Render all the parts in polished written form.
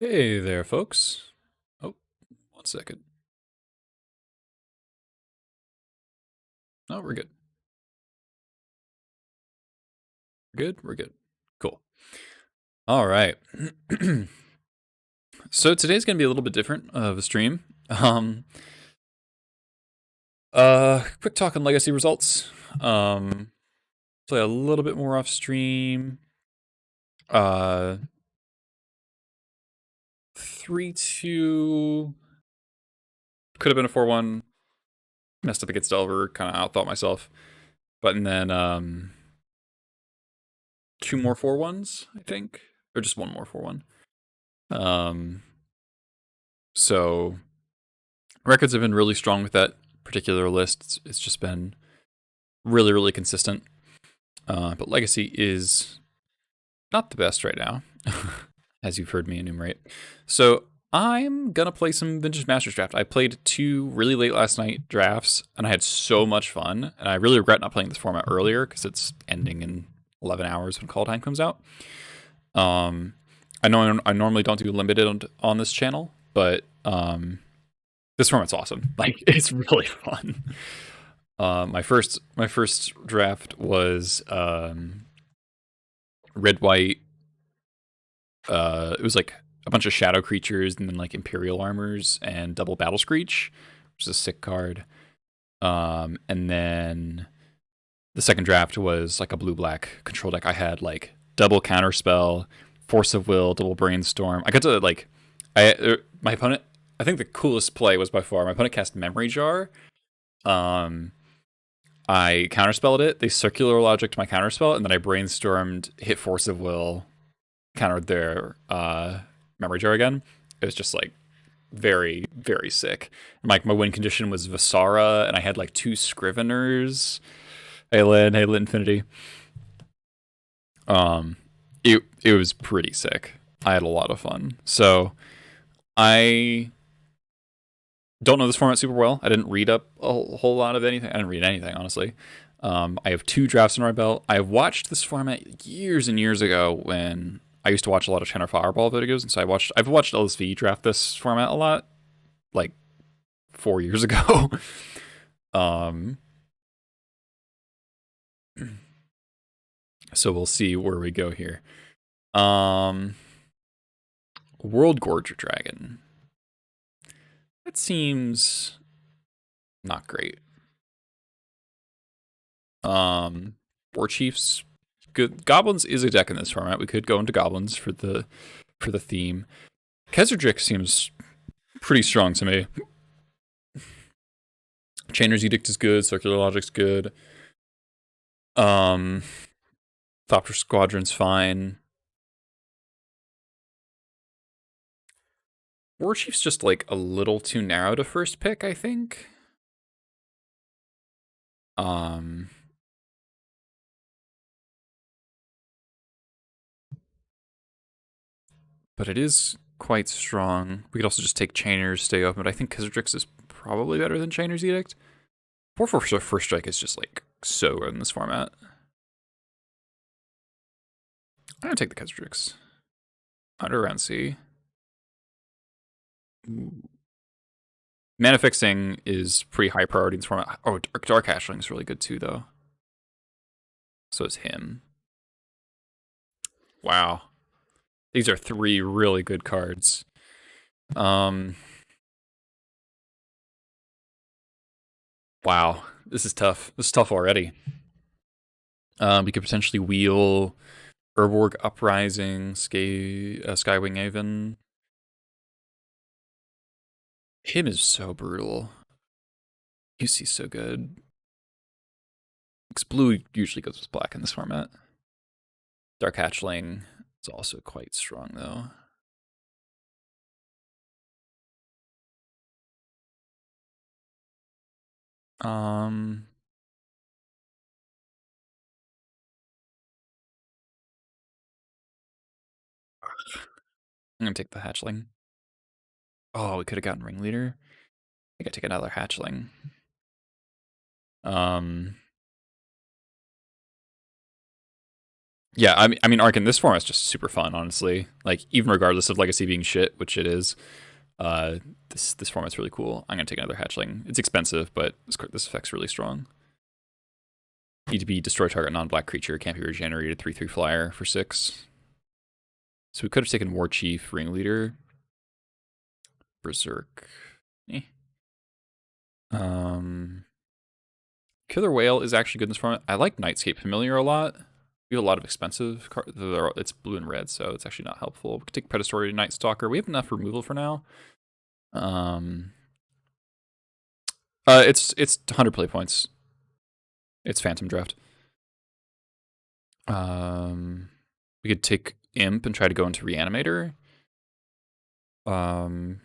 Hey there, folks. Oh, 1 second. No, we're good. We're good. We're good. Cool. All right. So today's gonna be a little bit different of a stream. Quick talk on legacy results. Play a little bit more off stream. 3-2 could have been a 4-1. Messed up against Delver. Kind of outthought myself. But and then two more 4-1s, I think, or just one more 4-1. So records have been really strong with that particular list. It's just been really, really consistent. But Legacy is not the best right now, as you've heard me enumerate. So I'm gonna play some Vintage Masters Draft. I played 2 really late last night drafts, and I had so much fun. And I really regret not playing this format earlier because it's ending in 11 hours when Call Time comes out. I know I normally don't do limited on this channel, but this format's awesome. Like, it's really fun. My first draft was red white. It was like a bunch of shadow creatures and then like Imperial armors and double battle screech, which is a sick card. And then the second draft was like a blue black control deck. I had like double counterspell, force of will, double brainstorm. I got to like my opponent. I think the coolest play was by far my opponent cast Memory Jar. I counterspelled it. They circular logic to my counterspell, and then I brainstormed, hit force of will, countered their Memory Jar again. It was just like very, very sick. And, like, my win condition was Visara, and I had like 2 Scriveners. Hey Lynn Infinity. It was pretty sick. I had a lot of fun. So I don't know this format super well. I didn't read up a whole lot of anything. I didn't read anything, honestly. I have 2 drafts in my belt. I watched this format years and years ago when I used to watch a lot of Channel Fireball videos, and so I've watched LSV draft this format a lot, like 4 years ago. So we'll see where we go here. World Gorger Dragon. That seems not great. War Chiefs, good. Goblins is a deck in this format. We could go into Goblins for the theme. Keserdrick seems pretty strong to me. Chainer's Edict is good. Circular Logic's good. Thopter Squadron's fine. War Chief's just like a little too narrow to first pick, I think. But it is quite strong. We could also just take Chainer's, stay open, but I think Keserdrick's is probably better than Chainer's Edict. 4/4 First Strike is just like so good in this format. I'm gonna take the Keserdrick's. Under around C. Ooh. Mana fixing is pretty high priority in this format. Oh, Dark Hatchling is really good too, though. So is him. Wow. These are 3 really good cards. Wow. This is tough. This is tough already. We could potentially wheel Urborg Uprising, Skywing Haven. Him is so brutal. UC's so good. Because blue usually goes with black in this format. Dark Hatchling is also quite strong, though. I'm gonna take the Hatchling. Oh, we could have gotten Ringleader. I think I take another Hatchling. I'm Yeah, I mean, Ark in this format is just super fun, honestly. Like, even regardless of Legacy being shit, which it is, uh, this format's really cool. I'm gonna take another hatchling. It's expensive, but this effect's really strong. Need to be destroy target non-black creature, can't be regenerated, 3/3 flyer for 6. So we could have taken War Chief, Ringleader, Berserk. Eh. Killer Whale is actually good in this format. I like Nightscape Familiar a lot. We have a lot of expensive cards. It's blue and red, so it's actually not helpful. We could take Predatory Night Stalker. We have enough removal for now. It's 100 play points. It's Phantom Draft. We could take Imp and try to go into Reanimator. I'm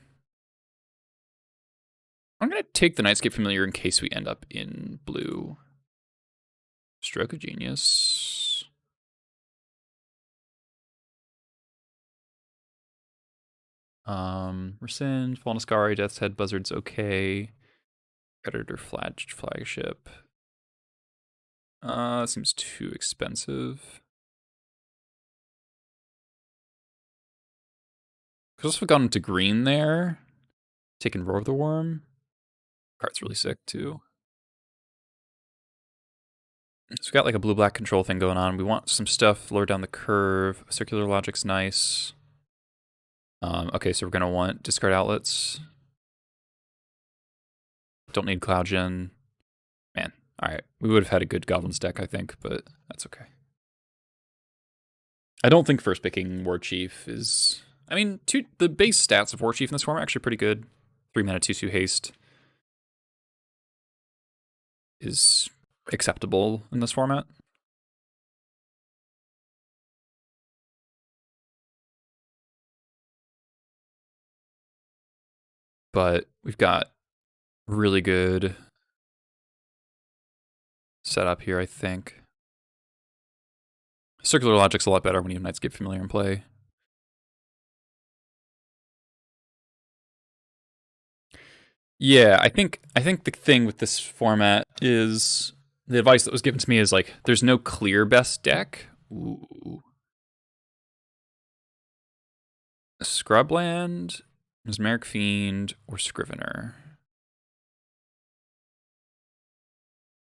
gonna take the Nightscape Familiar in case we end up in blue. Stroke of Genius. Rescind, Fallen Ascari, Death's Head, Buzzard's okay. Predator Flagship. Seems too expensive. Could also have gone into green there. Taken Roar of the Worm. Card's really sick too. So we got like a blue-black control thing going on. We want some stuff lower down the curve. Circular Logic's nice. Okay, so we're gonna want discard outlets. Don't need Cloud Gen. Man, alright. We would have had a good Goblins deck, I think, but that's okay. I don't think first picking War Chief is... I mean, the base stats of War Chief in this form are actually pretty good. 3 mana, 2/2 haste is acceptable in this format. But we've got really good setup here, I think. Circular Logic's a lot better when you have Nightscape Familiar in play. Yeah, I think the thing with this format is the advice that was given to me is like there's no clear best deck. Ooh. Scrubland, Mesmeric Fiend, or Scrivener.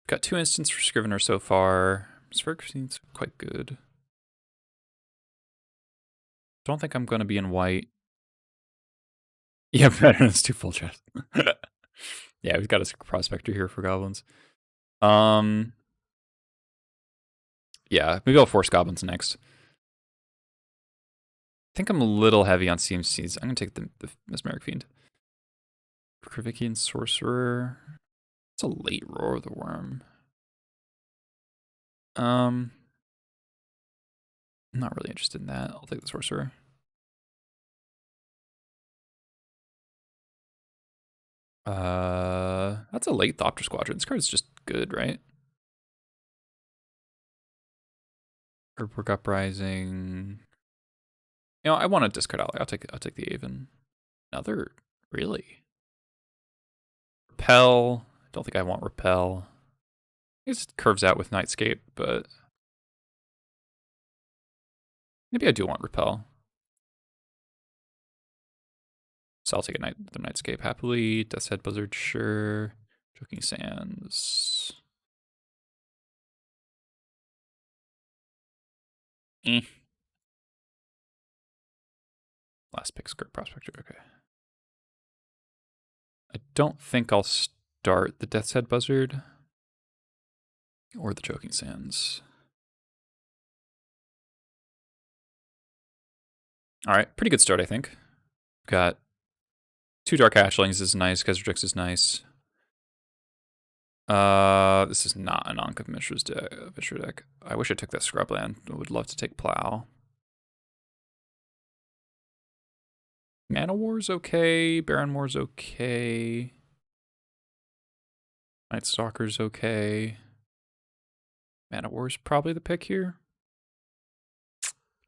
Got 2 instants for Scrivener so far. Mesmeric Fiend's quite good. Don't think I'm gonna be in white. Yeah, Veteran's 2 full chest. Yeah, we've got a Prospector here for goblins. Yeah, maybe I'll force goblins next. I think I'm a little heavy on CMCs. I'm gonna take the Mesmeric Fiend. Krivikian Sorcerer. It's a late Roar of the Worm. I'm not really interested in that. I'll take the Sorcerer. That's a late Thopter Squadron. This card's just good, right? Herborg Uprising. You know, I want to discard Ally. I'll take the Aven. Another, really? Repel. Don't think I want Repel. I guess it curves out with Nightscape, but maybe I do want Repel. So I'll take the Nightscape happily. Death's Head Buzzard, sure. Choking Sands. Last pick, Skirt Prospector, okay. I don't think I'll start the Death's Head Buzzard or the Choking Sands. Alright, pretty good start, I think. Got 2 Dark Ashlings is nice, Kesrix is nice. This is not an Ankh of Mishra's deck. I wish I took that Scrubland. I would love to take Plow. Mana War's okay. Baron War's okay. Night Stalker's okay. Mana War's probably the pick here.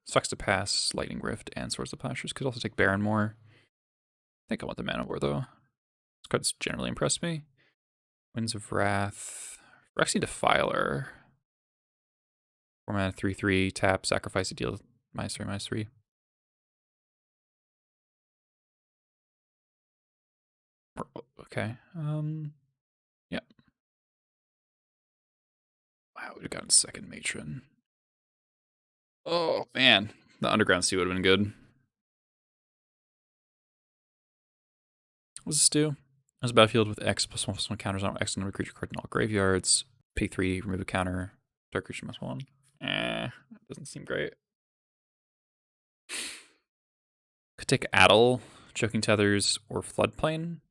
Sucks to pass Lightning Rift and Swords of Plashers. Could also take Baron War. I think I want the Mana War though. This card's generally impressed me. Winds of Wrath. Rexy Defiler. 4 mana, 3/3, tap, sacrifice a deal, -3/-3. Okay. Yeah. Wow, we'd have gotten second matron. Oh man, the Underground Sea would have been good. What does this do? As a battlefield with X +1/+1 counters on X number of creature cards in all graveyards. Pay 3, remove a counter. Dark creature +1. That doesn't seem great. Could take Addle, Choking Tethers, or Floodplain.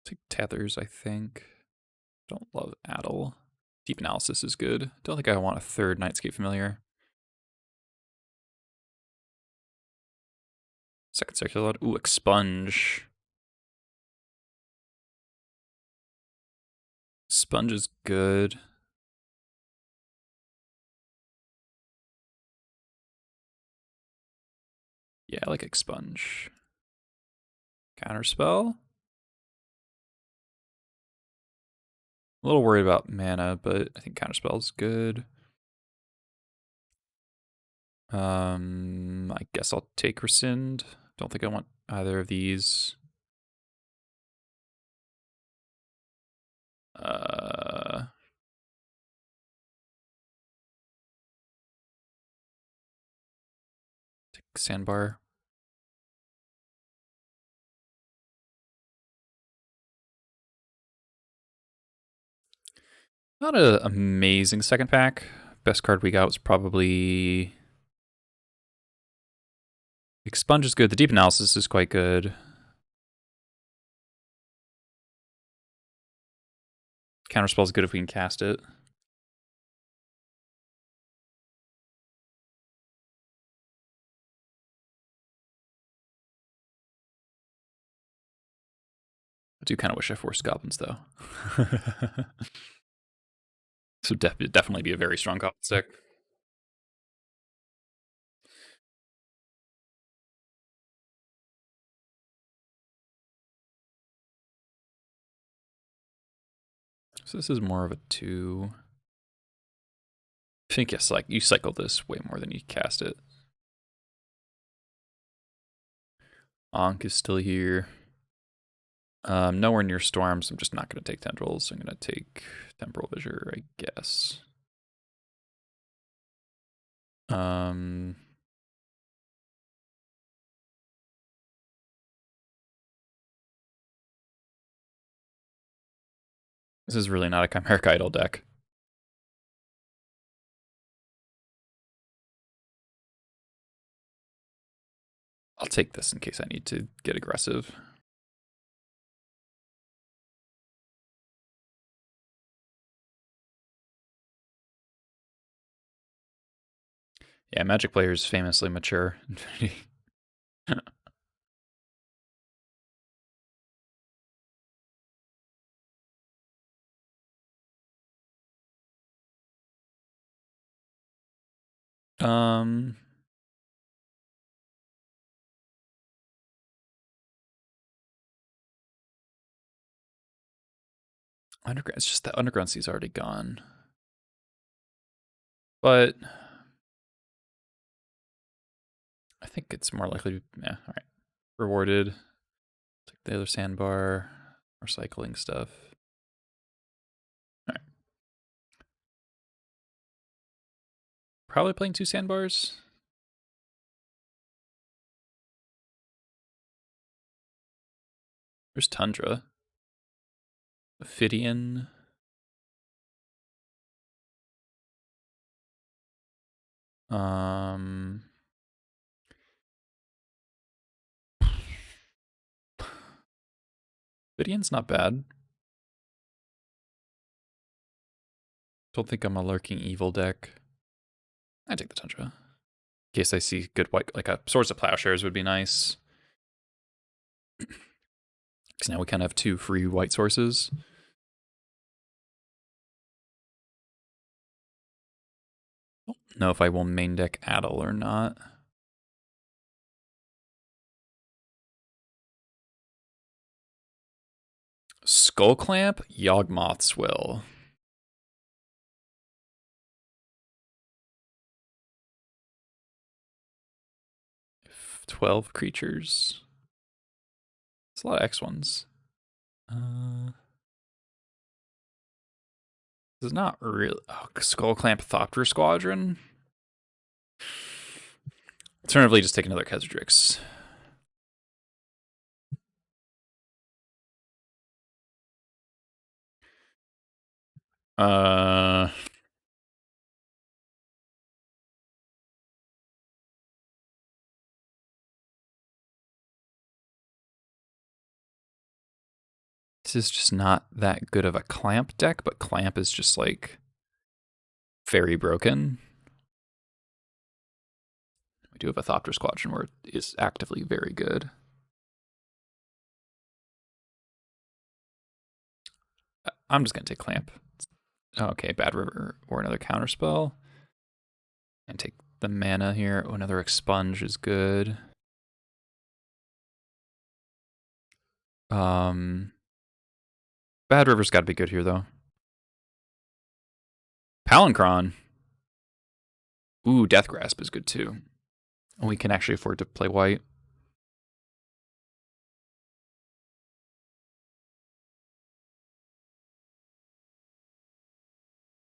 Take Tethers, I think. Don't love Addle. Deep Analysis is good. Don't think I want a third Nightscape Familiar. Second Circular Load. Ooh, Expunge. Sponge is good. Yeah, I like Expunge. Counterspell. A little worried about mana, but I think Counterspell is good. I guess I'll take Rescind. Don't think I want either of these. Take Sandbar. Not an amazing second pack. Best card we got was probably Expunge is good. The Deep Analysis is quite good. Counterspell is good if we can cast it. I do kind of wish I forced goblins though. So definitely be a very strong goblin deck. So this is more of a 2. I think yes, like you cycle this way more than you cast it. Ankh is still here. Nowhere near Storms. I'm just not going to take Tendrils. I'm going to take Temporal Visor, I guess. This is really not a Chimeric Idol deck. I'll take this in case I need to get aggressive. Yeah, Magic players famously mature. um, Underground. It's just that Underground Sea's already gone. But I think it's more likely to, yeah, all right. Rewarded. Take the other sandbar. Recycling stuff. All right. Probably playing 2 sandbars. There's Tundra. Ophidian. Ophidian's not bad. Don't think I'm a Lurking Evil deck. I take the Tundra. In case I see good white, like a Swords of Plowshares would be nice. Because now we kind of have 2 free white sources. Don't know if I will main deck Addle or not. Skull Clamp, Yawgmoth's Will. If 12 creatures. It's a lot of X1s. This is not real. Oh, Skull Clamp Thopter Squadron. Alternatively, just take another Khazardrix. This is just not that good of a Clamp deck, but Clamp is just like very broken. We do have a Thopter Squadron where it is actively very good. I'm just going to take Clamp. Okay, Bad River or another counterspell. And take the mana here. Oh, another Expunge is good. Bad River's got to be good here, though. Palancron. Ooh, Death Grasp is good, too. And we can actually afford to play white.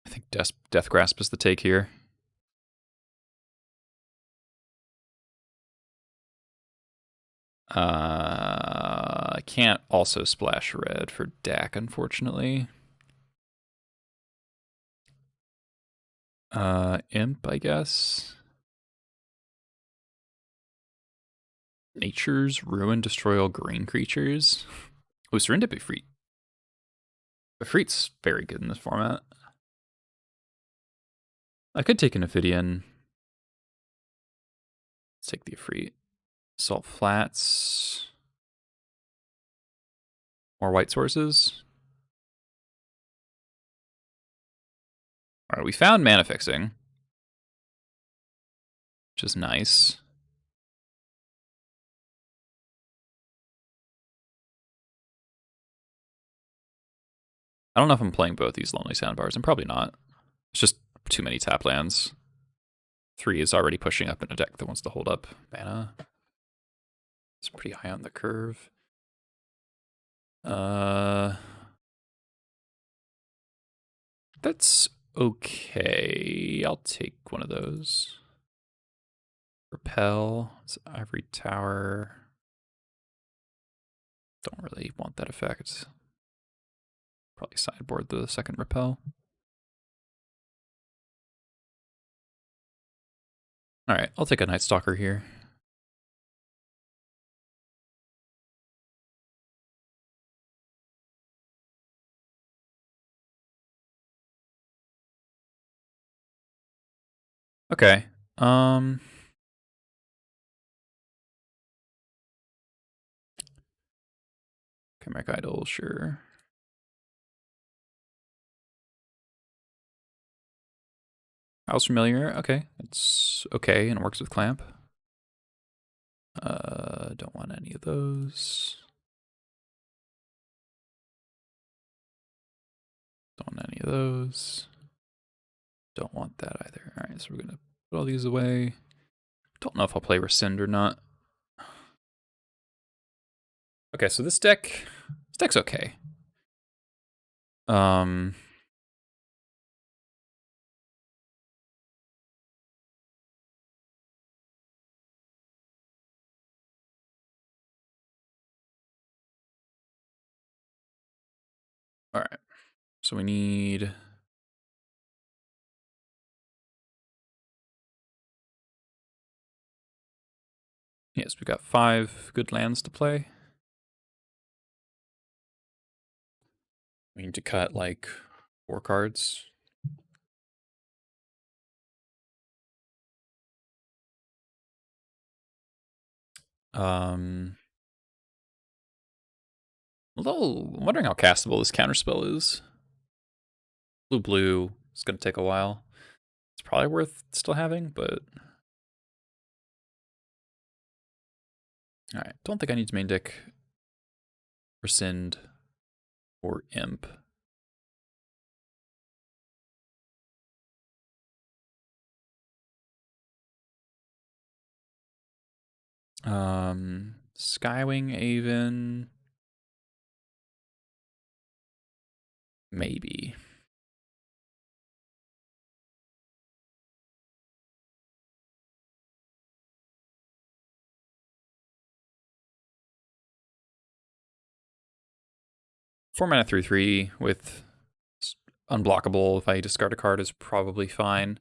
I think Death Grasp is the take here. I can't also splash red for Dak, unfortunately. Imp, I guess. Nature's Ruin, destroy all green creatures. Oh, Serendip Ifrit. Ifrit's very good in this format. I could take an Ophidian. Let's take the Ifrit. Salt Flats. More white sources. Alright, we found Mana Fixing, which is nice. I don't know if I'm playing both these Lonely Sandbars. I'm probably not. It's just too many tap lands. 3 is already pushing up in a deck that wants to hold up mana. It's pretty high on the curve. That's okay. I'll take one of those. Repel. It's Ivory Tower. Don't really want that effect. Probably sideboard the second Repel. Alright, I'll take a Night Stalker here. Okay. Chimeric Idol, sure. House Familiar, okay. It's okay and it works with Clamp. Don't want any of those. Don't want any of those. Don't want that either. Alright, so we're gonna put all these away. Don't know if I'll play Rescind or not. Okay, so this deck's okay. Alright. So we need yes, we got 5 good lands to play. We need to cut like 4 cards. I'm wondering how castable this counterspell is. Blue is gonna take a while. It's probably worth still having, but alright. Don't think I need to main deck Rescind. or imp. Skywing Aven. Maybe. Four mana 3/3 with unblockable if I discard a card is probably fine.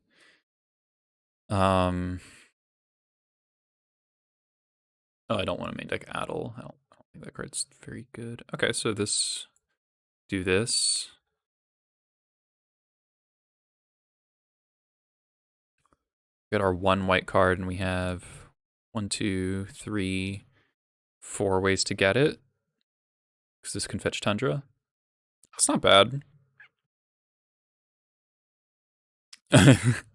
Oh, I don't want to main deck Addle. I don't think that card's very good. Okay, so this, do this. We got our one white card, and we have 1, 2, 3, 4 ways to get it. Because this can fetch Tundra. That's not bad. It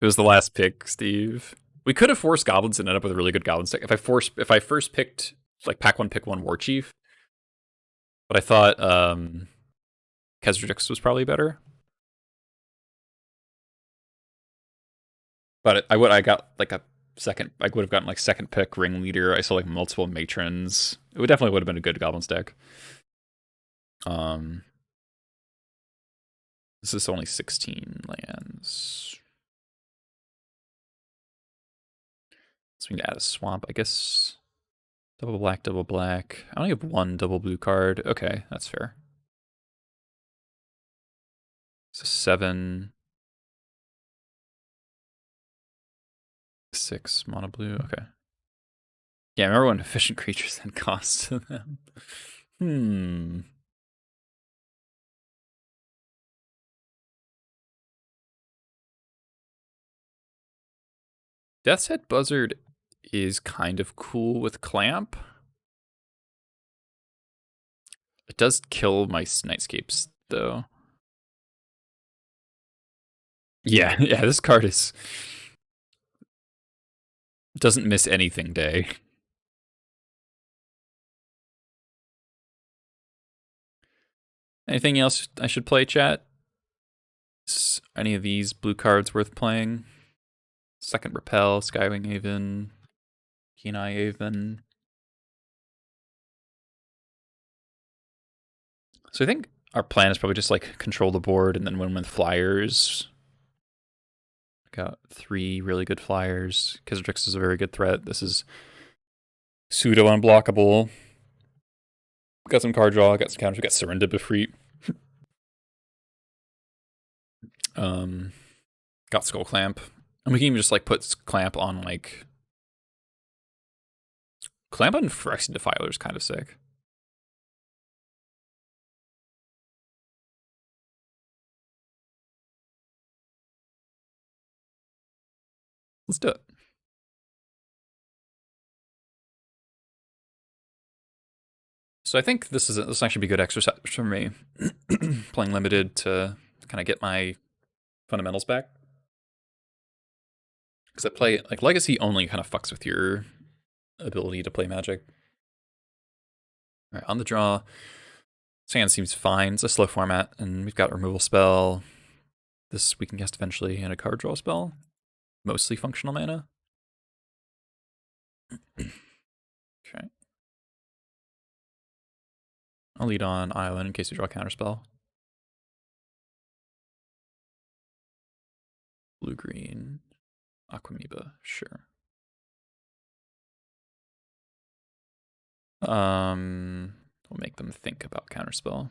was the last pick, Steve. We could have forced goblins and ended up with a really good goblin deck. If I first picked like pack one, pick one War Chief, but I thought Kesrix was probably better. But I got like a second. I would have gotten like second pick Ringleader. I saw like multiple matrons. It would definitely have been a good goblins deck. This is only 16 lands. So we can add a swamp, I guess. Double black, double black. I only have one double blue card. Okay, that's fair. So 7, 6 mono blue. Okay. Yeah, I remember when efficient creatures had cost to them. Death's Head Buzzard is kind of cool with Clamp. It does kill my Nightscapes, though. Yeah, yeah, this card is... doesn't miss anything day. Anything else I should play, chat? Is any of these blue cards worth playing? Second Repel, Skywing Haven, Kenai Haven. So I think our plan is probably just like control the board and then win with flyers. Got 3 really good flyers. Kesrix is a very good threat. This is pseudo unblockable. Got some card draw, got some counters, we got Surrender Befreet. Got Skull Clamp. And we can even just like put Clamp on like... Clamp on Phyrexian Defiler is kind of sick. Let's do it. So I think this actually be good exercise for me. Playing limited to kind of get my fundamentals back. Because I play, like, Legacy only kind of fucks with your ability to play Magic. All right, on the draw. Sand seems fine. It's a slow format, and we've got removal spell. This we can cast eventually, and a card draw spell. Mostly functional mana. Okay. I'll lead on Island in case we draw a counterspell. Blue-green. Aquamoeba, sure. We'll make them think about counterspell.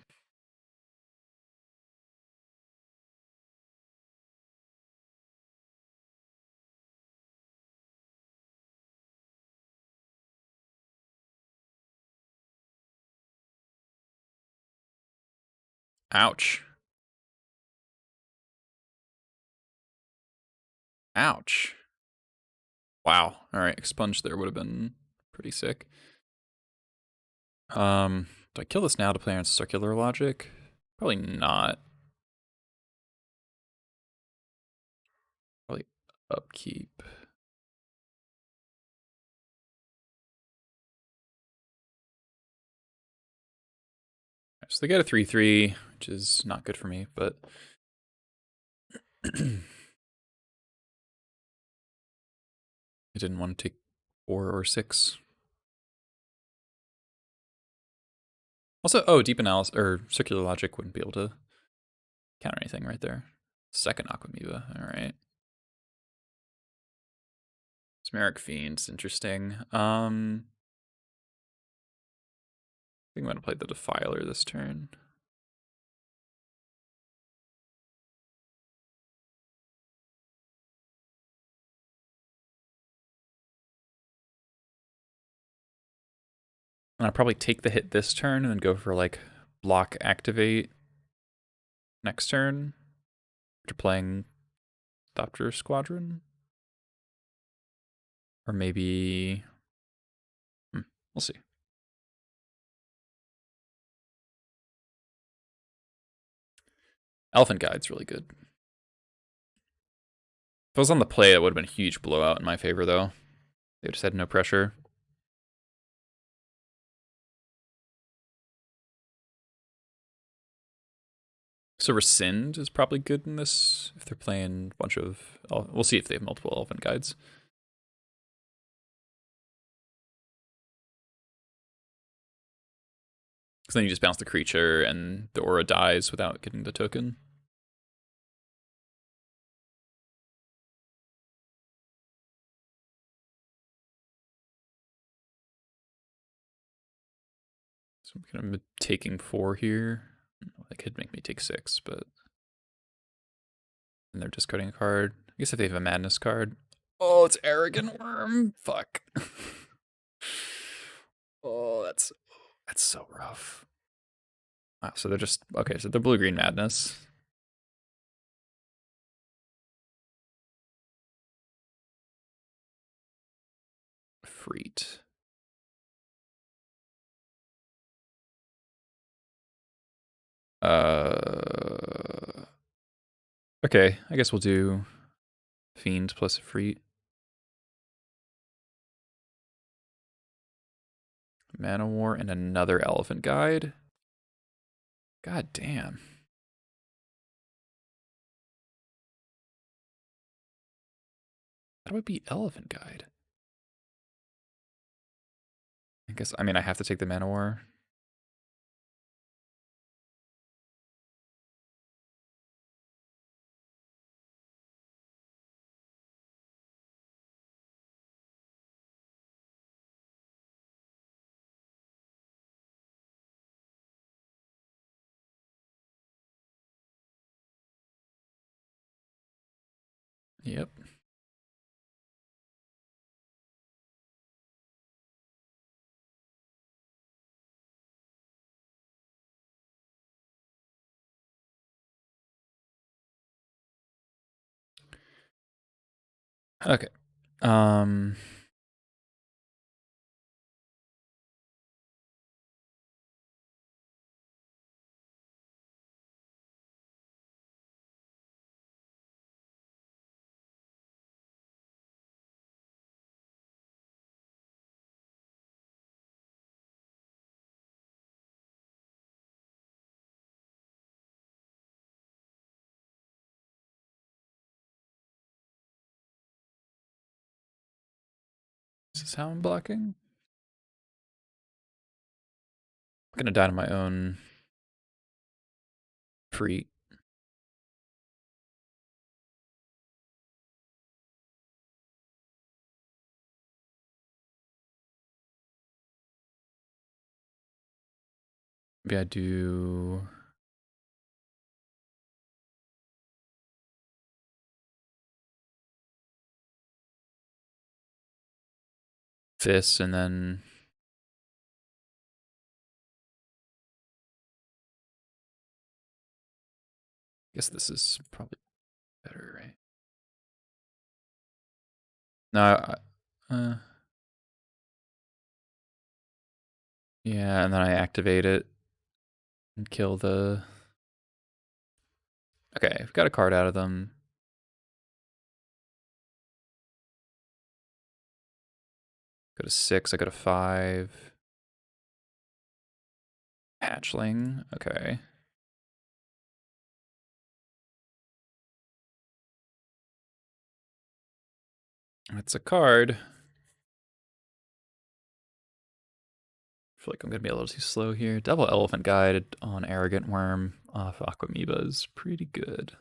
Ouch. Ouch. Wow. All right, expunge there would have been pretty sick. Do I kill this now to play on Circular Logic? Probably not. Probably upkeep. So they get a 3/3, which is not good for me, but I didn't want to take 4 or 6. Also, oh, deep analysis or circular logic wouldn't be able to counter anything right there. Second Aquamoeba, all right. Smeric Fiend's interesting. I think I'm gonna play the Defiler this turn. And I'll probably take the hit this turn and then go for like block activate next turn after playing Thopter Squadron. Or maybe we'll see. Elephant Guide's really good. If I was on the play, it would have been a huge blowout in my favor, though. They just had no pressure. So Rescind is probably good in this if they're playing a bunch of... We'll see if they have multiple Elephant Guides. Because then you just bounce the creature and the aura dies without getting the token. So I'm kind of taking 4 here. That could make me take 6, but... And they're discarding a card. I guess if they have a Madness card. Oh, it's Arrogant Worm. Fuck. Oh, that's so rough. Wow, so they're just... Okay, so they're Blue-Green Madness. Freet. Okay, I guess we'll do Fiend plus a Freet. Mana War and another Elephant Guide. God damn. How do I beat Elephant Guide? I guess, I mean, I have to take the Mana War. Yep. Okay. This is how I'm blocking. I'm gonna die to my own Freet. Maybe I do... this and then... I guess this is probably better, right? No, yeah, and then I activate it and kill the... Okay, I've got a card out of them. Go to 6, I go to 5. Hatchling, okay. That's a card. I feel like I'm gonna be a little too slow here. Double Elephant Guide on Arrogant Worm off Aquamoeba is pretty good.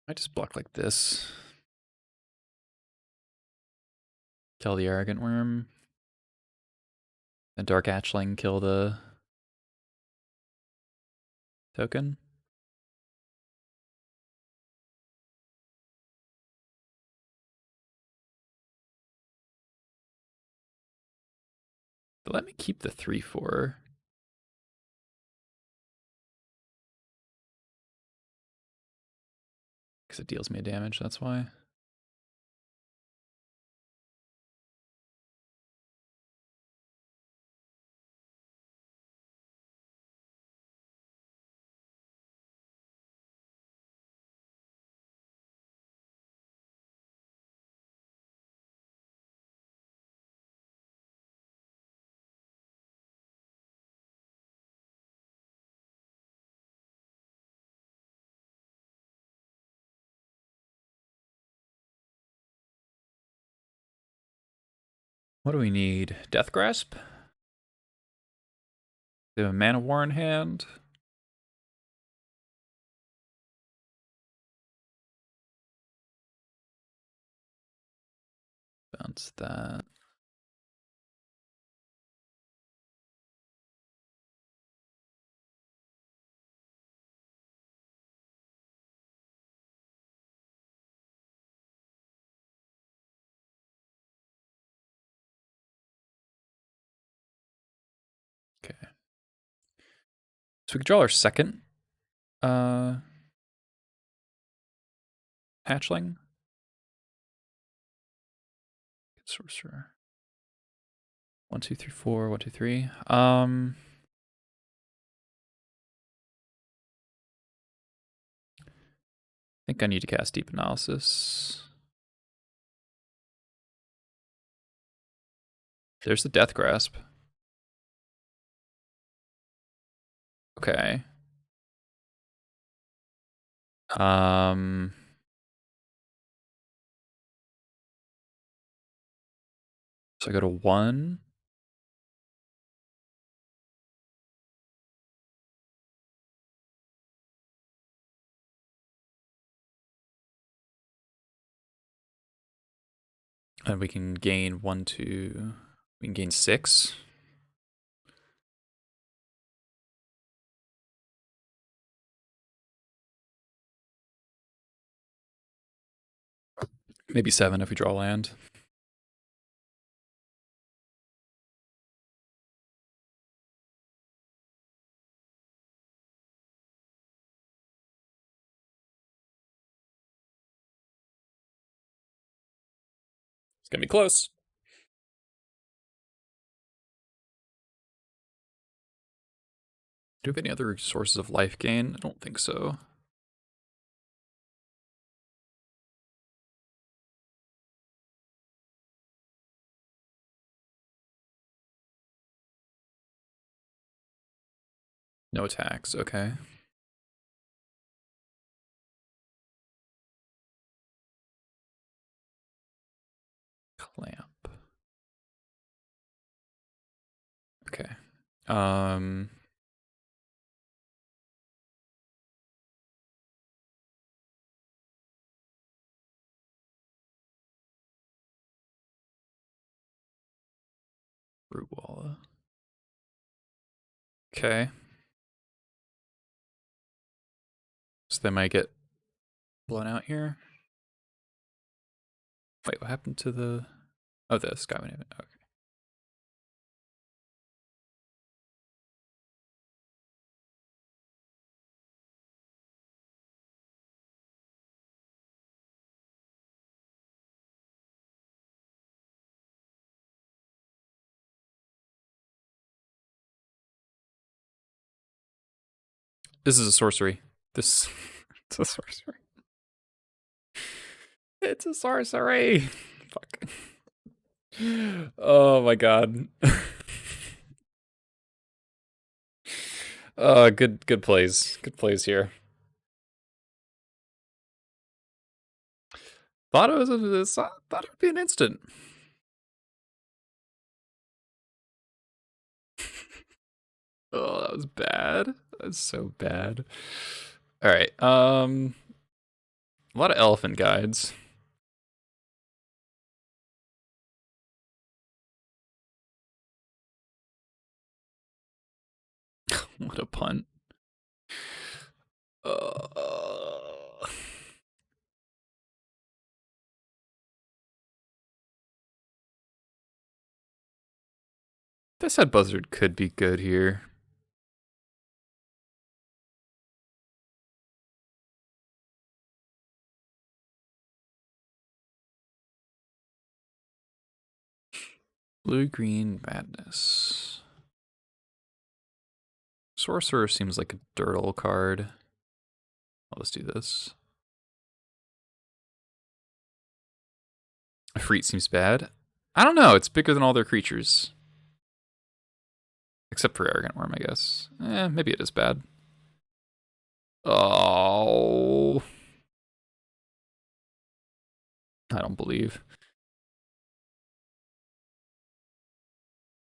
I just block like this. Kill the Arrogant Worm. And Dark Hatchling kill the token. But let me keep the 3/4. Because it deals me a damage, that's why. What do we need? Death Grasp? They have a Mana War in hand. Bounce that. Okay. So we can draw our second hatchling. Sorcerer. 1, 2, 3, 4. 1, 2, 3. I think I need to cast Deep Analysis. There's the Death Grasp. Okay. So I go to 1. And we can gain 1, 2. We can gain 6. Maybe 7 if we draw land. It's gonna be close. Do we have any other sources of life gain? I don't think so. No attacks, okay. Clamp. Okay. Root Walla. Okay. So they might get blown out here. Wait, what happened to the... Oh, the Skyway. Okay. This is a sorcery. This it's a sorcery. It's a sorcery. Fuck. Oh my god. Good plays. Good plays here. Thought it would be an instant. Oh, that was bad. That's so bad. All right. A lot of elephant guides. What a punt. This head buzzard could be good here. Blue-green madness. Sorcerer seems like a dirtle card. Let's do this. Freet seems bad. I don't know. It's bigger than all their creatures. Except for Arrogant Worm, I guess. Maybe it is bad. Oh. I don't believe.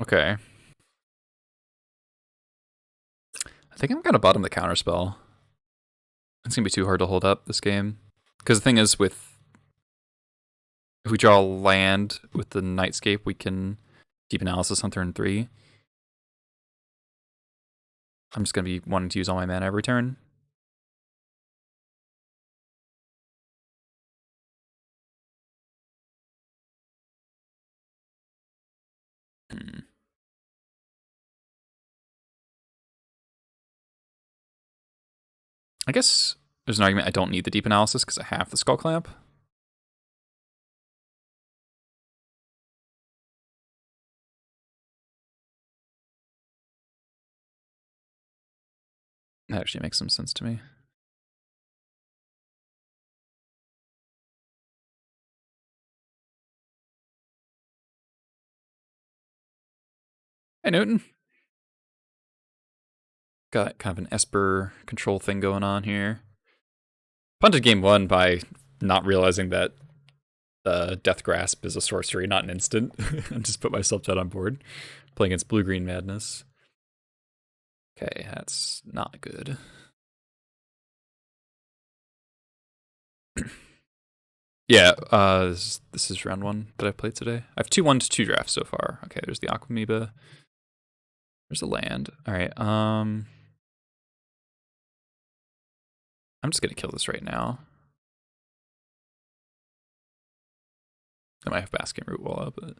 Okay. I think I'm gonna bottom the counterspell. It's gonna be too hard to hold up this game. Because the thing is, if we draw land with the Nightscape, we can Deep Analysis on turn 3. I'm just gonna be wanting to use all my mana every turn. I guess there's an argument I don't need the Deep Analysis because I have the Skull Clamp. That actually makes some sense to me. Hey, Newton. Got kind of an Esper control thing going on here. Punted game 1 by not realizing that Death Grasp is a sorcery, not an instant. And just put myself dead on board. Playing against Blue-Green Madness. Okay, that's not good. Yeah, this is round 1 that I played today. I have 2 1-2 drafts so far. Okay, there's the Aquamoeba. There's a land. All right, I'm just gonna kill this right now. I might have Basking Root Wall up, but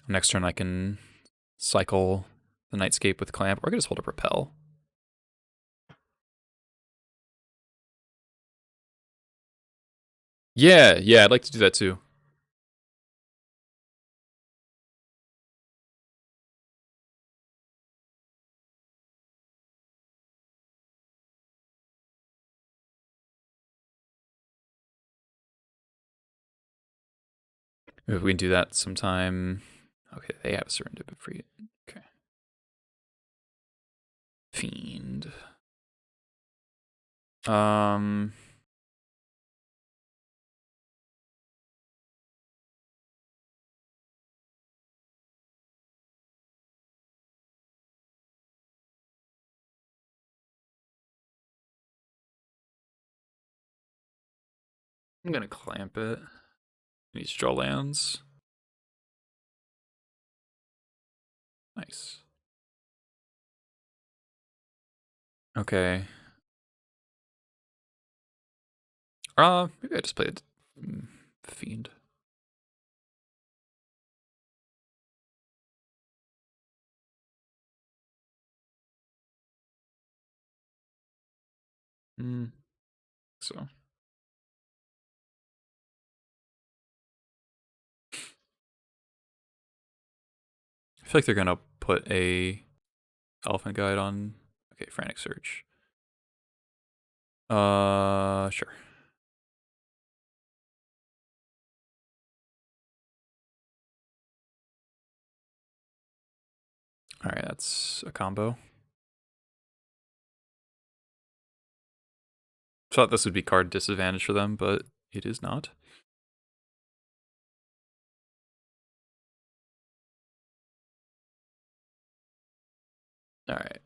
next turn I can cycle the Nightscape with Clamp, or I can just hold a Propel. Yeah, I'd like to do that too. Maybe we can do that sometime. Okay, they have Serendipity. Okay. Fiend. I'm gonna clamp it. Need to draw lands. Nice. Okay. Maybe I just played Fiend. So. I feel like they're gonna put a elephant guide on. Okay, frantic search. Sure. All right, that's a combo. Thought this would be card disadvantage for them, but it is not. All right.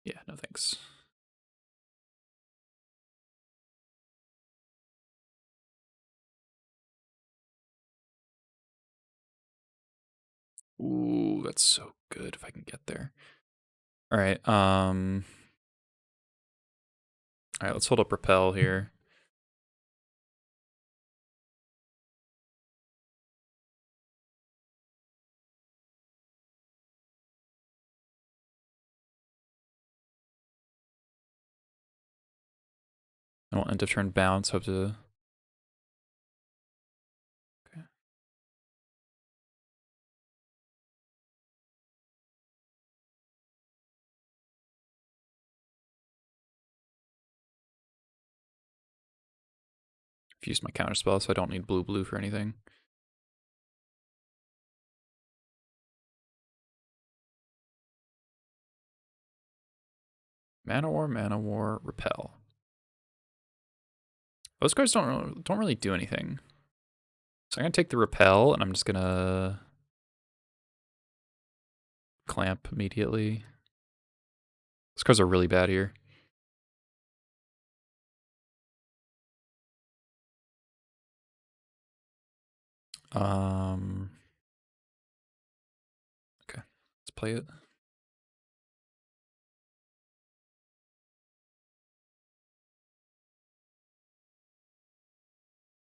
Yeah, no thanks. Ooh, that's so good if I can get there. All right. All right, let's hold up repel here. I don't end of turn bounce, hope to. Okay. I've used my counter spell, so I don't need blue for anything. Mana War, repel. Those cards don't really do anything. So I'm gonna take the repel, and I'm just gonna clamp immediately. Those cards are really bad here. Okay, let's play it.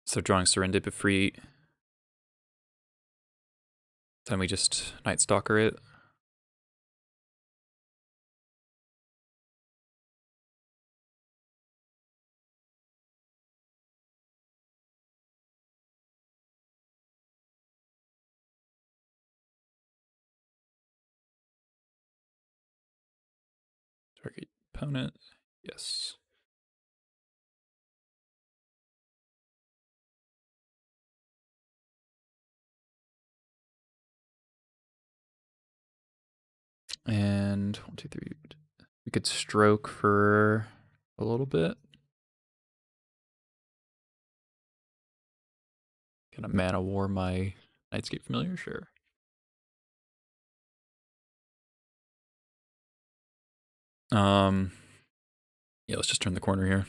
So drawing Serendip free. Then we just Night Stalker it. Target opponent. Yes. And 1, 2, 3. We could stroke for a little bit. Gonna Mana War my Nightscape Familiar, sure. Yeah, let's just turn the corner here.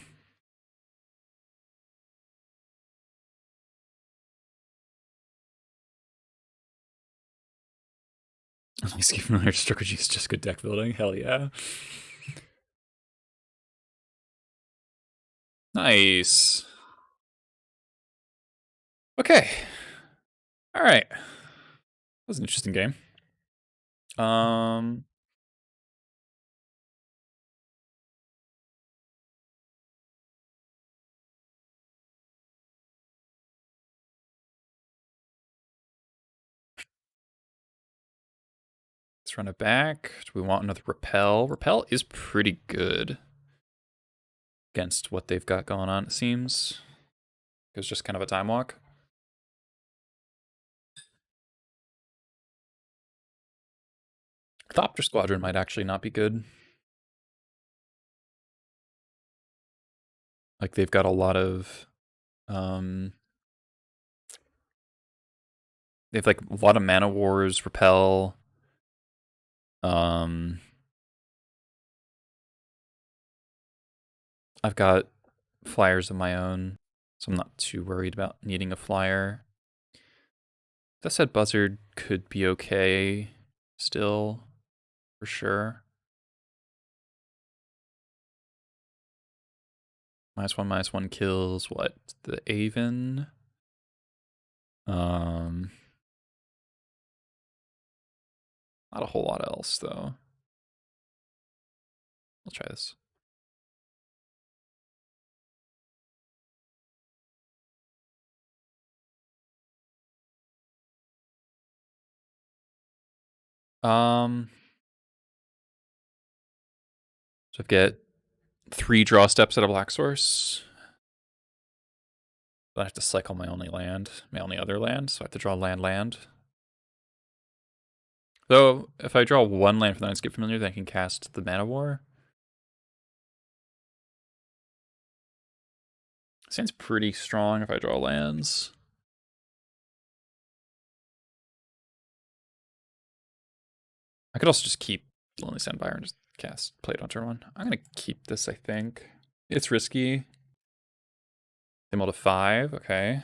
Nightscape Familiar Strategy is just good deck building. Hell yeah. Nice. Okay. All right. That was an interesting game. Let's run it back. Do we want another repel? Repel is pretty good against what they've got going on, it seems. It's just kind of a time walk. Thopter Squadron might actually not be good. Like they've got a lot of they have like a lot of Mana Wars, repel. I've got flyers of my own, so I'm not too worried about needing a flyer. That said, Buzzard could be okay still, for sure. -1/-1 kills what? The Aven? Not a whole lot else, though. I'll try this. So I get 3 draw steps at a black source. But I have to cycle my only other land, so I have to draw land. Though, if I draw 1 land from the Nightscape Familiar, then I can cast the Mana War. Seems pretty strong if I draw lands. I could also just keep Lonely Sandfire and just play it on turn 1. I'm gonna keep this, I think. It's risky. Symbol to 5, okay.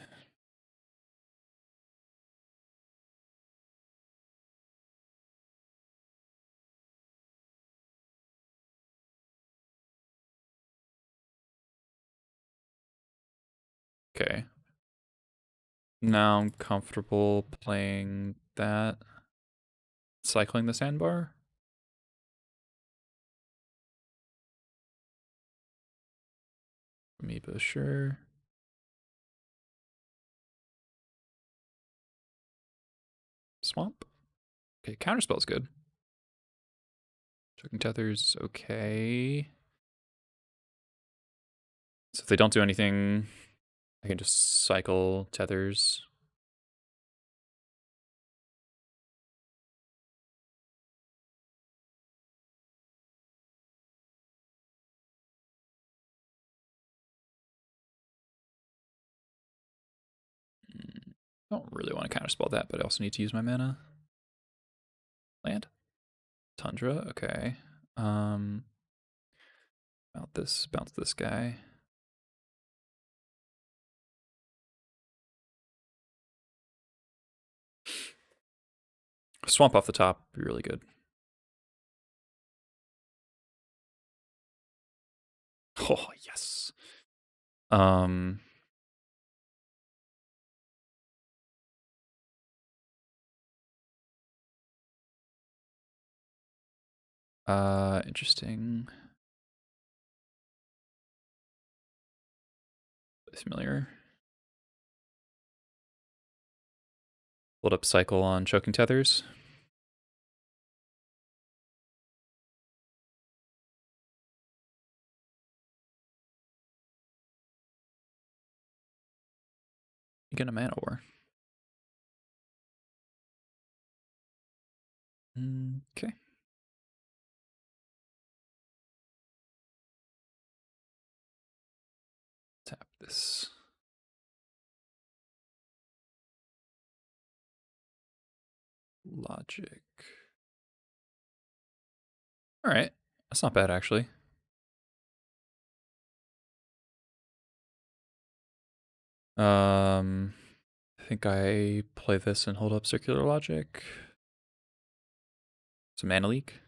Okay. Now I'm comfortable playing that. Cycling the sandbar. Amoeba, sure. Swamp. Okay, counterspell's good. Choking Tethers, okay. So if they don't do anything, I can just cycle Tethers. I don't really want to counterspell that, but I also need to use my mana. Land. Tundra, okay. Bounce this guy. Swamp off the top would be really good. Oh, yes. Interesting. Familiar. Hold up cycle on Choking Tethers. You get a Mana War. Okay. Tap this. Logic. All right. That's not bad, actually. I think I play this and hold up Circular Logic. It's a mana leak.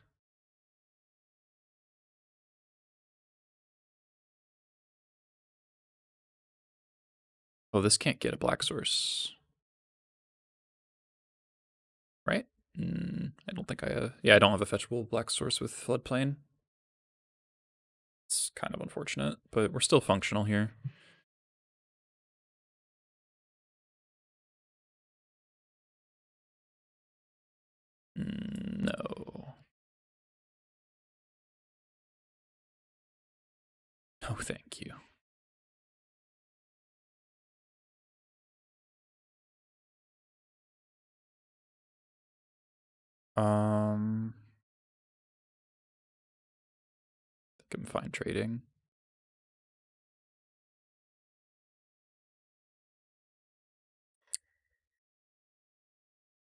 Oh, this can't get a black source. Right? I don't think I yeah, I don't have a fetchable black source with Floodplain. It's kind of unfortunate, but we're still functional here. No. No, thank you. I think I'm fine trading.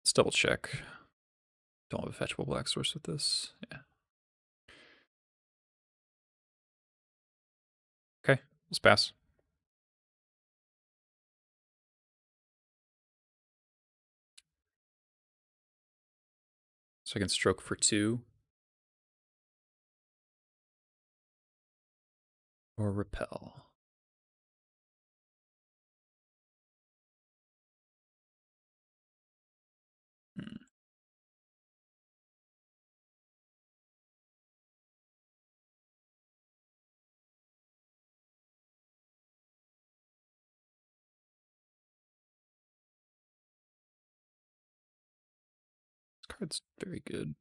Let's double check. Don't have a fetchable black source with this. Yeah. Okay, let's pass. So I can stroke for 2. Or repel. card's very good.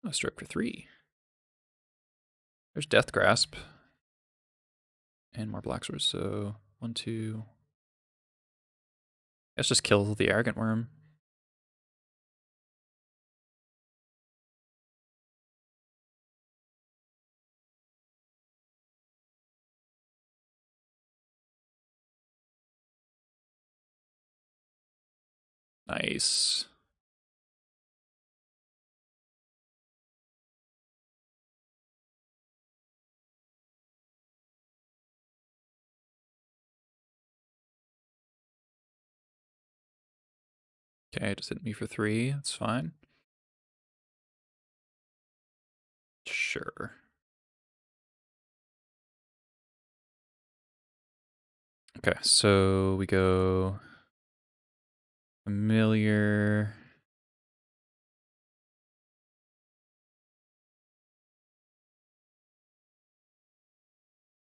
Oh, strike for 3. There's Death Grasp. And more black swords, so 1, 2. Let's just kill the Arrogant Worm. Nice. Okay, just hit me for 3. That's fine. Sure. Okay, so we go Familiar.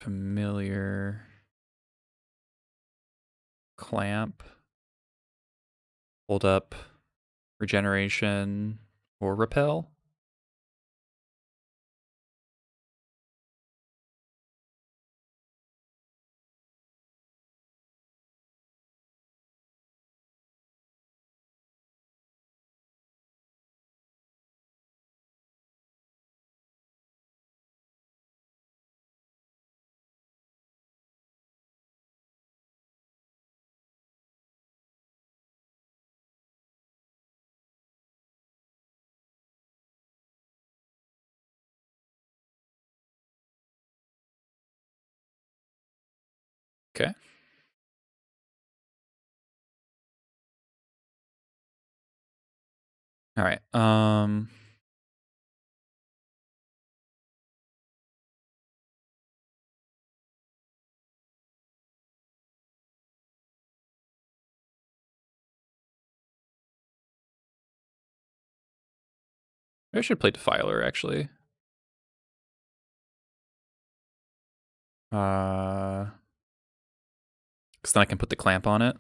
Familiar. Clamp. Hold up. Regeneration. Or Repel. Okay. All right. Maybe I should play Defiler, actually. Because then I can put the clamp on it.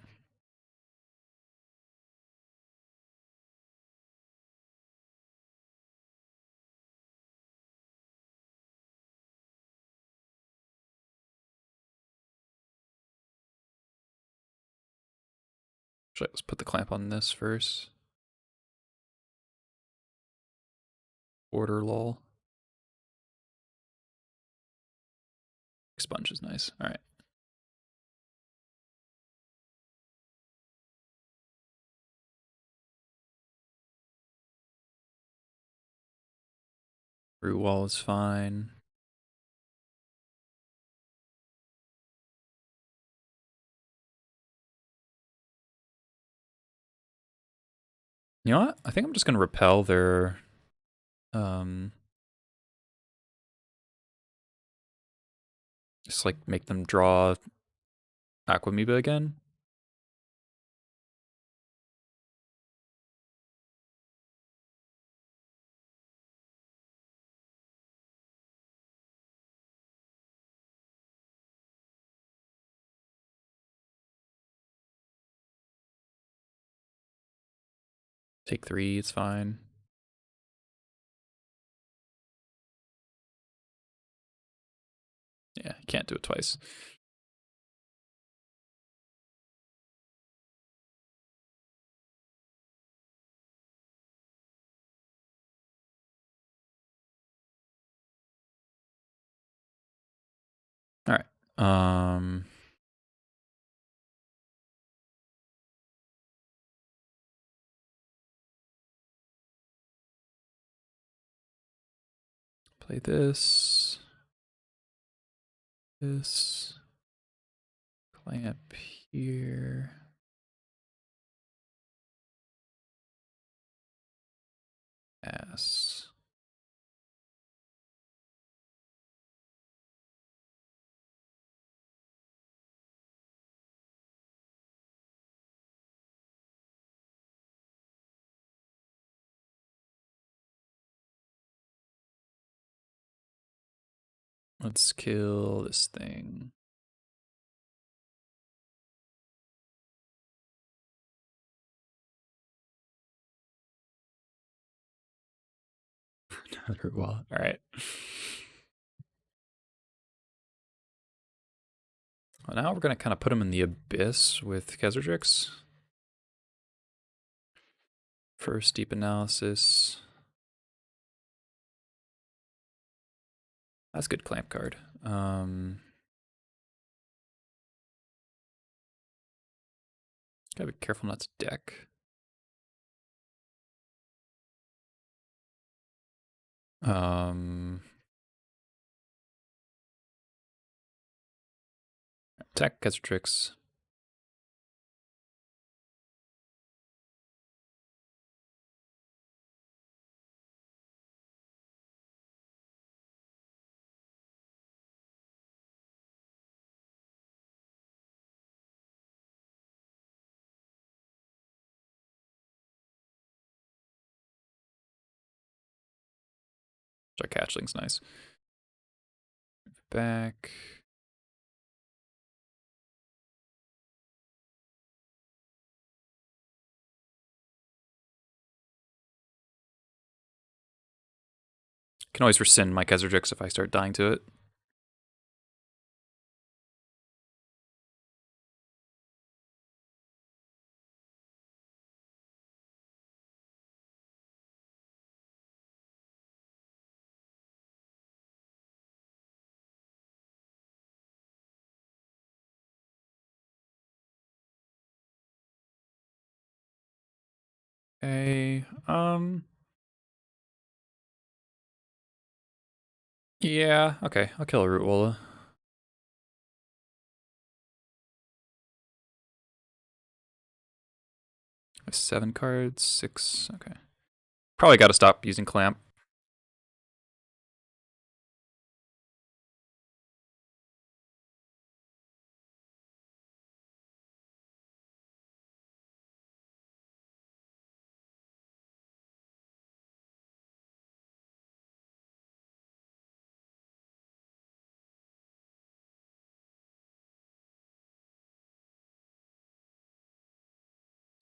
Should I just put the clamp on this first? Order lol. Sponge is nice. All right. Root wall is fine. You know what? I think I'm just gonna repel their just like make them draw Aquamoeba again. Take 3, it's fine. Yeah, can't do it twice. All right. Play this. This. Clamp here. Ass. Let's kill this thing. Another wall. All right. Well, now we're going to kind of put him in the abyss with Khazardrix. First deep analysis. That's a good clamp card. Gotta be careful not to deck. Attack Khazardrix. Dark Hatchling's nice. Back. Can always rescind my Khazardrix if I start dying to it. Okay. Yeah. Okay. I'll kill a Root Walla. 7 cards. 6. Okay. Probably got to stop using Clamp.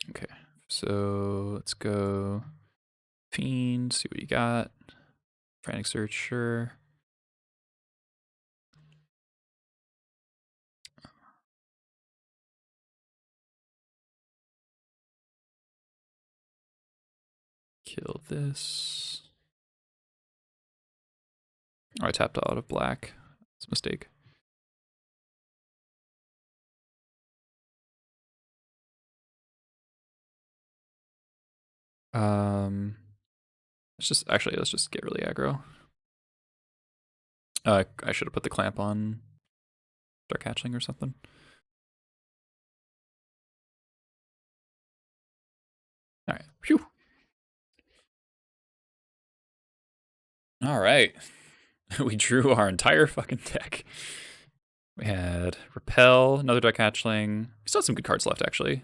Okay. So let's go Fiend. See what you got. Frantic Search. Sure. Kill this. Oh, I tapped out of black. It's a mistake. Let's just get really aggro. I should have put the clamp on Dark Hatchling or something. All right. Phew. All right. We drew our entire fucking deck. We had Repel, another Dark Hatchling. We still had some good cards left, actually.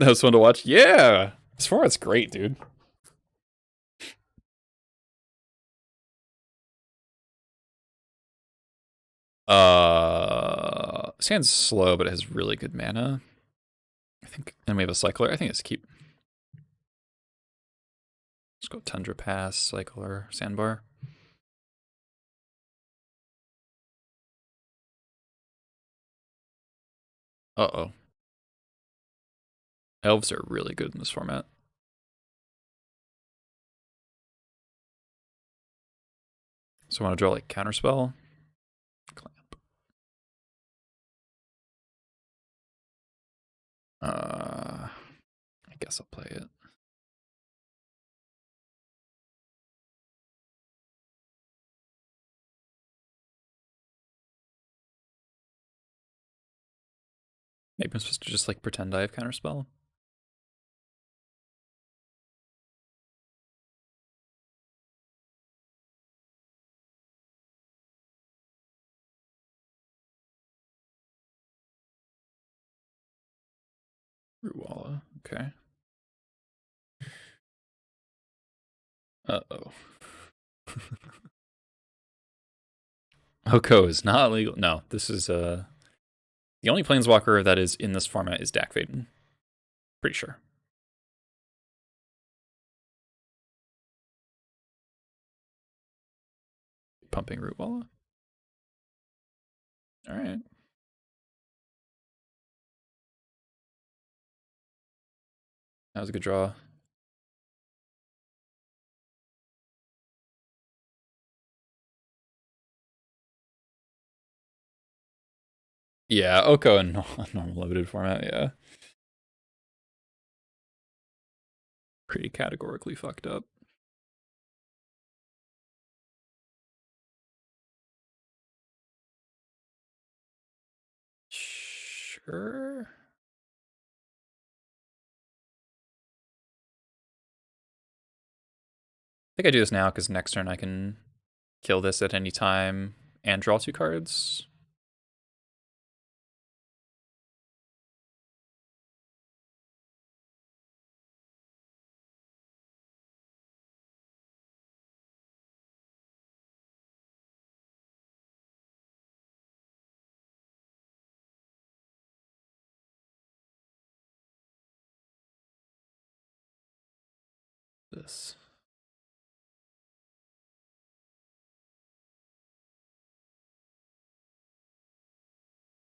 That was fun to watch. Yeah. As far as great, dude. Sand's slow, but it has really good mana. I think, and we have a Cycler. I think it's keep. Let's go Tundra Pass, Cycler, Sandbar. Uh-oh. Elves are really good in this format. So I want to draw like Counterspell. Clamp. I guess I'll play it. Maybe I'm supposed to just like pretend I have Counterspell. Ruwala, okay. Uh-oh. Oko is not legal. No, this is The only Planeswalker that is in this format is Dack Fayden. Pretty sure. Pumping Root Walla. All right. That was a good draw. Yeah, Oko in normal limited format, yeah. Pretty categorically fucked up. Sure. I think I do this now because next turn I can kill this at any time and draw 2 cards. This.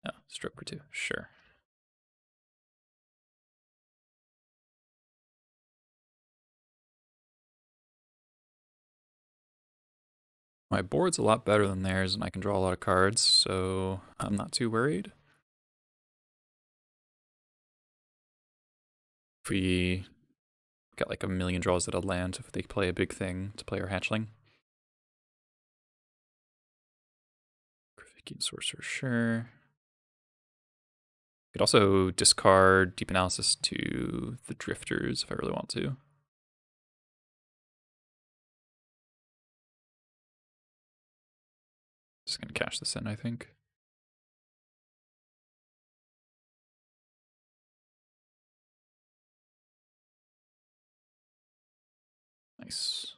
Oh, stroke for 2. Sure. My board's a lot better than theirs, and I can draw a lot of cards, so I'm not too worried. If we get like a million draws at a land, if they play a big thing to play our hatchling. Gravikian Sorcerer, sure. Could also discard Deep Analysis to the Drifters if I really want to. Just gonna cash this in, I think. Nice.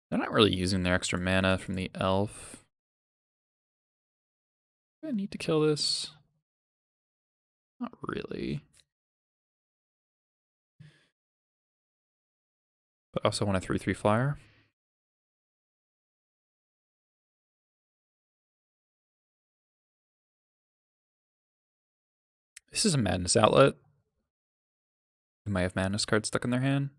They're not really using their extra mana from the elf. Do I need to kill this? Not really. But I also want a 3/3 flyer. This is a Madness Outlet. They might have Madness cards stuck in their hand.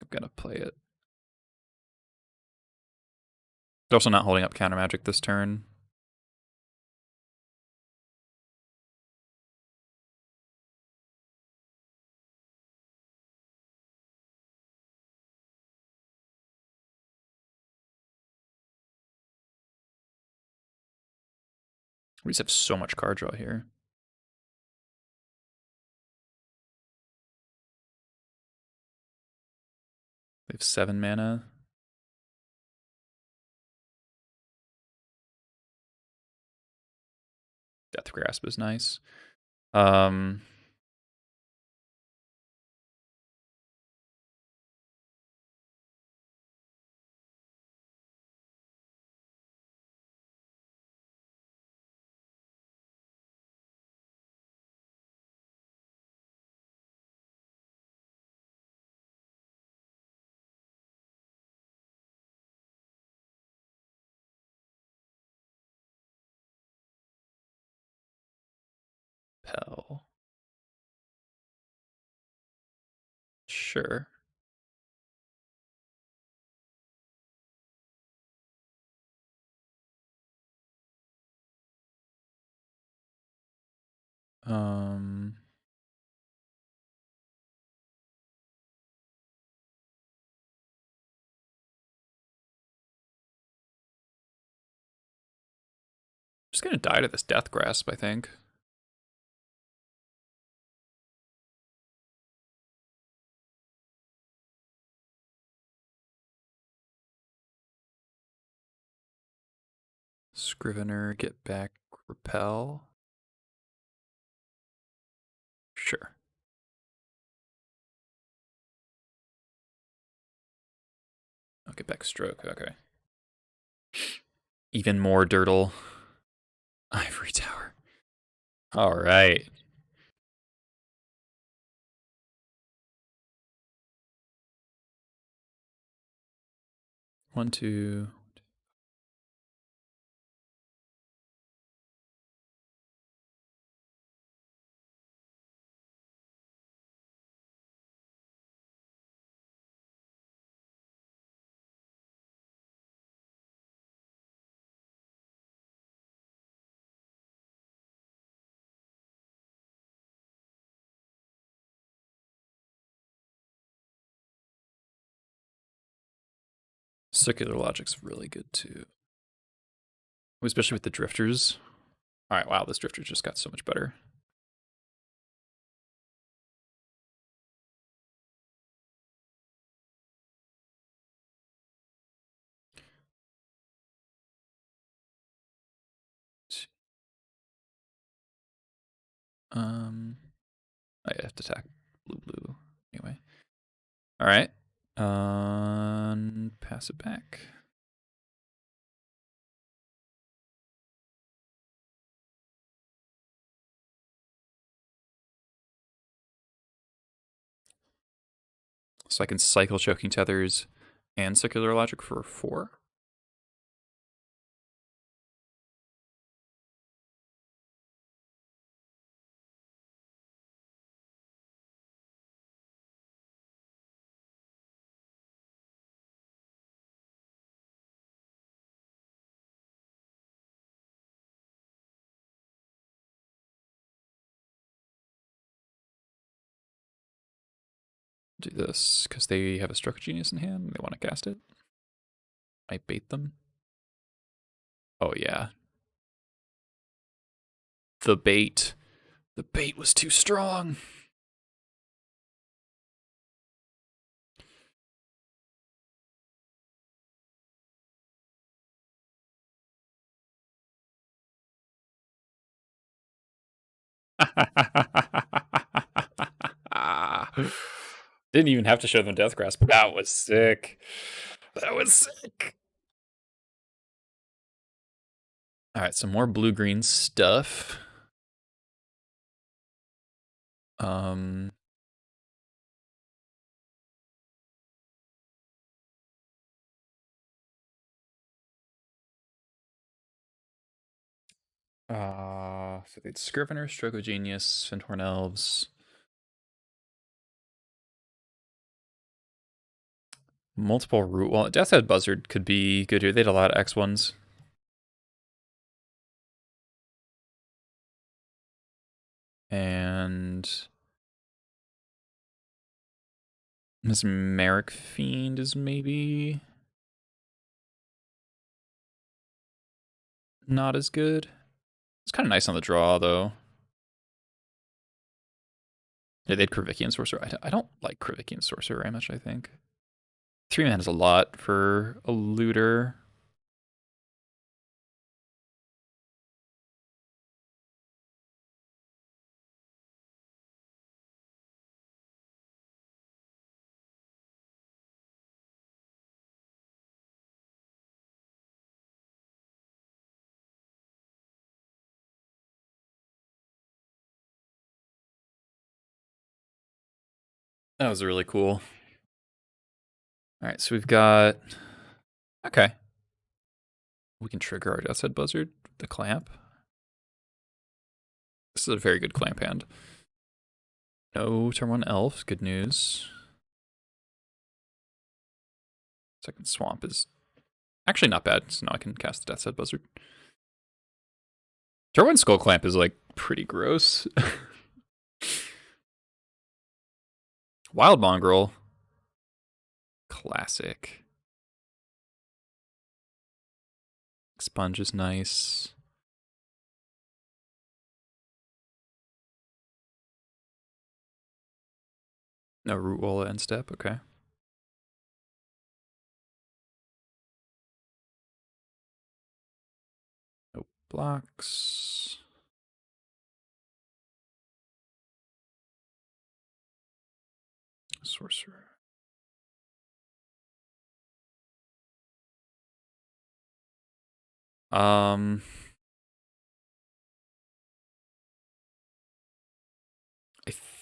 I'm gonna play it. They're also not holding up counter magic this turn. We just have so much card draw here. They have 7 mana. Death Grasp is nice. Pell. Sure. Um, just gonna die to this Death Grasp, I think. Scrivener, get back, repel. Sure. I'll get back stroke, okay. Even more Dirtle. Ivory Tower. All right. One, two. Circular Logic's really good too. Especially with the drifters. All right, wow, this drifter just got so much better. I have to attack blue. Anyway. All right. Pass it back. So I can cycle Choking Tethers and Circular Logic for 4. Do this because they have a Stroke Genius in hand and they want to cast it. I bait them. Oh, yeah. The bait. The bait was too strong. Didn't even have to show them Death Grasp. That was sick. That was sick. All right, some more blue-green stuff. So they'd Scrivener, Stroke of Genius, Findhorn Elves. Multiple Root Wall. Death's Head Buzzard could be good here. They had a lot of X1s. And this Merrick Fiend is maybe not as good. It's kind of nice on the draw, though. Yeah, they had Kravickian Sorcerer. I don't like Kravickian Sorcerer very much, I think. 3 mana is a lot for a looter. That was really cool. All right, so we've got... Okay. We can trigger our Death's Head Buzzard, the Clamp. This is a very good Clamp hand. No turn 1 Elf, good news. Second Swamp is actually not bad, so now I can cast the Death's Head Buzzard. Turn 1 Skull Clamp is like pretty gross. Wild Mongrel. Classic. Sponge is nice. No Root Wall end step, okay. No blocks. Sorcerer. I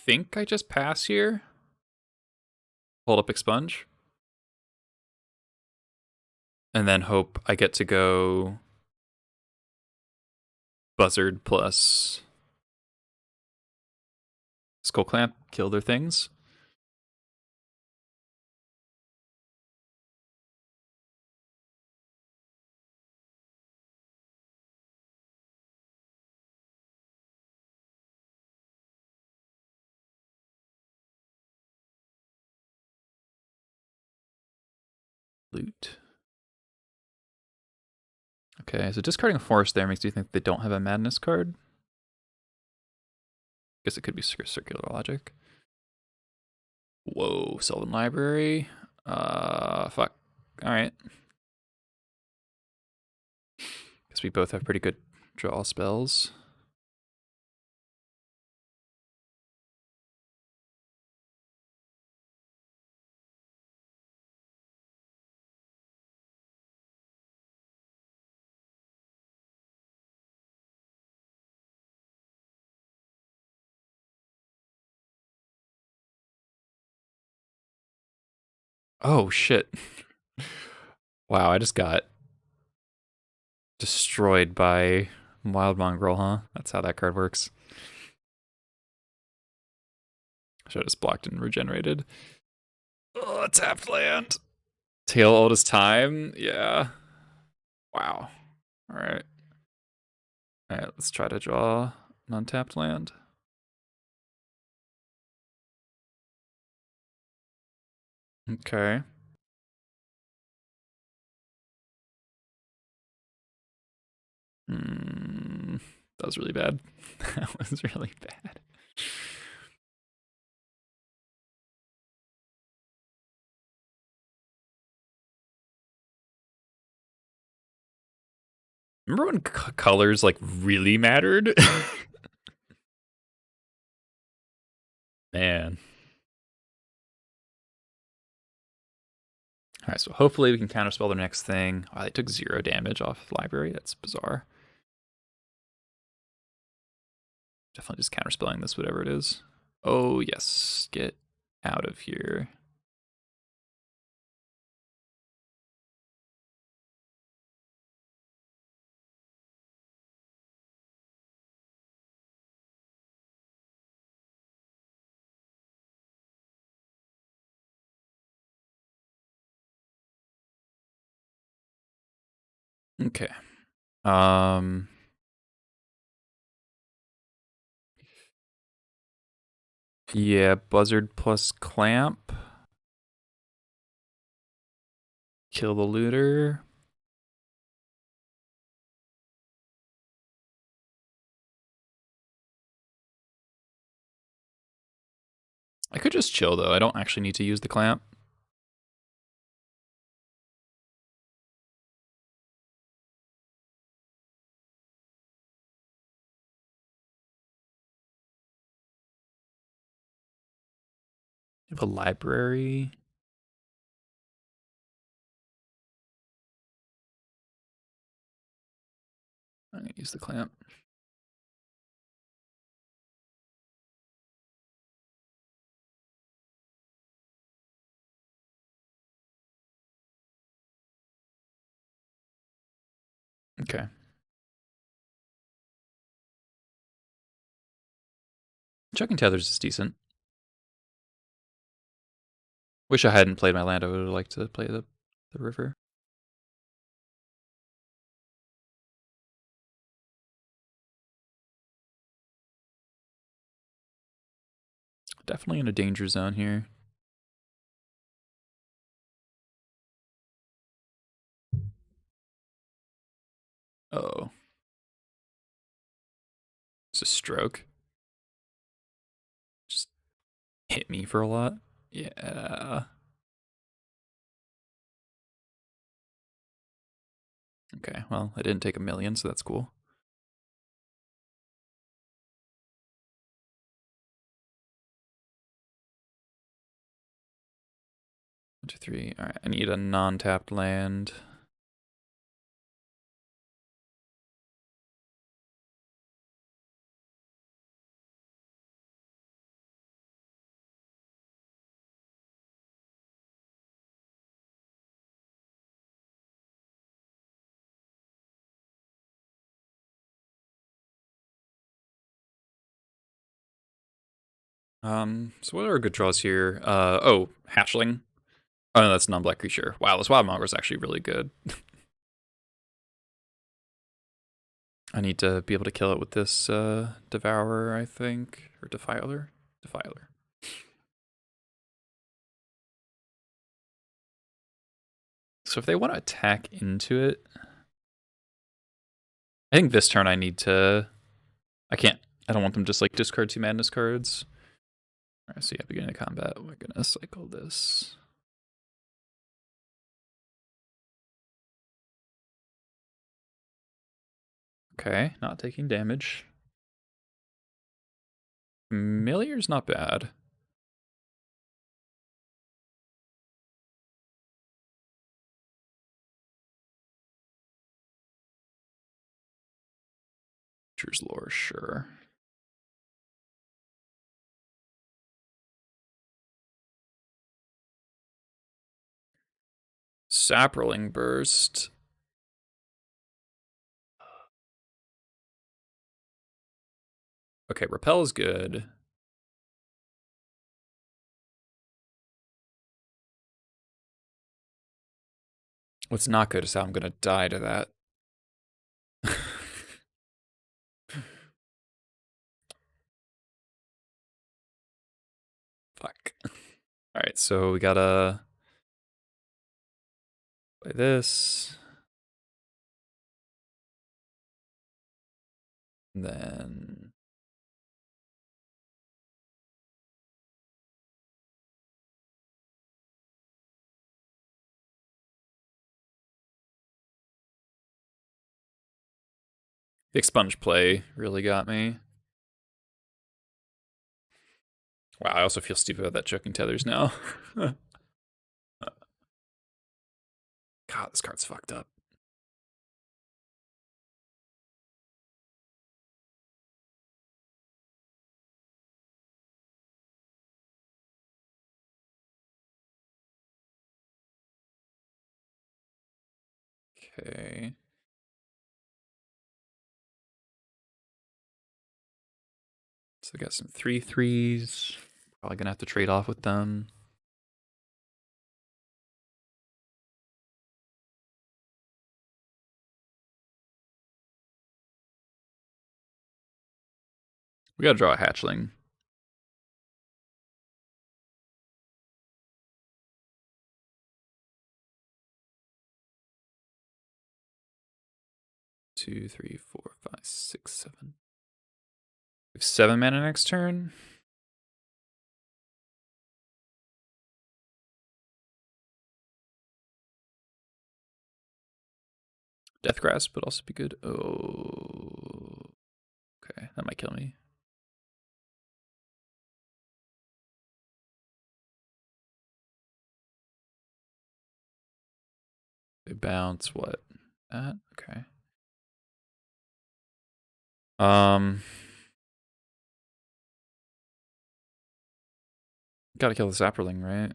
think I just pass here. Hold up expunge. And then hope I get to go Buzzard plus Skull Clamp, kill their things. Loot. Okay, so discarding a forest there makes you think they don't have a madness card. Guess it could be circular logic. Whoa, Sylvan Library. Fuck. Alright. Guess we both have pretty good draw spells. Oh, shit. Wow, I just got destroyed by Wild Mongrel, huh? That's how that card works. Should have just blocked and regenerated. Oh, tapped land. Tail Oldest Time? Yeah. Wow. Alright. Alright, let's try to draw an untapped land. Okay. That was really bad. That was really bad. Remember when colors like really mattered? Man. Alright, so hopefully we can counterspell their next thing. Oh, they took 0 damage off library. That's bizarre. Definitely just counterspelling this, whatever it is. Oh, yes. Get out of here. Okay. Yeah, Buzzard plus Clamp. Kill the looter. I could just chill though. I don't actually need to use the clamp. I have a library. I'm gonna use the clamp. Okay. Chucking Tethers is decent. Wish I hadn't played my land. I would have liked to play the river. Definitely in a danger zone here. Oh. It's a stroke. Just hit me for a lot. Yeah. Okay, well, I didn't take a million, so that's cool. One, two, three. Alright, I need a non-tapped land. So what are good draws here? Oh, Hatchling. Oh no, that's non-black creature. Wow, this Wild Mongrel is actually really good. I need to be able to kill it with this Devourer, I think, or Defiler. Defiler. So if they want to attack into it, I think this turn I need to. I can't. I don't want them to just like discard 2 madness cards. All right, so yeah, beginning of combat, we're gonna cycle this. Okay, not taking damage. Familiar's not bad. Nature's Lore, sure. Saproling Burst. Okay, Repel is good. What's not good is how I'm gonna die to that. Fuck. Alright, so we gotta play this. And then the expunge play really got me. Wow, I also feel stupid about that choking tethers now. God, this card's fucked up. Okay. So we got some 3/3s. Probably gonna have to trade off with them. We gotta draw a hatchling. Two, three, four, five, six, seven. We have 7 mana next turn. Death Grasp would also be good. Oh, okay, that might kill me. They bounce what? That okay. Gotta kill the Saproling, right?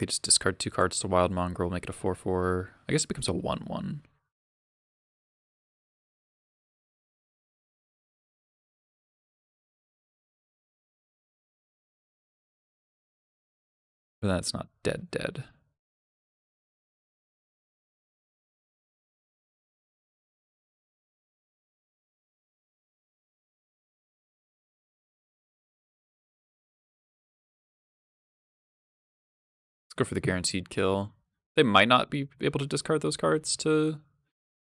We just discard 2 cards to Wild Mongrel, make it a 4/4. I guess it becomes a 1/1. But that's not dead. Let's go for the guaranteed kill. They might not be able to discard those cards to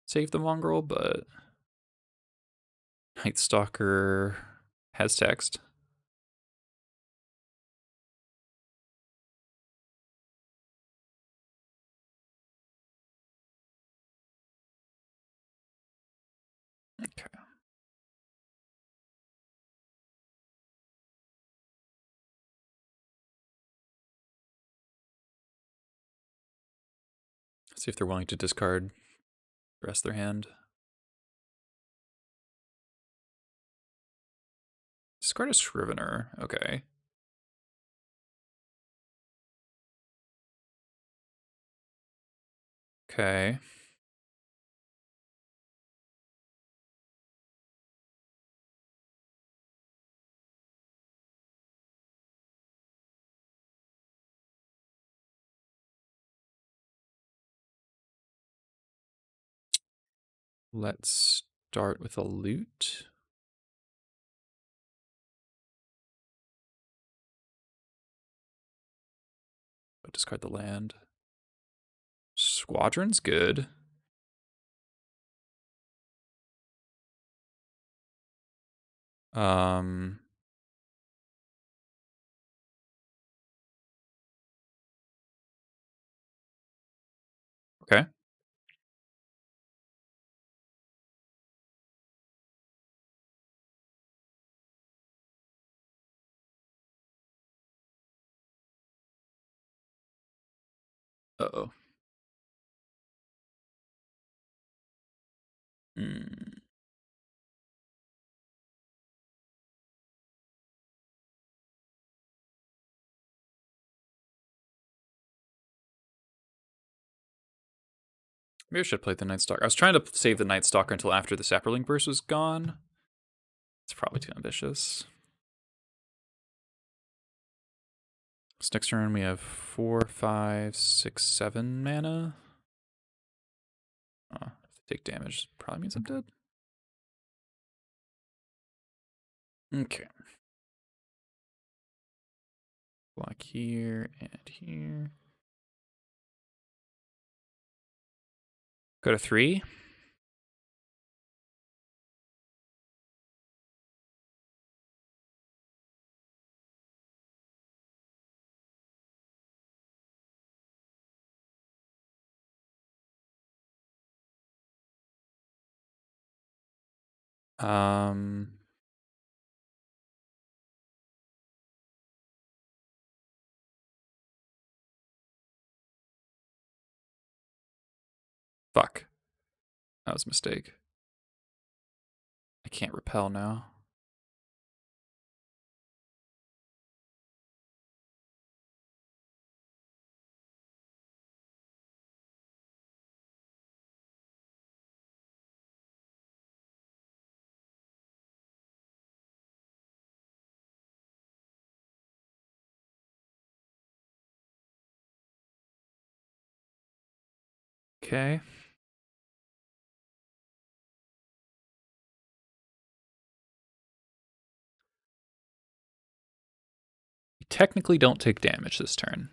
save the Mongrel, but Night Stalker has text. Okay. See if they're willing to discard the rest of their hand. Discard a Scrivener. Okay. Okay. Let's start with a loot. Discard the land. Squadron's good. Okay. Uh-oh. Hmm. Maybe I should play the Night Stalker. I was trying to save the Night Stalker until after the Saproling Burst was gone. It's probably too ambitious. So next turn we have 4, 5, 6, 7 mana. Oh, if they take damage, probably means I'm dead. Okay. Block here and here. Go to 3. Fuck. That was a mistake. I can't repel now. Okay. We technically don't take damage this turn.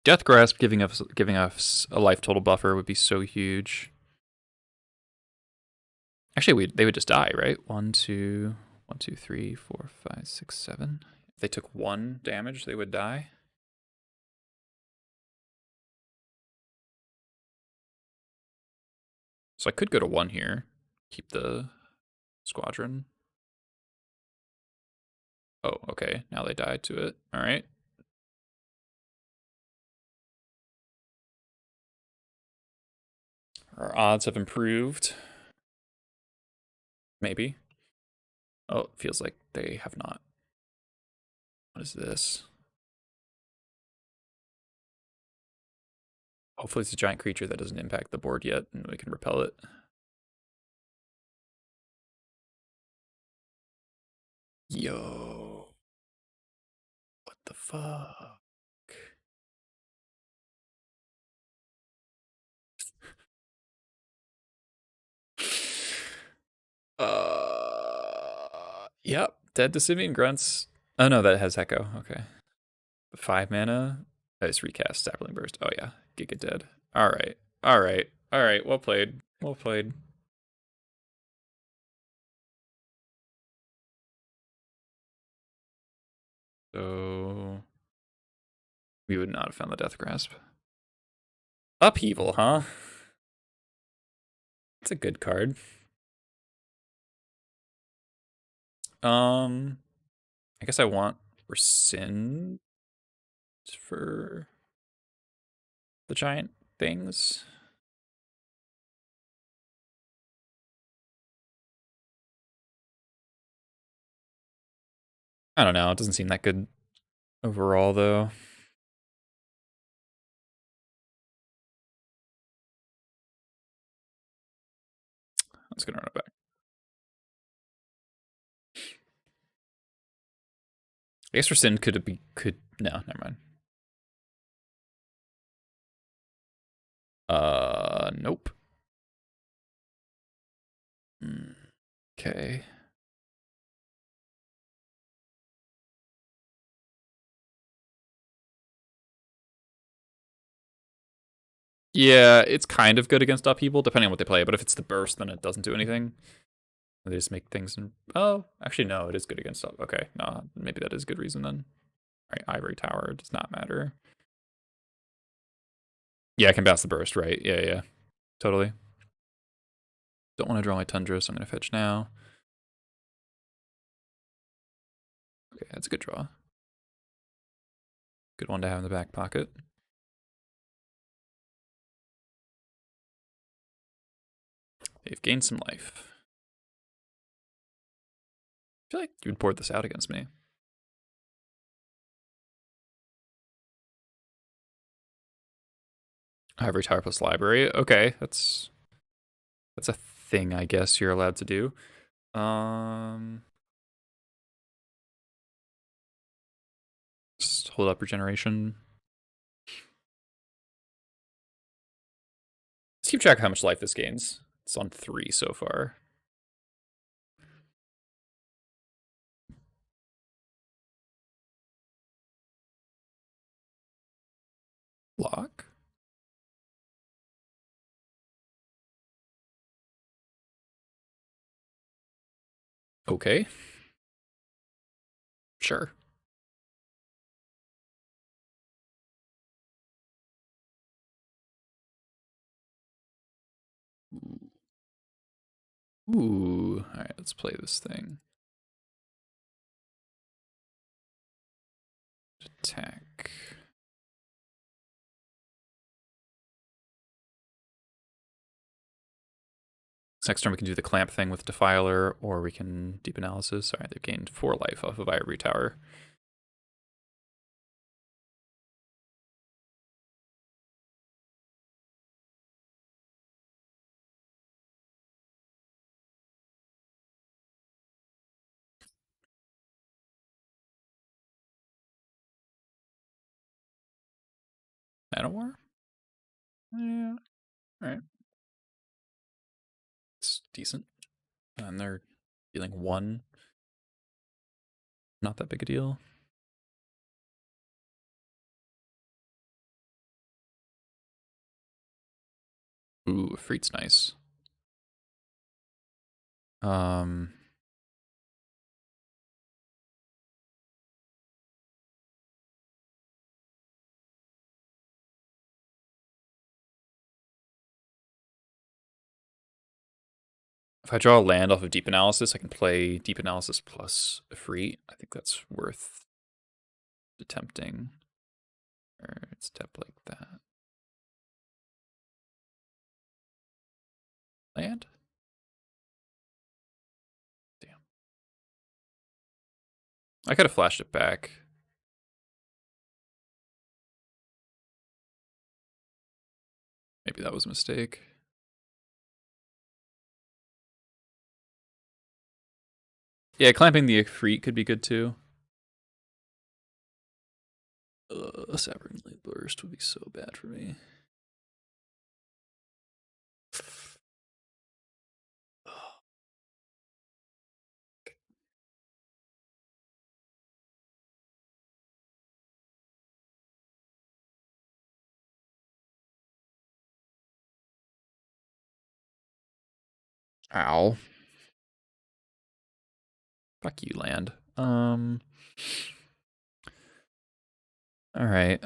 Death Grasp giving us a life total buffer would be so huge. Actually, they would just die, right? 1, 2, 1, 2, 3, 4, 5, 6, 7. If they took 1 damage, they would die. So I could go to 1 here, keep the squadron. Oh, okay. Now they died to it. All right. Our odds have improved. Maybe. Oh, it feels like they have not. What is this? Hopefully it's a giant creature that doesn't impact the board yet, and we can repel it. Yo. What the fuck? Yep. Dead to Simian Grunts. Oh no, that has Echo. Okay. 5 mana. I just recast Sapling Burst. Oh yeah. Giga dead. Alright. Alright. Alright. Well played. Well played. So we would not have found the Death Grasp. Upheaval, huh? It's a good card. I guess I want Rescind for the giant things. I don't know. It doesn't seem that good overall, though. I'm just gonna run it back. I guess Rescind could no, never mind. Nope. Okay. Yeah, it's kind of good against upheaval, depending on what they play. But if it's the burst, then it doesn't do anything. They just make things. Oh, actually, no, it is good against up. Okay, no, maybe that is a good reason then. All right, Ivory Tower does not matter. Yeah, I can pass the burst, right? Yeah, totally. Don't want to draw my Tundra, so I'm going to fetch now. Okay, that's a good draw. Good one to have in the back pocket. They've gained some life. I feel like you would board this out against me. Ivory Tower plus library. Okay, that's a thing I guess you're allowed to do. Just hold up regeneration. Let's keep track of how much life this gains. It's on 3 so far. Block. Okay. Sure. Ooh. All right, let's play this thing. Attack. Next turn we can do the clamp thing with Defiler, or we can deep analysis. All right, they've gained 4 life off of Ivory Tower. Manowar? Yeah. All right. It's decent. And they're dealing 1. Not that big a deal. Ooh, Freet's nice. If I draw a land off of Deep Analysis, I can play Deep Analysis plus a Freet. I think that's worth attempting. Or step like that. Land? Damn. I could have flashed it back. Maybe that was a mistake. Yeah, clamping the Ifrit could be good too. A Severing Blade Burst would be so bad for me. Ow. Fuck you, land. Alright,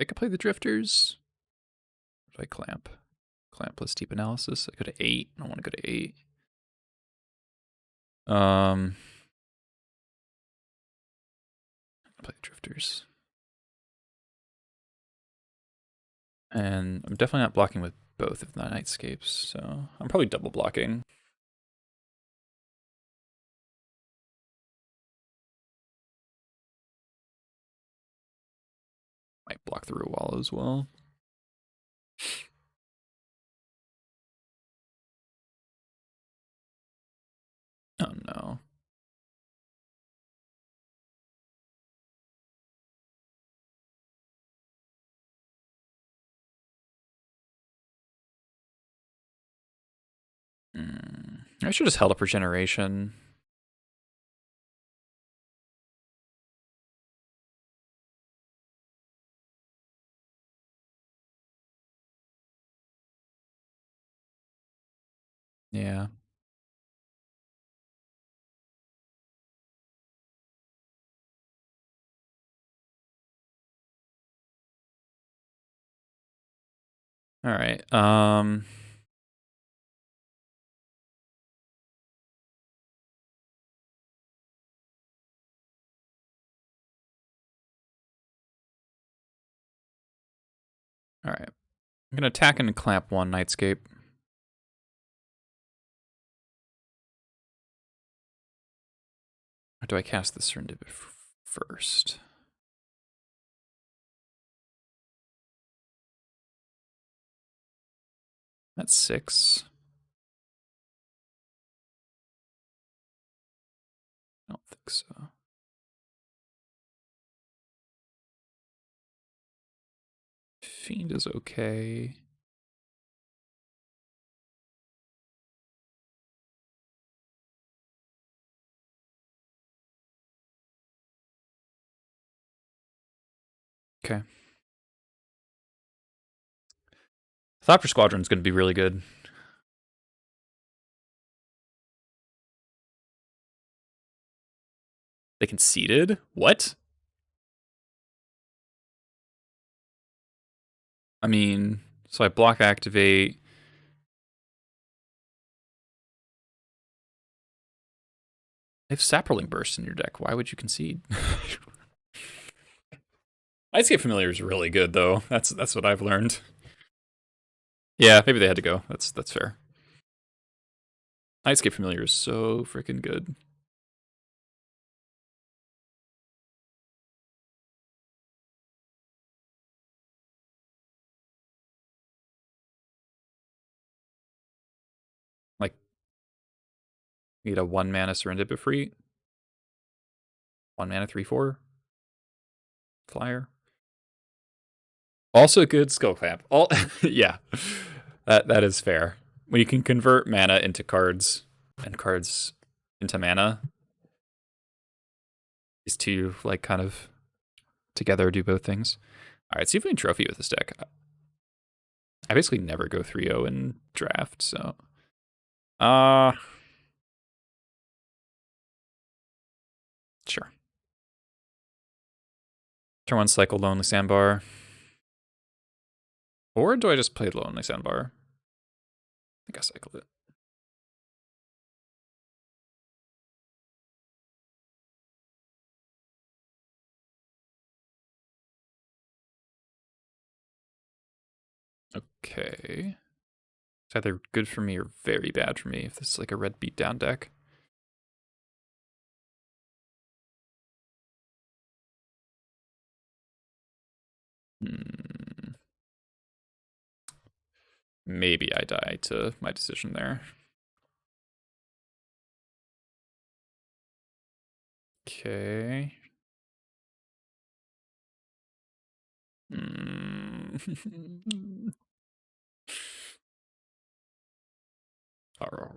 I could play the Drifters. If I clamp. Clamp plus Deep Analysis. I go to 8. I don't want to go to 8. Play the Drifters. And I'm definitely not blocking with both of the Nightscapes, so I'm probably double blocking. Might block through a wall as well. Oh no. I should have just held up Regeneration. Yeah. All right. All right. I'm gonna attack and clamp one Nightscape. Or do I cast the Serendipity first? That's 6. I don't think so. Fiend is okay. Okay. Thopter Squadron's going to be really good. They conceded? What? I mean, so I block activate. They have Saproling Burst in your deck. Why would you concede? Nightscape Familiar is really good, though. That's what I've learned. Yeah, maybe they had to go. That's fair. Nightscape Familiar is so freaking good. Like, you need a 1 mana Serendipity, 1 mana 3/4 flyer. Also good Skull Clamp. All yeah, that is fair. When you can convert mana into cards and cards into mana, these two like kind of together do both things. All right, see if we can trophy with this deck. I basically never go 3-0 in draft, so sure. Turn 1 cycle Lonely Sandbar. Or do I just play Lonely Sandbar? I think I cycled it. Okay. It's either good for me or very bad for me if this is like a red beatdown deck. Maybe I die to my decision there. Okay.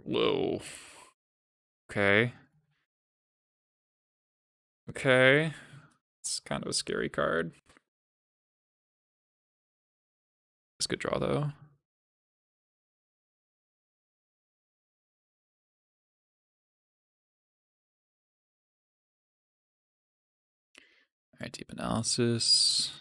Whoa. Okay. Okay. It's kind of a scary card. It's a good draw, though. All right, deep analysis.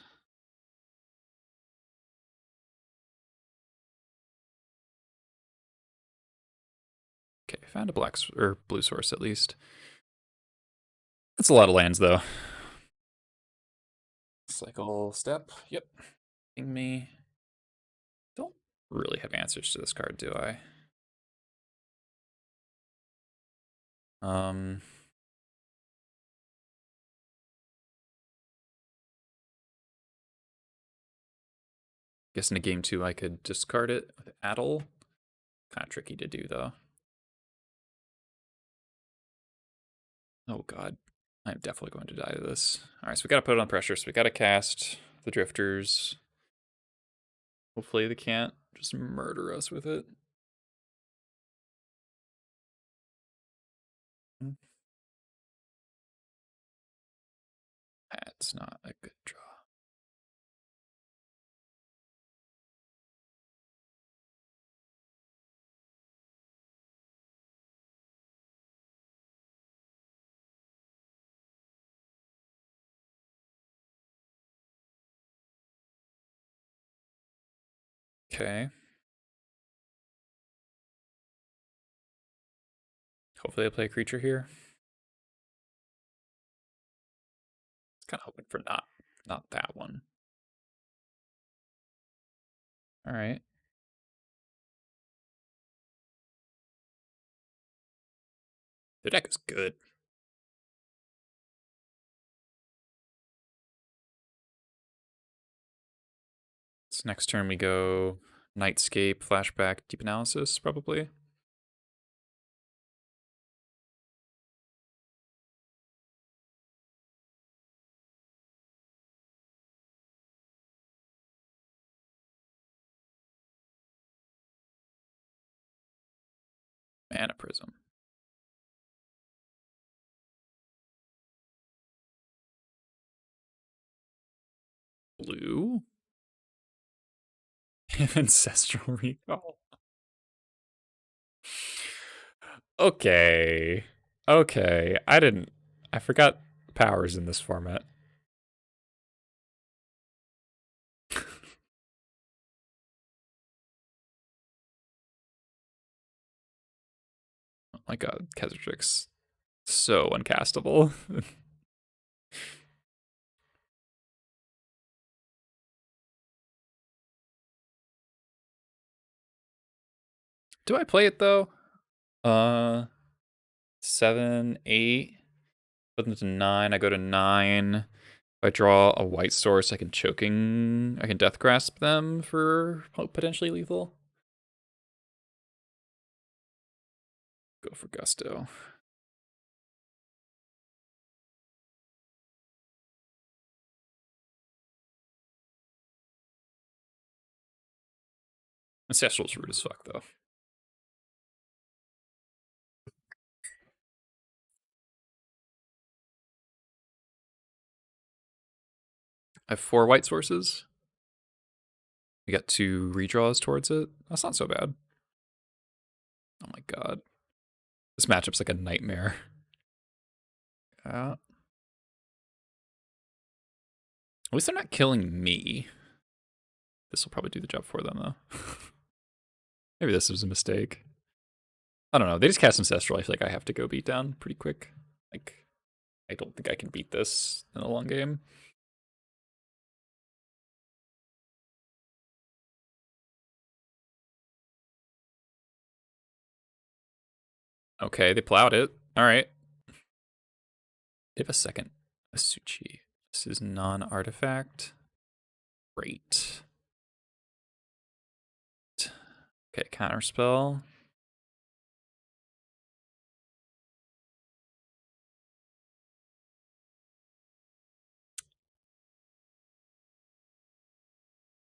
Okay, found a black or blue source at least. That's a lot of lands, though. Cycle step. Yep. Ping me. really have answers to this card, do I? Guess in a game 2 I could discard it with Addle. Kind of tricky to do though. Oh god. I'm definitely going to die to this. Alright, so we gotta put it on pressure, so we gotta cast the Drifters. Hopefully they can't just murder us with it. That's not a good draw. Okay. Hopefully they play a creature here. Kind of hoping for not that one. All right. The deck is good. So next turn we go Nightscape, Flashback, Deep Analysis, probably. Mana Prism. Blue. Ancestral Recall. Okay. Okay. I forgot powers in this format. Oh my god, Kesseltrix. So uncastable. Do I play it though? 7, 8. Put them to 9. I go to 9. If I draw a white source, I can Death Grasp them for potentially lethal. Go for Gusto. Ancestral's rude as fuck, though. I have 4 white sources. We got 2 redraws towards it. That's not so bad. Oh my god. This matchup's like a nightmare. At least they're not killing me. This will probably do the job for them, though. Maybe this was a mistake. I don't know. They just cast Ancestral. I feel like I have to go beat down pretty quick. Like, I don't think I can beat this in a long game. Okay, they plowed it. All right. They have a second Asuchi. This is non-artifact. Great. Okay, counterspell.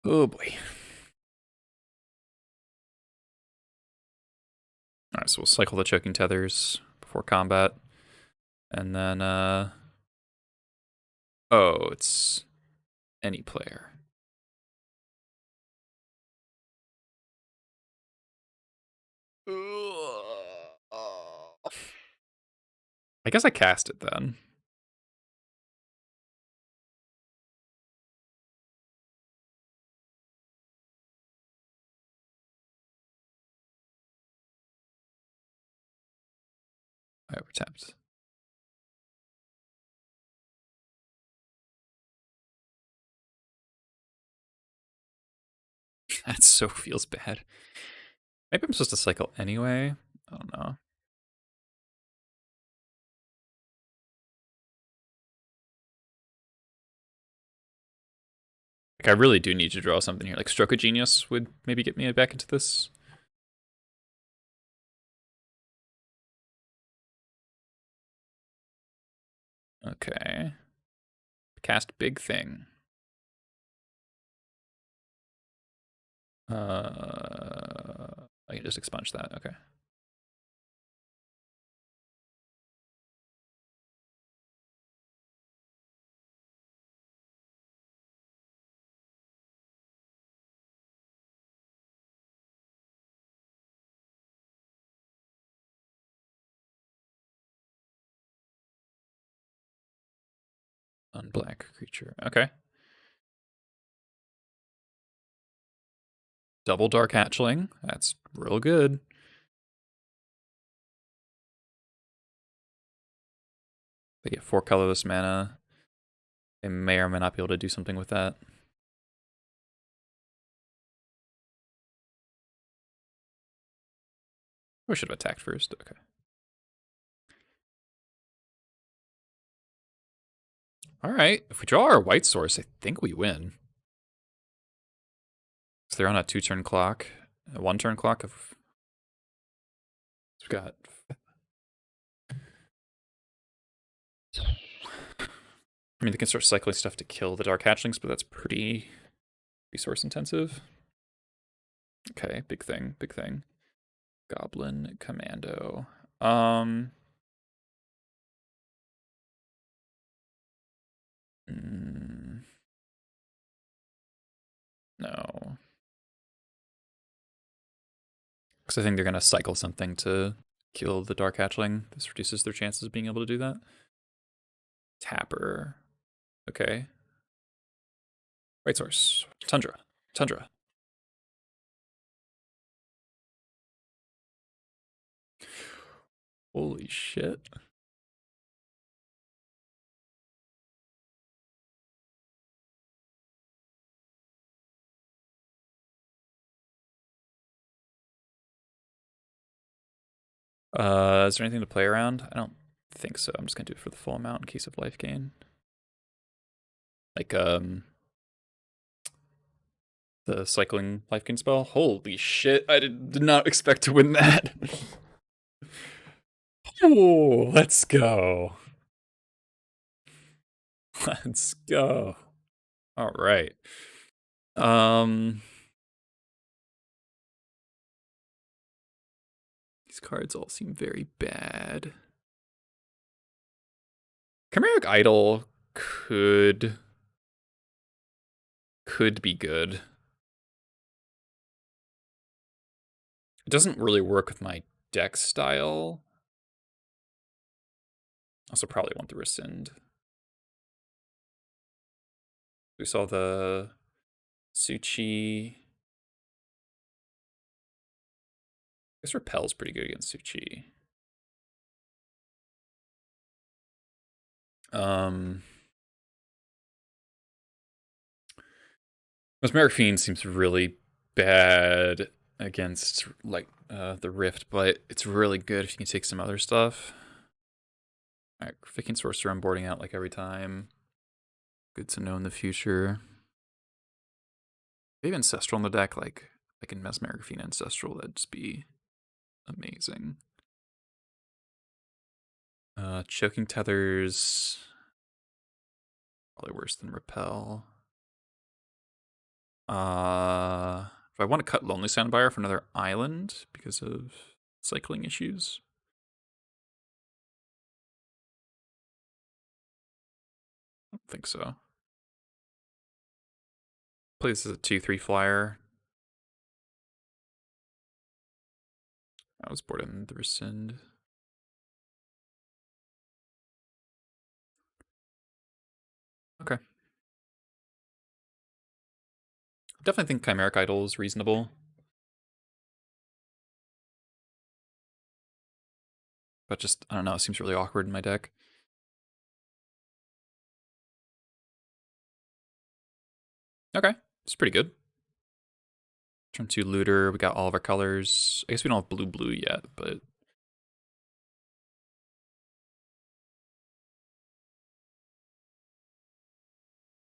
Oh boy. All right, so we'll cycle the Choking Tethers before combat. And then, oh, it's any player. I guess I cast it then. I overtapped. That so feels bad. Maybe I'm supposed to cycle anyway. I don't know. Like, I really do need to draw something here. Like, Stroke of Genius would maybe get me back into this. Okay. Cast Big Thing. I can just expunge that. Okay. Unblack creature. Okay. Double Dark Hatchling. That's real good. They get 4 colorless mana. They may or may not be able to do something with that. We should have attacked first. Okay. All right. If we draw our white source, I think we win. So they're on a 2-turn clock, a 1-turn clock. We've got. I mean, they can start cycling stuff to kill the Dark Hatchlings, but that's pretty resource intensive. Okay, big thing, big thing. Goblin Commando. No. Because I think they're going to cycle something to kill the Dark Hatchling. This reduces their chances of being able to do that. Tapper. Okay. White source. Tundra. Tundra. Holy shit. Is there anything to play around? I don't think so. I'm just gonna do it for the full amount in case of life gain. Like the cycling life gain spell. Holy shit! I did not expect to win that. Oh, let's go. Let's go. All right. These cards all seem very bad. Chimeric Idol could be good. It doesn't really work with my deck style. Also probably want the Rescind. We saw the Suchi. I guess Repel's pretty good against Suchi. Mesmeric Fiend seems really bad against like the Rift, but it's really good if you can take some other stuff. Alright, Viking Sorcerer I'm boarding out like every time. Good to know in the future. Maybe Ancestral in the deck, like in Mesmeric Fiend Ancestral, that'd just be amazing. Choking Tethers, probably worse than Repel. If I want to cut Lonely Sandbuyer for another island because of cycling issues. I don't think so. Play this as a 2/3 flyer. I was bored in the Rescind. Okay. Definitely think Chimeric Idol is reasonable. But just, I don't know, it seems really awkward in my deck. Okay, it's pretty good. Turn 2 looter. We got all of our colors. I guess we don't have blue yet, but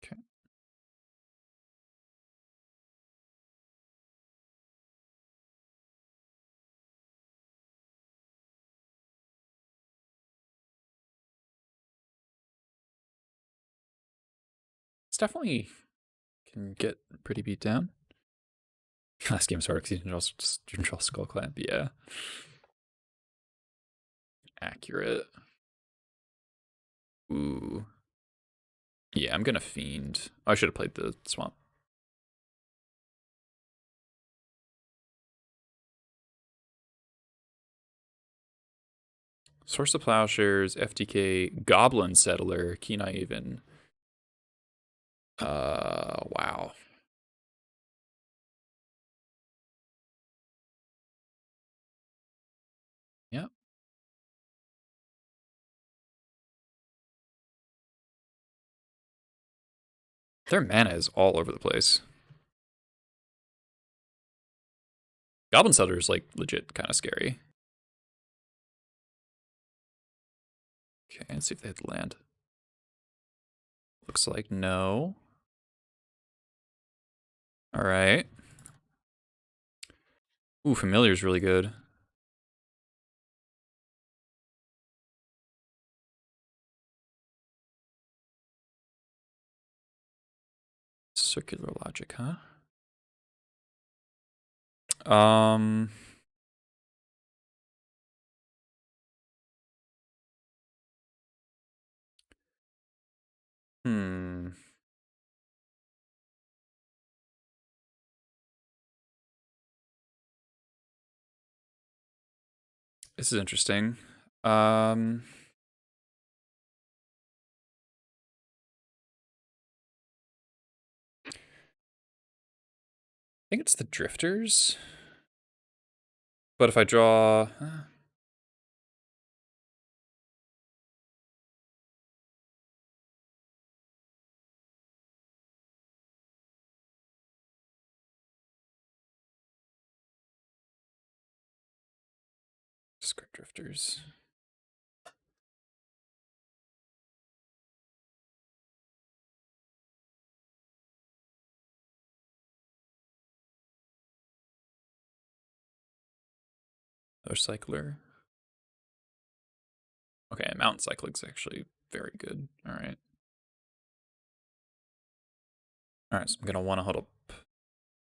okay. It's definitely can get pretty beat down. Last game started because you control Skull Clamp. Yeah. Accurate. Ooh. Yeah, I'm gonna Fiend. I should have played the Swamp. Source of Plowshares, FTK, Goblin Settler, Keenaven. Wow. Yep. Their mana is all over the place. Goblin Settler is like legit kind of scary. Okay, let's see if they hit the land. Looks like no. All right. Ooh, Familiar is really good. Circular Logic, huh? Um. Hmm. This is interesting. I think it's the Drifters. But if I draw... Discard Drifters. Another Cycler. Okay, Mountain Cycling's actually very good. All right. All right, so I'm going to want to hold up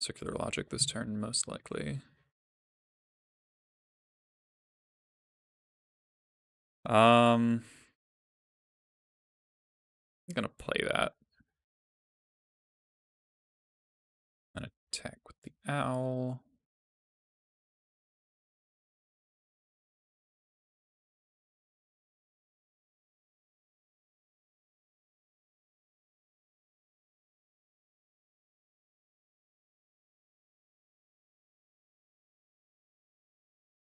Circular Logic this turn, most likely. I'm going to play that. And attack with the Owl.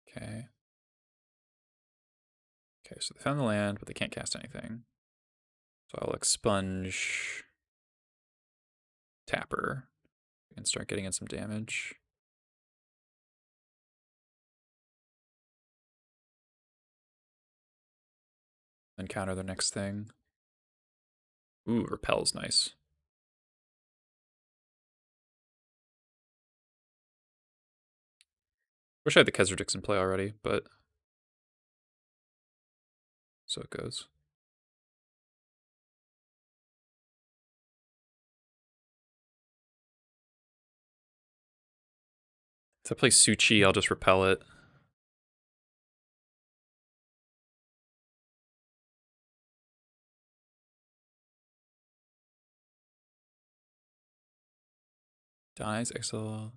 Okay. Okay, so they found the land, but they can't cast anything. So I'll expunge Tapper and start getting in some damage. Then counter the next thing. Ooh, Repel's nice. Wish I had the Khazra in play already, but so it goes. If I play Suchi, I'll just repel it. Dies, exile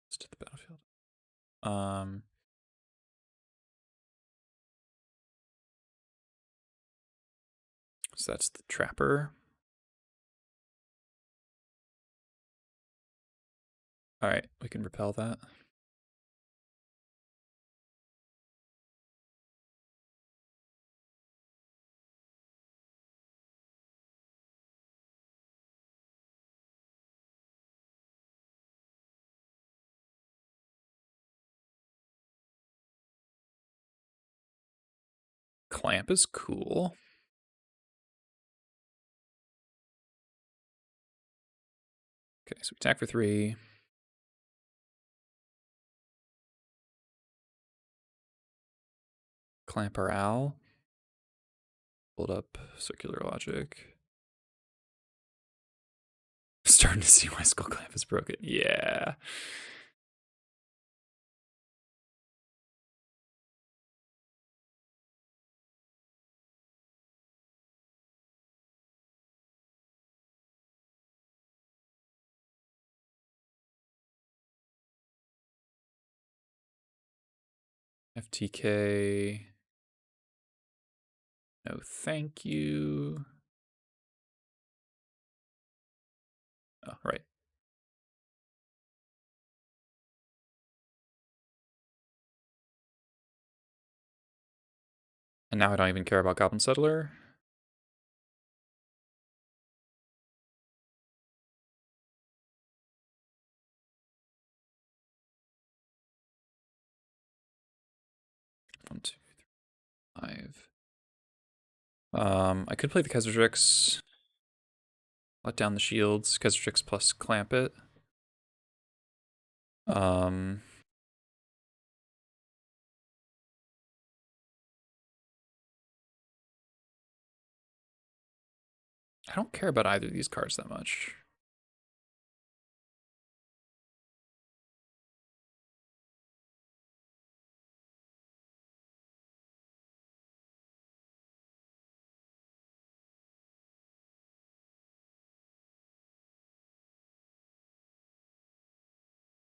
to the battlefield. So that's the Trapper. All right, we can repel that. Clamp is cool. Okay, so we attack for 3. Clamp our owl. Hold up circular logic. Starting to see why Skull Clamp is broken. Yeah. FTK. No, thank you. Oh, right. And now I don't even care about Goblin Settler. One, two, 5. I could play the Kesselrix. Let down the shields. Kesselrix plus clamp it. I don't care about either of these cards that much.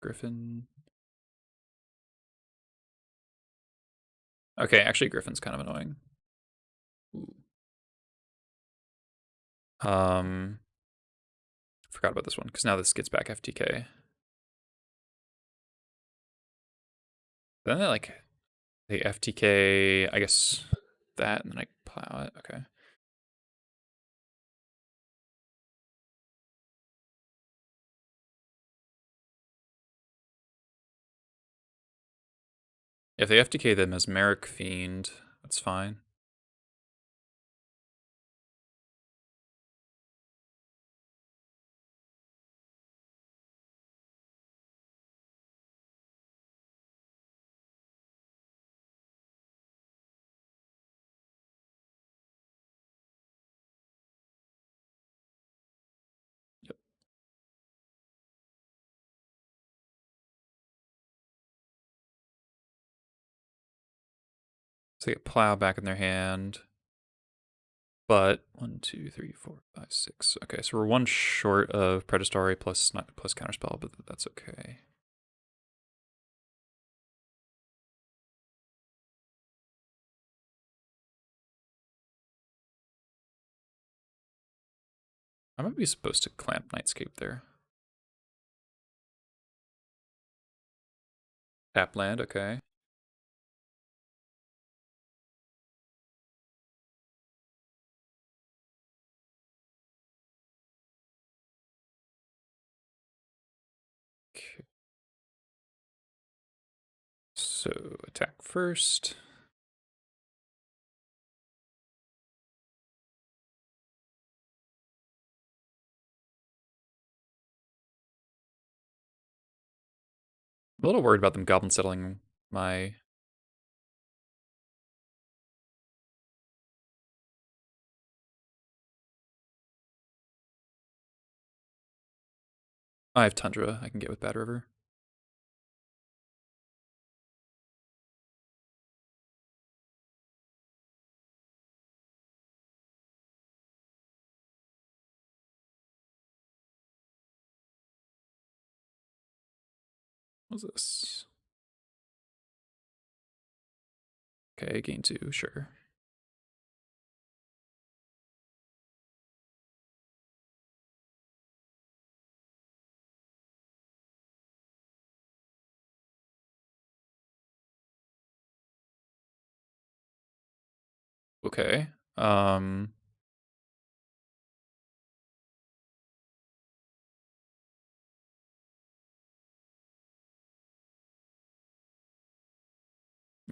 Griffin. Okay, actually Griffin's kind of annoying. Ooh. Forgot about this one, because now this gets back FTK. Then they like the FTK, I guess that, and then I plow it. Okay. If they FTK the Mesmeric Fiend, that's fine. Yep. So they get plow back in their hand. But 1, 2, 3, 4, 5, 6. Okay, so we're one short of Predastari plus Counterspell, but that's okay. I might be supposed to clamp Nightscape there. Tap land, okay. Okay. So attack first. I'm a little worried about them goblin settling my... I have Tundra I can get with Bad River. What's this? Okay, gain 2, sure. Okay.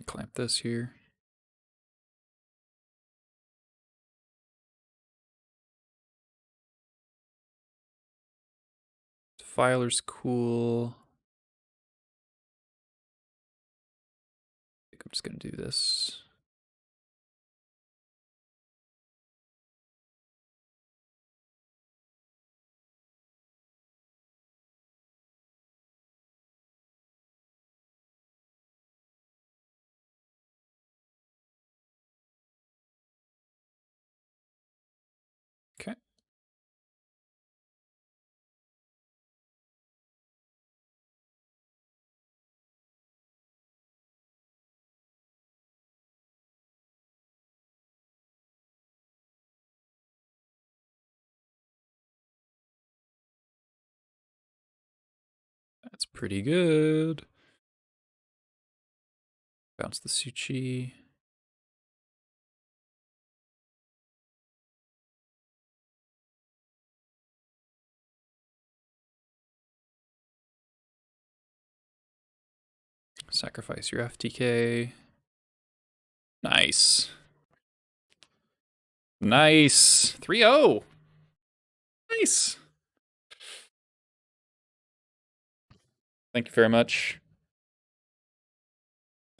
Clamp this here. Filer's cool. I think I'm just gonna do this. Okay. That's pretty good. Bounce the Su-Chi. Sacrifice your FTK. Nice. Nice. 3-0. Nice. Thank you very much.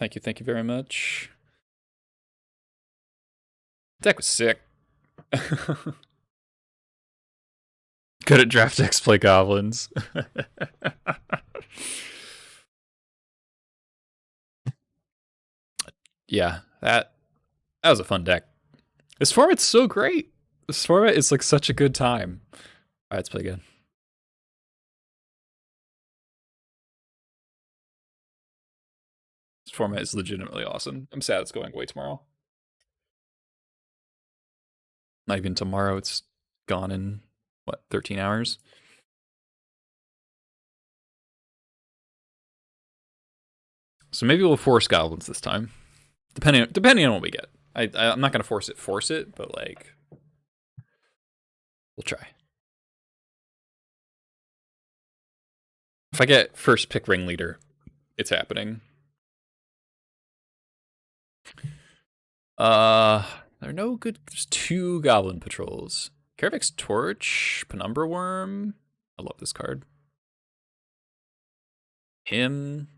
Thank you very much. Deck was sick. Good at draft decks, play goblins. Yeah, that was a fun deck. This format's so great. This format is like such a good time. Alright, let's play again. This format is legitimately awesome. I'm sad it's going away tomorrow. Not even tomorrow, it's gone in, what, 13 hours? So maybe we'll force goblins this time. Depending on what we get. I'm not gonna force it, but like we'll try. If I get first pick ringleader, it's happening. There are no good. There's 2 goblin patrols. Karavic's Torch, Penumbra Worm. I love this card. Him.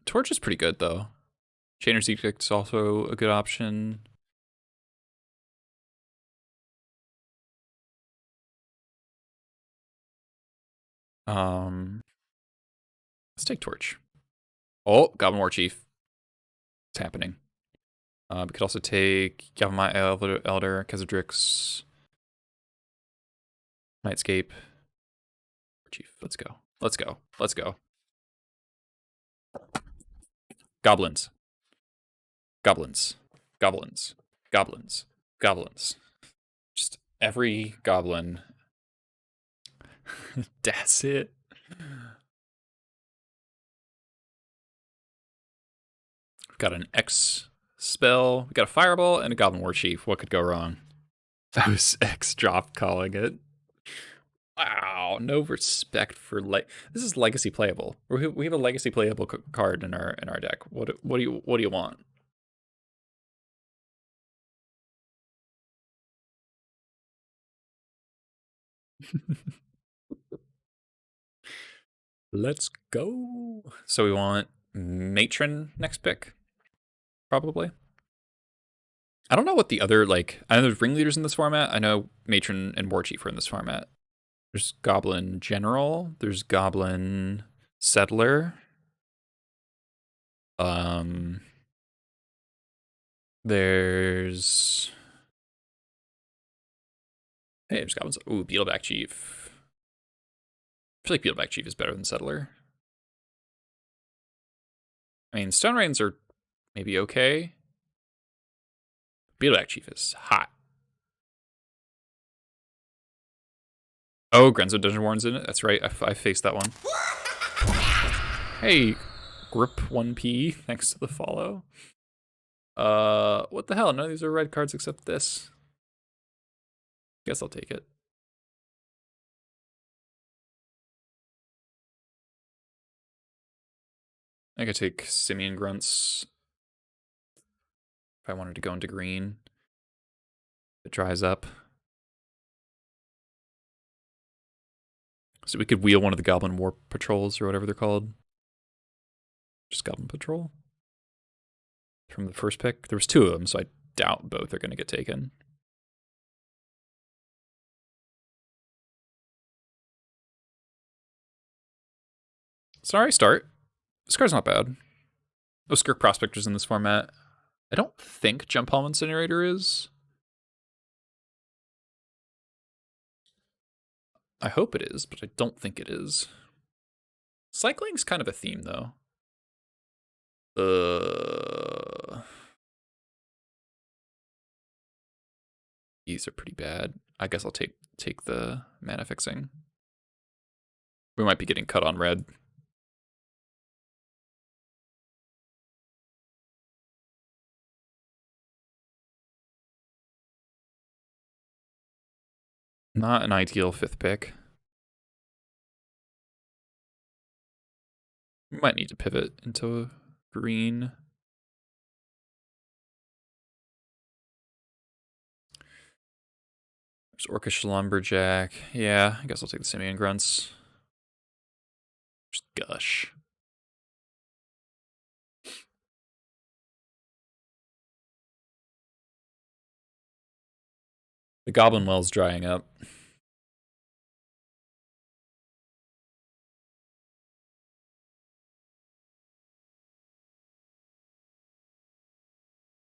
Torch is pretty good though. Chainer's Edict's also a good option. Let's take Torch. Oh, Goblin War Chief. It's happening. We could also take Yavimaya Elder, Khazadrix, Nightscape. Chief, let's go. Let's go. Let's go. Goblins. Goblins. Goblins. Goblins. Goblins. Just every goblin. That's it. We've got an X spell. We got a Fireball and a Goblin War Chief. What could go wrong? That was X drop calling it. Wow, no respect for this is legacy playable. We have a legacy playable card in our deck. What do you want? Let's go. So we want Matron next pick, probably. I don't know what the other I know there's ringleaders in this format. I know Matron and Warchief are in this format. There's Goblin General. There's Goblin Settler. There's there's Goblins. Ooh, Beetleback Chief. I feel like Beetleback Chief is better than Settler. I mean, Stone Rains are maybe okay. Beetleback Chief is hot. Oh, Grenzo Dungeon Warren's in it. That's right. I faced that one. Hey, Grip 1P. Thanks to the follow. What the hell? None of these are red cards except this. Guess I'll take it. I could take Simian Grunts if I wanted to go into green. It dries up. So we could wheel one of the Goblin War Patrols or whatever they're called. Just Goblin Patrol. From the first pick. There was 2 of them, so I doubt both are going to get taken. Sorry, start. This card's not bad. Oh, Skirk Prospector's in this format. I don't think Jump Home Incinerator is. I hope it is, but I don't think it is. Cycling's kind of a theme, though. These are pretty bad. I guess I'll take the mana fixing. We might be getting cut on red. Not an ideal 5th pick. We might need to pivot into green. There's Orcish Lumberjack. Yeah, I guess I'll take the Simian Grunts. Just gush. The Goblin Well's drying up.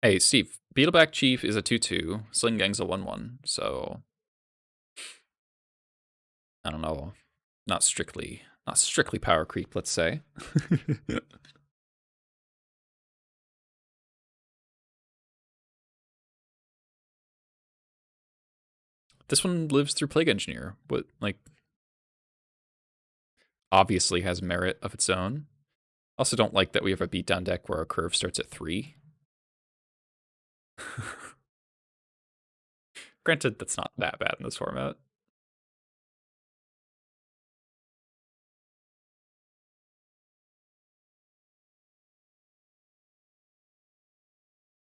Hey, Steve, Beetleback Chief is a 2/2. Sling Gang's a 1/1, so I don't know. Not strictly power creep, let's say. This one lives through Plague Engineer. What, like, obviously has merit of its own. Also don't like that we have a beatdown deck where our curve starts at 3. Granted, that's not that bad in this format.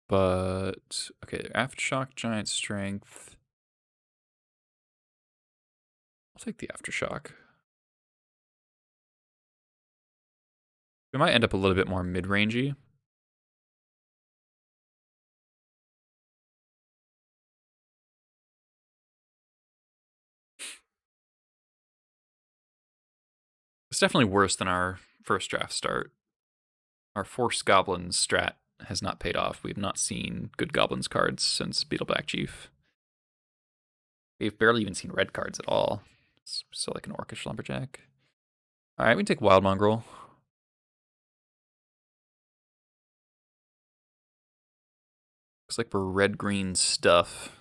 But, okay, Aftershock, Giant Strength. I'll take the Aftershock. We might end up a little bit more mid-rangey. It's definitely worse than our first draft start. Our Force Goblins strat has not paid off. We've not seen good Goblins cards since Beetleback Chief. We've barely even seen red cards at all. It's still like an Orcish Lumberjack. Alright, we can take Wild Mongrel. Looks like we're red-green stuff.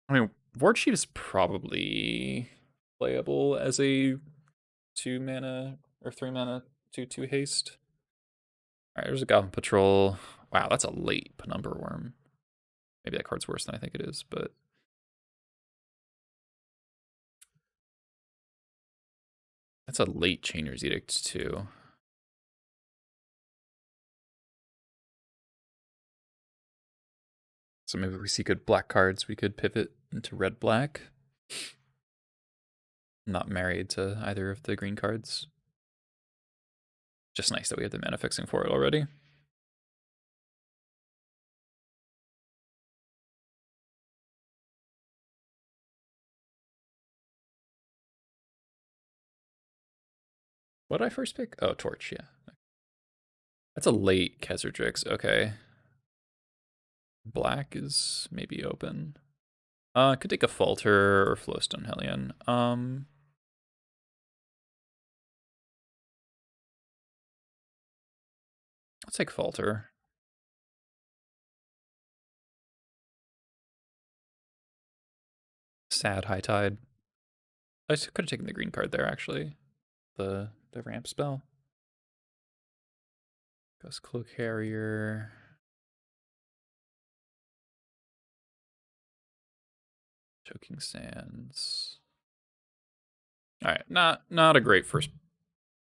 I mean, Ward Sheet is probably playable as a 2 mana or 3 mana 2/2 haste. Alright, there's a Goblin Patrol. Wow, that's a late Penumbra Worm. Maybe that card's worse than I think it is, but that's a late Chainer's Edict too. So maybe if we see good black cards, we could pivot into red-black. Not married to either of the green cards. Just nice that we have the mana fixing for it already. What did I first pick? Oh, Torch, yeah. That's a late Khazard-Drix, okay. Black is maybe open. Could take a Falter or Flowstone Hellion. Let's take Falter. Sad High Tide. I could have taken the green card there, actually. The ramp spell. Ghost Cloak Carrier. Choking Sands. Alright, not a great first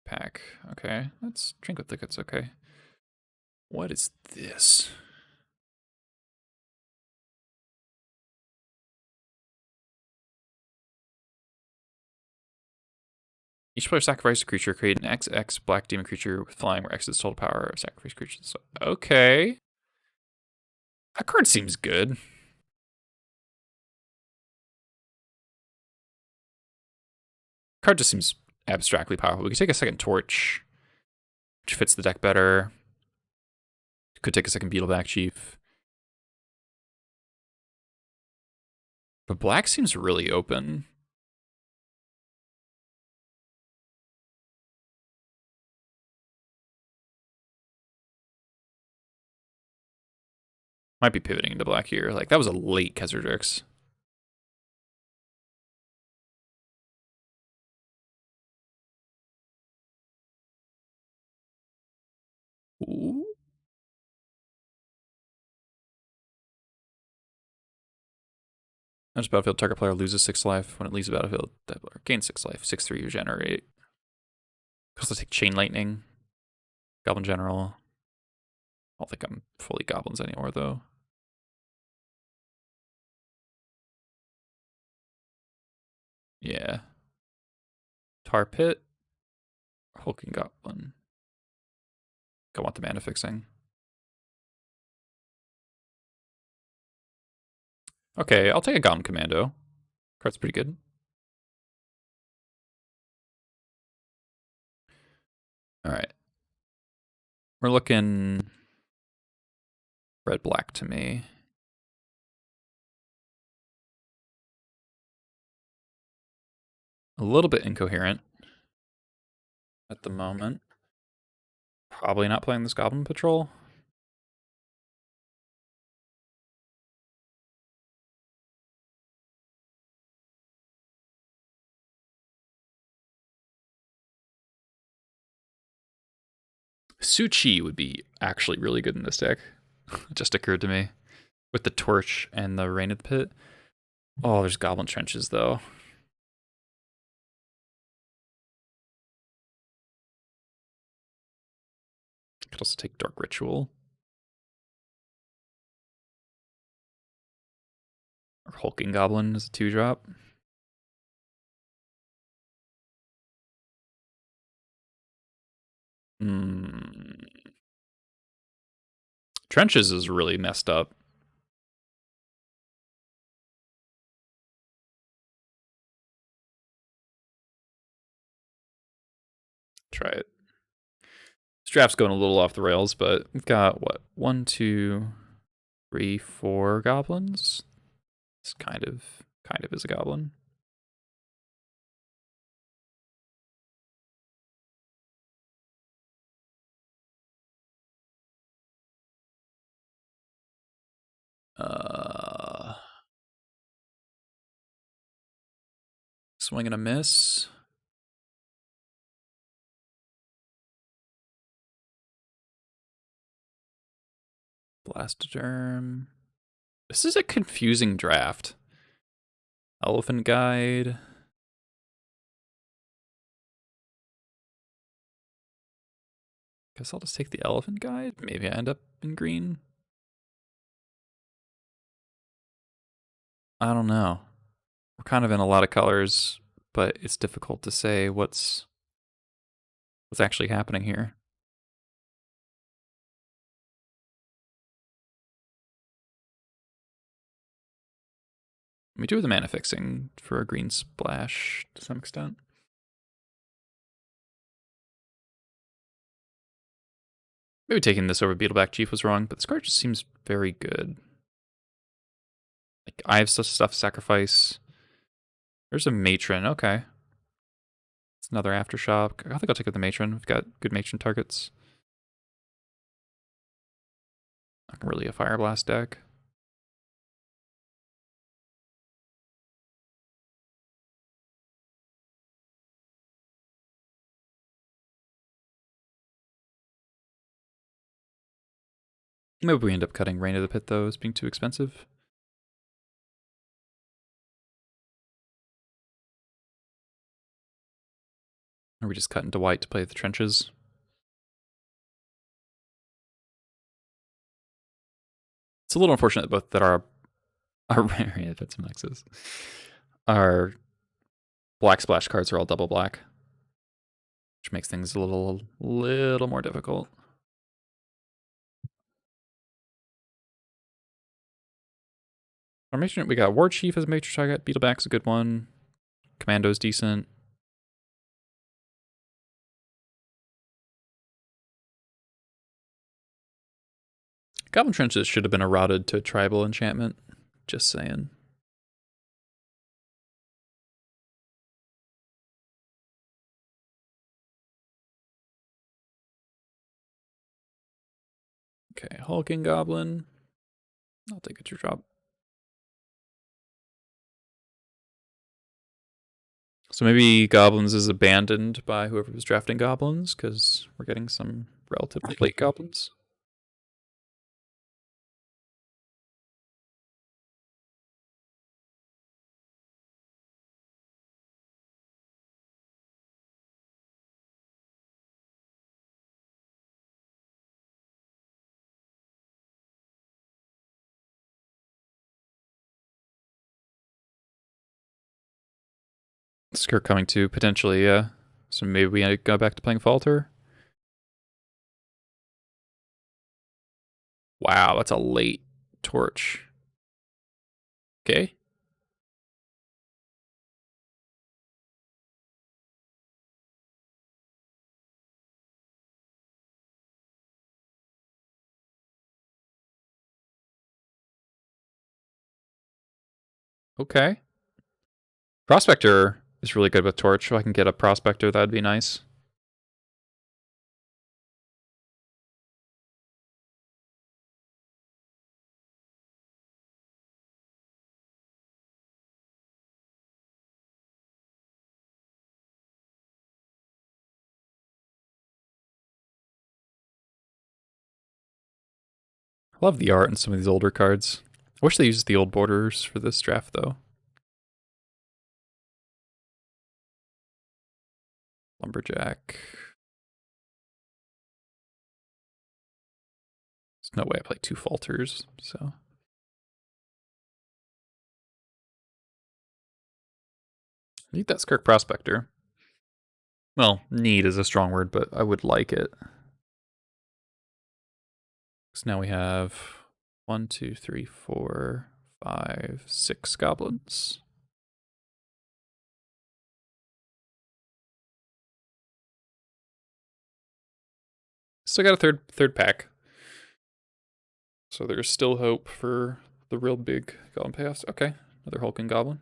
pack. Okay, let's drink with Thickets, okay. What is this? Each player sacrifices a creature, create an XX black demon creature with flying where X is total power of sacrifice creatures. So, okay. That card seems good. Card just seems abstractly powerful. We could take a second Torch, which fits the deck better. Could take a second Beetleback Chief. But black seems really open. Might be pivoting into black here. Like, that was a late Khazra-Drix. Ooh. Enters battlefield, target player loses 6 life. When it leaves the battlefield, that player gains 6 life. 6/3 regenerate. Because let's take Chain Lightning. Goblin General. I don't think I'm fully goblins anymore, though. Yeah. Tar Pit. Hulking Goblin. I want the mana fixing. Okay, I'll take a Goblin Commando. Card's pretty good. Alright. We're looking red-black to me. A little bit incoherent at the moment. Probably not playing this Goblin Patrol. Su-Chi would be actually really good in this deck. It just occurred to me. With the Torch and the Rain of the Pit. Oh, there's Goblin Trenches, though. Could also take Dark Ritual. Or Hulking Goblin is a 2-drop. Trenches is really messed up. Try it. This draft's going a little off the rails, but we've got what? 1, 2, 3, 4 goblins. This kind of is a goblin. Swing and a miss. Blastoderm. This is a confusing draft. Elephant Guide. Guess I'll just take the Elephant Guide. Maybe I end up in green. I don't know. We're kind of in a lot of colors, but it's difficult to say what's actually happening here. Let me do the mana fixing for a green splash to some extent. Maybe taking this over Beetleback Chief was wrong, but this card just seems very good. Like, I have such stuff to sacrifice. There's a Matron, okay. It's another Aftershock. I think I'll take the Matron. We've got good Matron targets. Not really a Fire Blast deck. Maybe we end up cutting Rain of the Pit, though, as being too expensive. Or we just cut into white to play the trenches. It's a little unfortunate both that our yeah, that's some X's. Our black splash cards are all double black. which makes things a little more difficult. Formation, we got War Chief as a major target. Beetleback's a good one. Commando's decent. Goblin Trenches should have been eroded to tribal enchantment. Just saying. Okay, Hulking Goblin. I'll take a 2-drop. So maybe Goblins is abandoned by whoever was drafting Goblins, because we're getting some relatively late Goblins. Skirk coming to, potentially, yeah. So maybe we go back to playing Falter. Wow, that's a late torch. Okay. Okay. Prospector is really good with Torch. If I can get a Prospector, that'd be nice. I love the art in some of these older cards. I wish they used the old borders for this draft, though. Lumberjack. There's no way I play 2 Falters, so. Need that Skirk Prospector. Well, need is a strong word, but I would like it. So now we have 1, 2, 3, 4, 5, 6 goblins. Still got a third pack. So there's still hope for the real big goblin payoffs. Okay, another Hulking Goblin.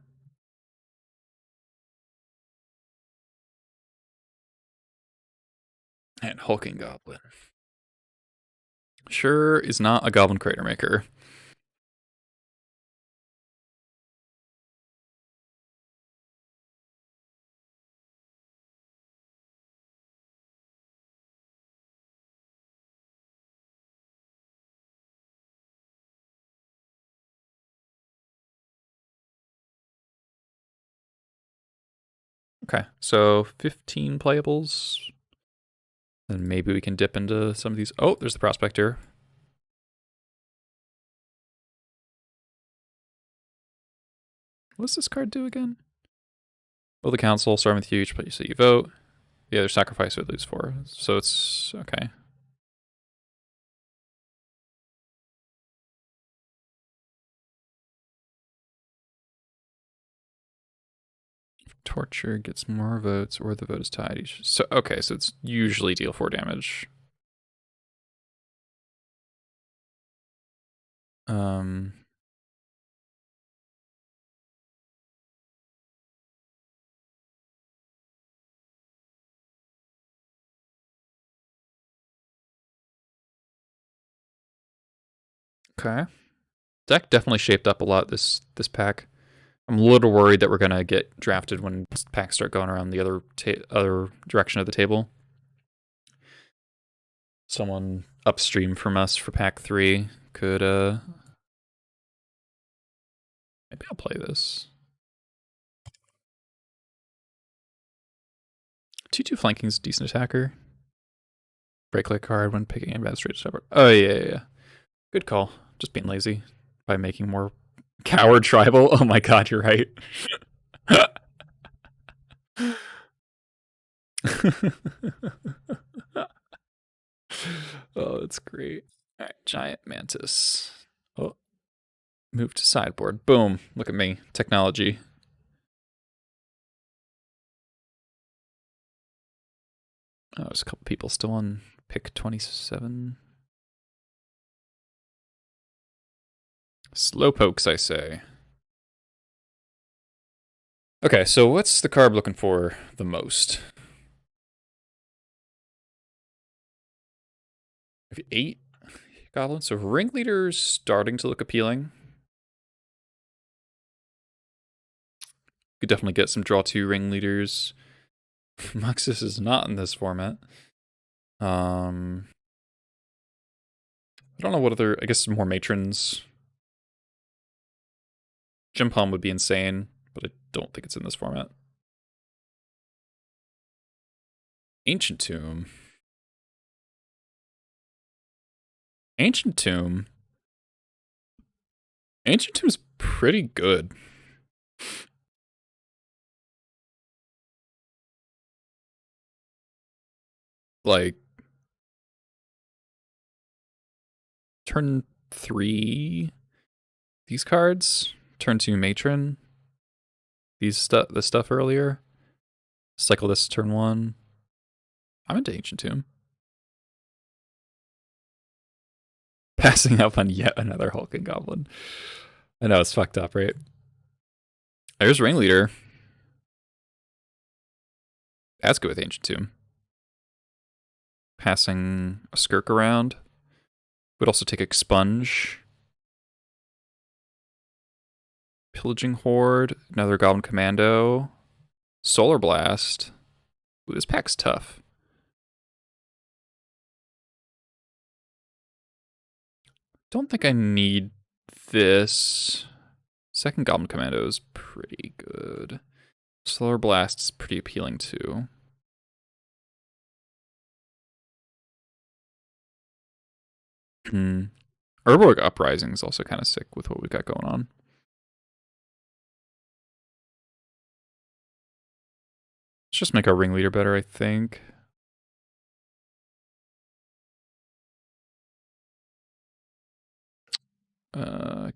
And Hulking Goblin. Sure is not a Goblin Crater Maker. Okay, so 15 playables. Then maybe we can dip into some of these. Oh, there's the Prospector. What does this card do again? Will the council start with you each place that you vote? The other sacrifice would lose 4. So it's okay. Torture gets more votes or the vote is tied each. So okay, so it's usually deal 4 damage. Okay. Deck definitely shaped up a lot this pack. I'm a little worried that we're gonna get drafted when packs start going around the other direction of the table. Someone upstream from us for pack 3 could maybe I'll play this. 2/2 flanking is a decent attacker. Break click card when picking a bad straight step. Oh yeah. Good call. Just being lazy by making more coward tribal. Oh my god, you're right. Oh, that's great. All right, giant mantis. Oh, move to sideboard. Boom. Look at me. Technology. Oh, there's a couple people still on pick 27. Slowpokes, I say. Okay, so what's the card looking for the most? We have 8 goblins. So Ringleader's starting to look appealing. Could definitely get some draw 2 Ringleaders. Muxus is not in this format. I don't know what other, I guess more matrons. Gem Palm would be insane, but I don't think it's in this format. Ancient Tomb. Ancient Tomb. Ancient Tomb's pretty good. Like, turn 3, these cards. Turn 2 matron. This stuff earlier. Cycle this turn 1. I'm into Ancient Tomb. Passing up on yet another Hulking Goblin. I know, it's fucked up, right? There's Ringleader. That's good with Ancient Tomb. Passing a Skirk around. Would also take Expunge. Pillaging Horde. Another Goblin Commando. Solar Blast. Ooh, this pack's tough. Don't think I need this. Second Goblin Commando is pretty good. Solar Blast is pretty appealing too. Urborg Uprising is also kind of sick with what we've got going on. Let's just make our Ringleader better, I think.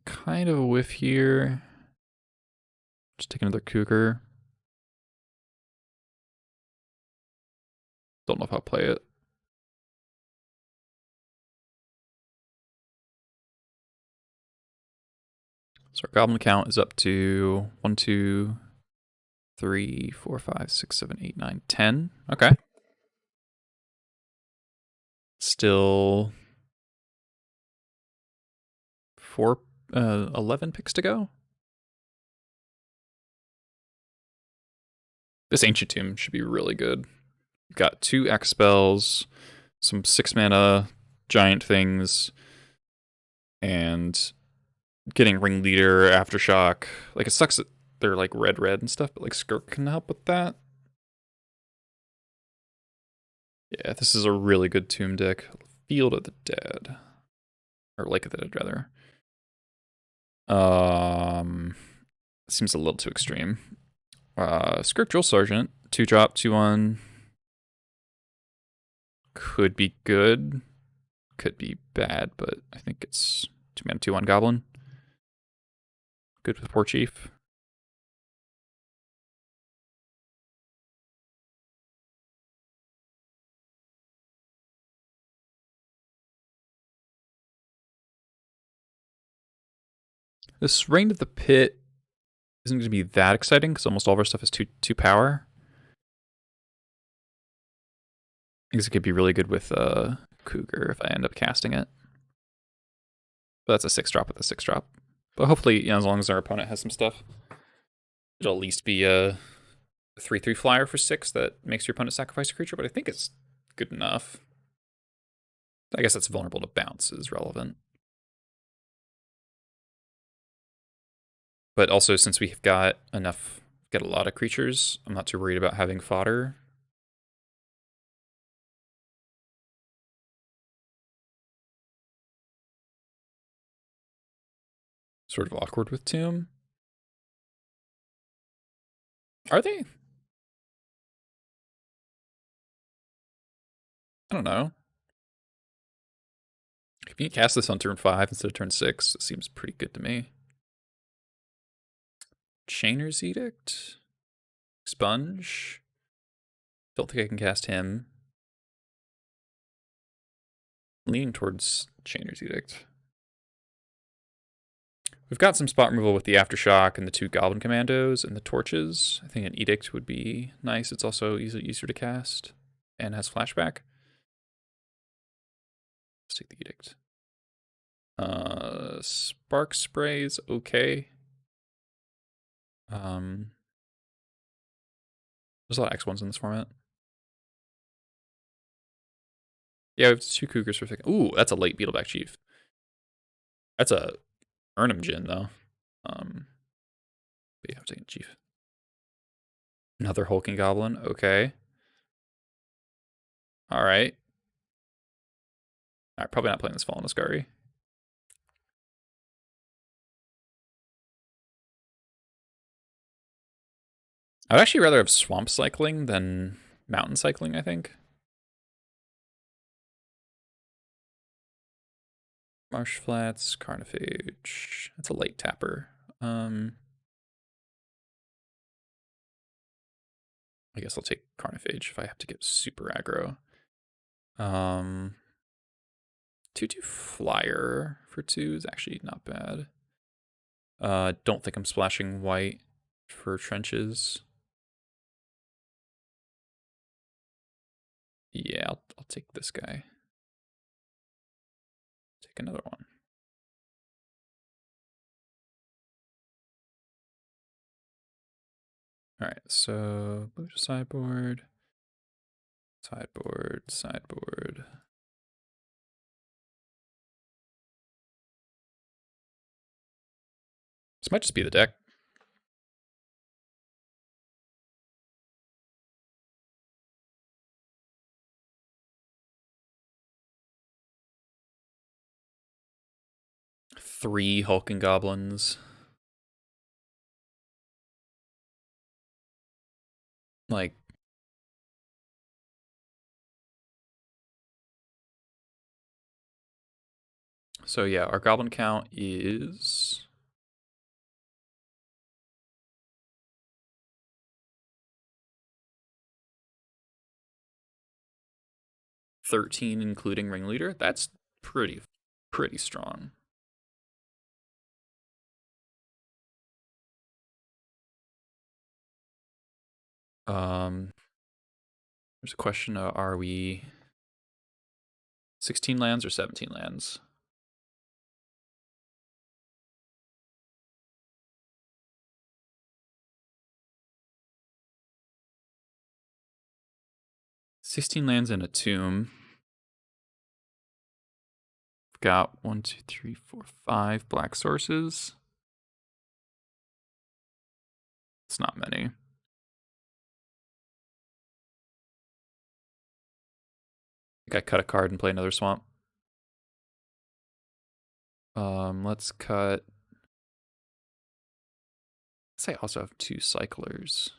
Kind of a whiff here. Just take another Cougar. Don't know if I'll play it. So our Goblin count is up to 1, 2, 3, 4, 5, 6, 7, 8, 9, 10. Okay. Still 11 picks to go. This Ancient Tomb should be really good. We've got 2 X spells, some 6 mana giant things, and getting Ringleader, Aftershock. Like, it sucks that they're like red and stuff, but like Skirk can help with that. Yeah, this is a really good Tomb deck. Field of the Dead. Or Lake of the Dead, rather. Seems a little too extreme. Skirk Drill Sergeant, 2-drop, 2/1. Could be good. Could be bad, but I think it's 2-mana, 2/1 Goblin. Good with War Chief. This Reign of the Pit isn't going to be that exciting because almost all of our stuff is 2 power. I guess it could be really good with Cougar if I end up casting it. But that's a 6-drop with a 6-drop. But hopefully, you know, as long as our opponent has some stuff, it'll at least be a 3/3 flyer for 6 that makes your opponent sacrifice a creature, but I think it's good enough. I guess it's vulnerable to bounce is relevant. But also, since we've got enough, got a lot of creatures, I'm not too worried about having fodder. Sort of awkward with Tomb. Are they? I don't know. If you can cast this on turn 5 instead of turn 6, it seems pretty good to me. Chainer's Edict? Expunge? Don't think I can cast him. Leaning towards Chainer's Edict. We've got some spot removal with the Aftershock and the 2 Goblin Commandos and the Torches. I think an Edict would be nice. It's also easier to cast and has flashback. Let's take the Edict. Spark Spray's okay. There's a lot of X1s in this format. Yeah, we have 2 Cougars for picking. Ooh, that's a late Beetleback Chief. That's a Urnham Djinn, though. But yeah, I'm taking Chief. Another Hulking Goblin. Okay. Alright. Alright, probably not playing this Fallen Ascari. I'd actually rather have Swamp Cycling than Mountain Cycling, I think. Marsh Flats, Carnophage. That's a late tapper. I guess I'll take Carnophage if I have to get super aggro. 2/2 Flyer for 2 is actually not bad. Don't think I'm splashing white for trenches. Yeah, I'll take this guy. Take another one. Alright, so move to sideboard. Sideboard, sideboard. This might just be the deck. Three Hulking Goblins. Like, so yeah, our goblin count is 13, including Ringleader. That's pretty strong. There's a question of, are we 16 lands or 17 lands? $16 lands in a tomb. We've got 1, 2, 3, 4, 5 black sources. It's not many. I think I cut a card and play another swamp. Let's cut. Let's say I also have 2 cyclers.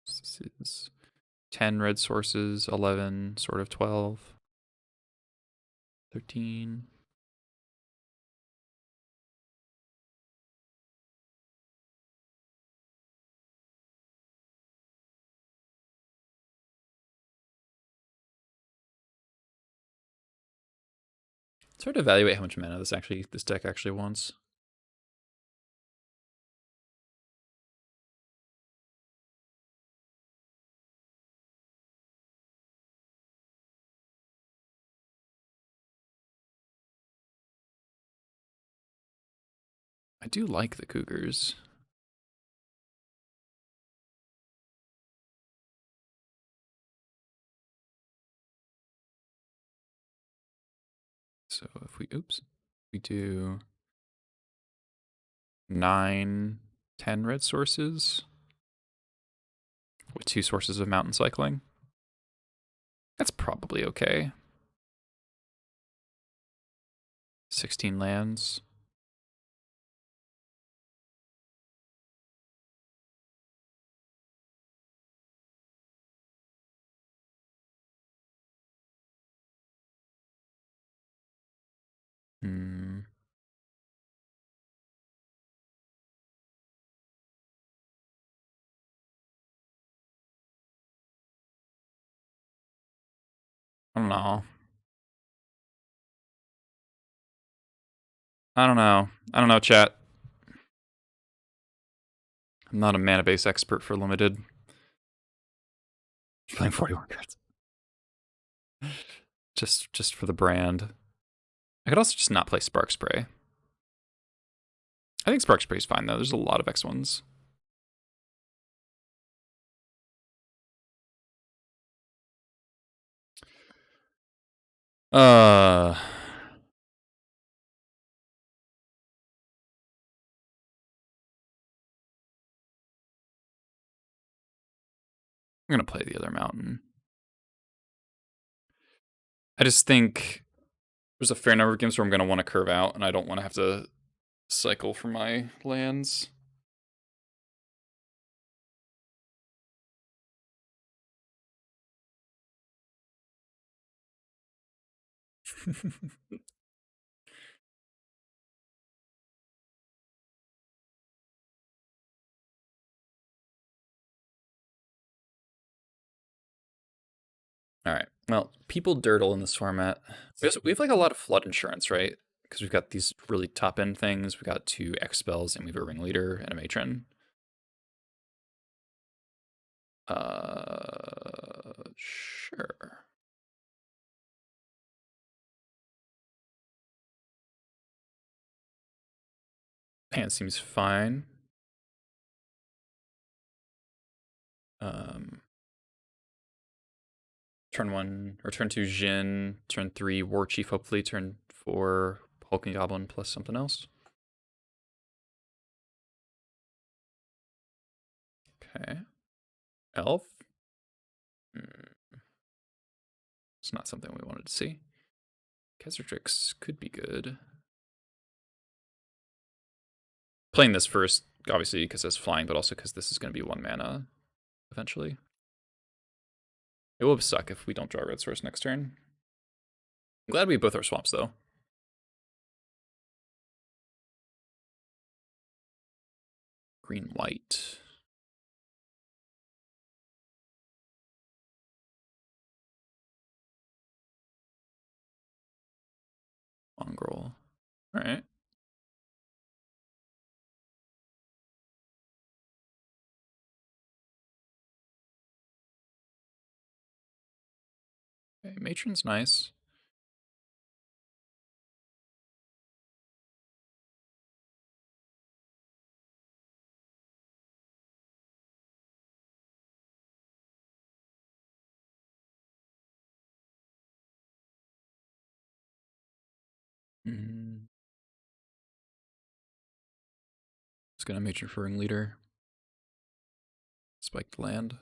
This is 10 red sources, 11, sort of 12, 13. It's hard to evaluate how much mana this deck actually wants. I do like the Cougars. So if we do 9, 10 red sources with 2 sources of mountain cycling, that's probably okay. 16 lands. Hmm. I don't know. I don't know. I don't know, chat. I'm not a mana base expert for limited. Playing 41 cards. Just for the brand. I could also just not play Spark Spray. I think Spark Spray is fine though. There's a lot of X1s. I'm gonna play the other mountain. I just think there's a fair number of games where I'm gonna want to curve out, and I don't want to have to cycle for my lands. All right. Well, people dirtle in this format. We have like a lot of flood insurance, right? Because we've got these really top end things. We got 2 X spells, and we have a ringleader and a matron. Sure. Hand seems fine. Turn 1 or turn 2 Jin, turn 3 War Chief, hopefully turn 4 Hulking Goblin plus something else. Okay. Elf. It's not something we wanted to see. Kessertrix could be good. Playing this first, obviously, because it's flying, but also because this is going to be 1 mana eventually. It will suck if we don't draw Red Source next turn. I'm glad we have both our swamps, though. Green, white. Mongrel. All right. Okay, Matron's nice. It's gonna Matron for ringleader. Spiked land.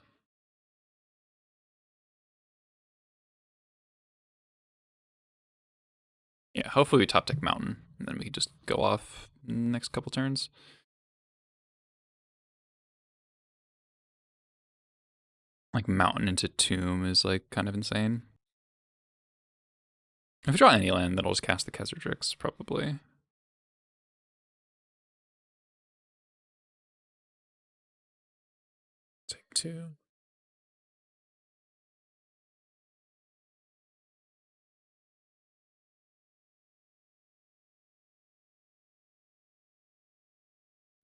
Yeah, hopefully we top deck mountain, and then we can just go off next couple turns. Like mountain into tomb is like kind of insane. If we draw any land, then I'll just cast the Kessertrix, probably. Take 2.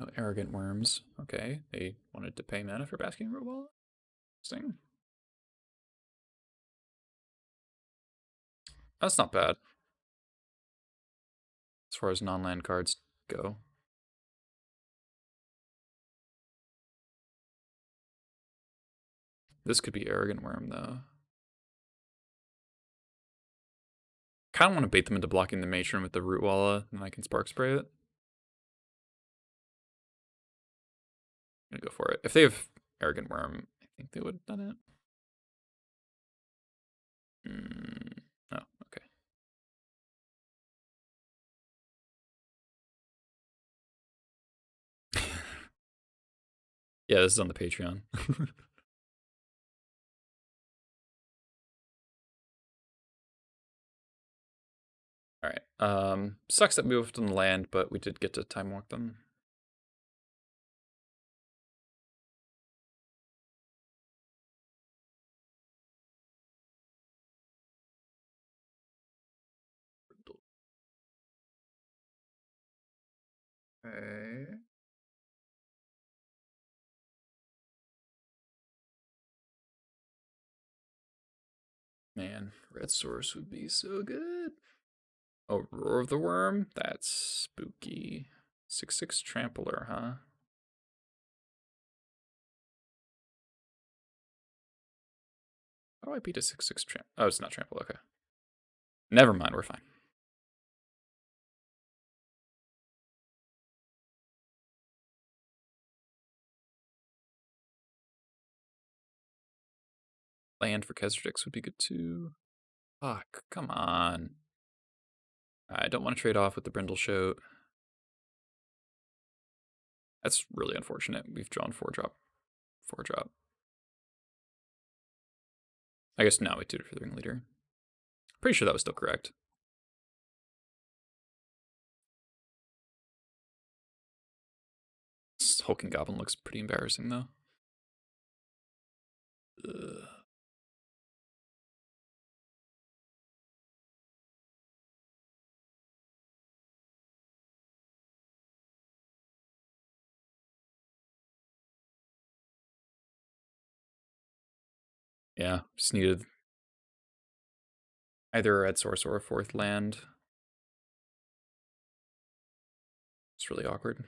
Oh, arrogant worms. Okay, they wanted to pay mana for Basking Root Wallet. Interesting. That's not bad. As far as non-land cards go. This could be Arrogant Worm, though. Kind of want to bait them into blocking the Matron with the Root Walla, and I can Spark Spray it. I'm gonna go for it. If they have Arrogant Worm, I think they would have done it. Oh, okay. Yeah, this is on the Patreon. All right. Sucks that we moved them land, but we did get to time walk them. Okay. Man, red source would be so good. Oh, Roar of the Worm? That's spooky. 6/6 Trampler, huh? How do I beat a 6/6 tramp? Oh, it's not trample. Okay. Never mind. We're fine. Land for Kesrix would be good too. Fuck. Come on. I don't want to trade off with the Brindle Shoat. That's really unfortunate. We've drawn 4-drop. 4-drop. I guess now we tutor for the Ringleader. Pretty sure that was still correct. This Hulking Goblin looks pretty embarrassing though. Ugh. Yeah, just needed either a red source or a 4th land. It's really awkward.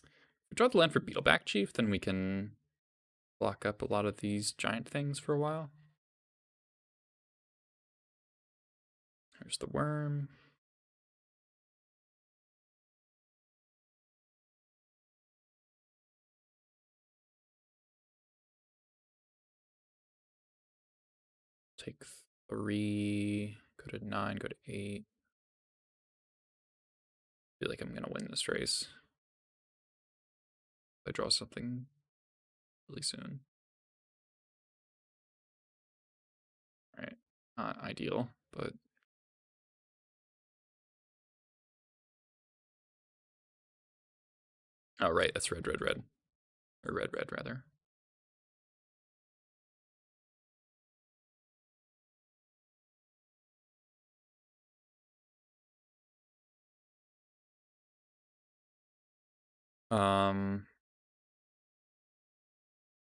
If we draw the land for Beetleback Chief, then we can block up a lot of these giant things for a while. There's the worm. Take 3, go to 9, go to 8. Feel like I'm gonna win this race. I draw something really soon. All right, not ideal, but oh right, that's red, red, red, or red, red rather.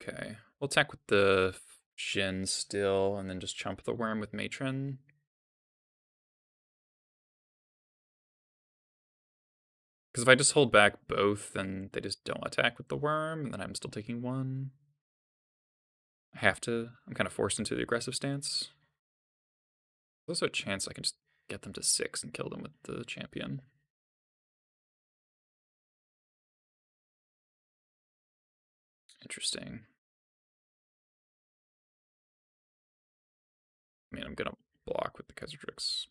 Okay, we'll attack with the Shin still, and then just chump the worm with Matron. Because if I just hold back both, then they just don't attack with the worm, and then I'm still taking 1. I have to. I'm kind of forced into the aggressive stance. There's also a chance I can just get them to 6 and kill them with the champion. Interesting. I mean, I'm gonna block with the Kesrix.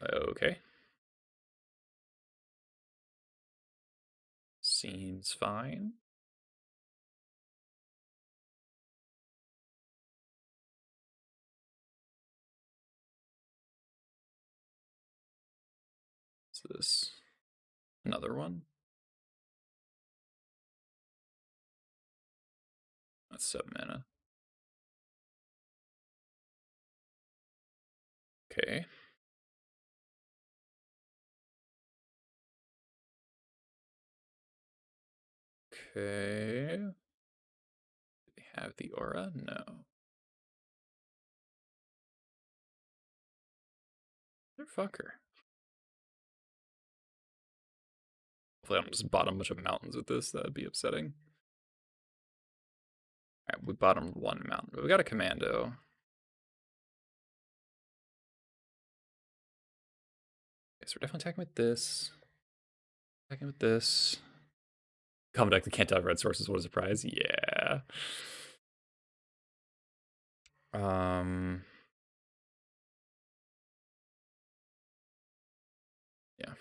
Okay. Seems fine. What's this? Another one? That's 7 mana. Okay. Okay. Do they have the aura? No. Motherfucker. Hopefully I don't just bottom a bunch of mountains with this. That would be upsetting. Alright, we bottomed 1 mountain, but we got a commando. Okay, so we're definitely attacking with this. Attacking with this. Common deck that can't have red sources, what a surprise. Yeah. Yeah.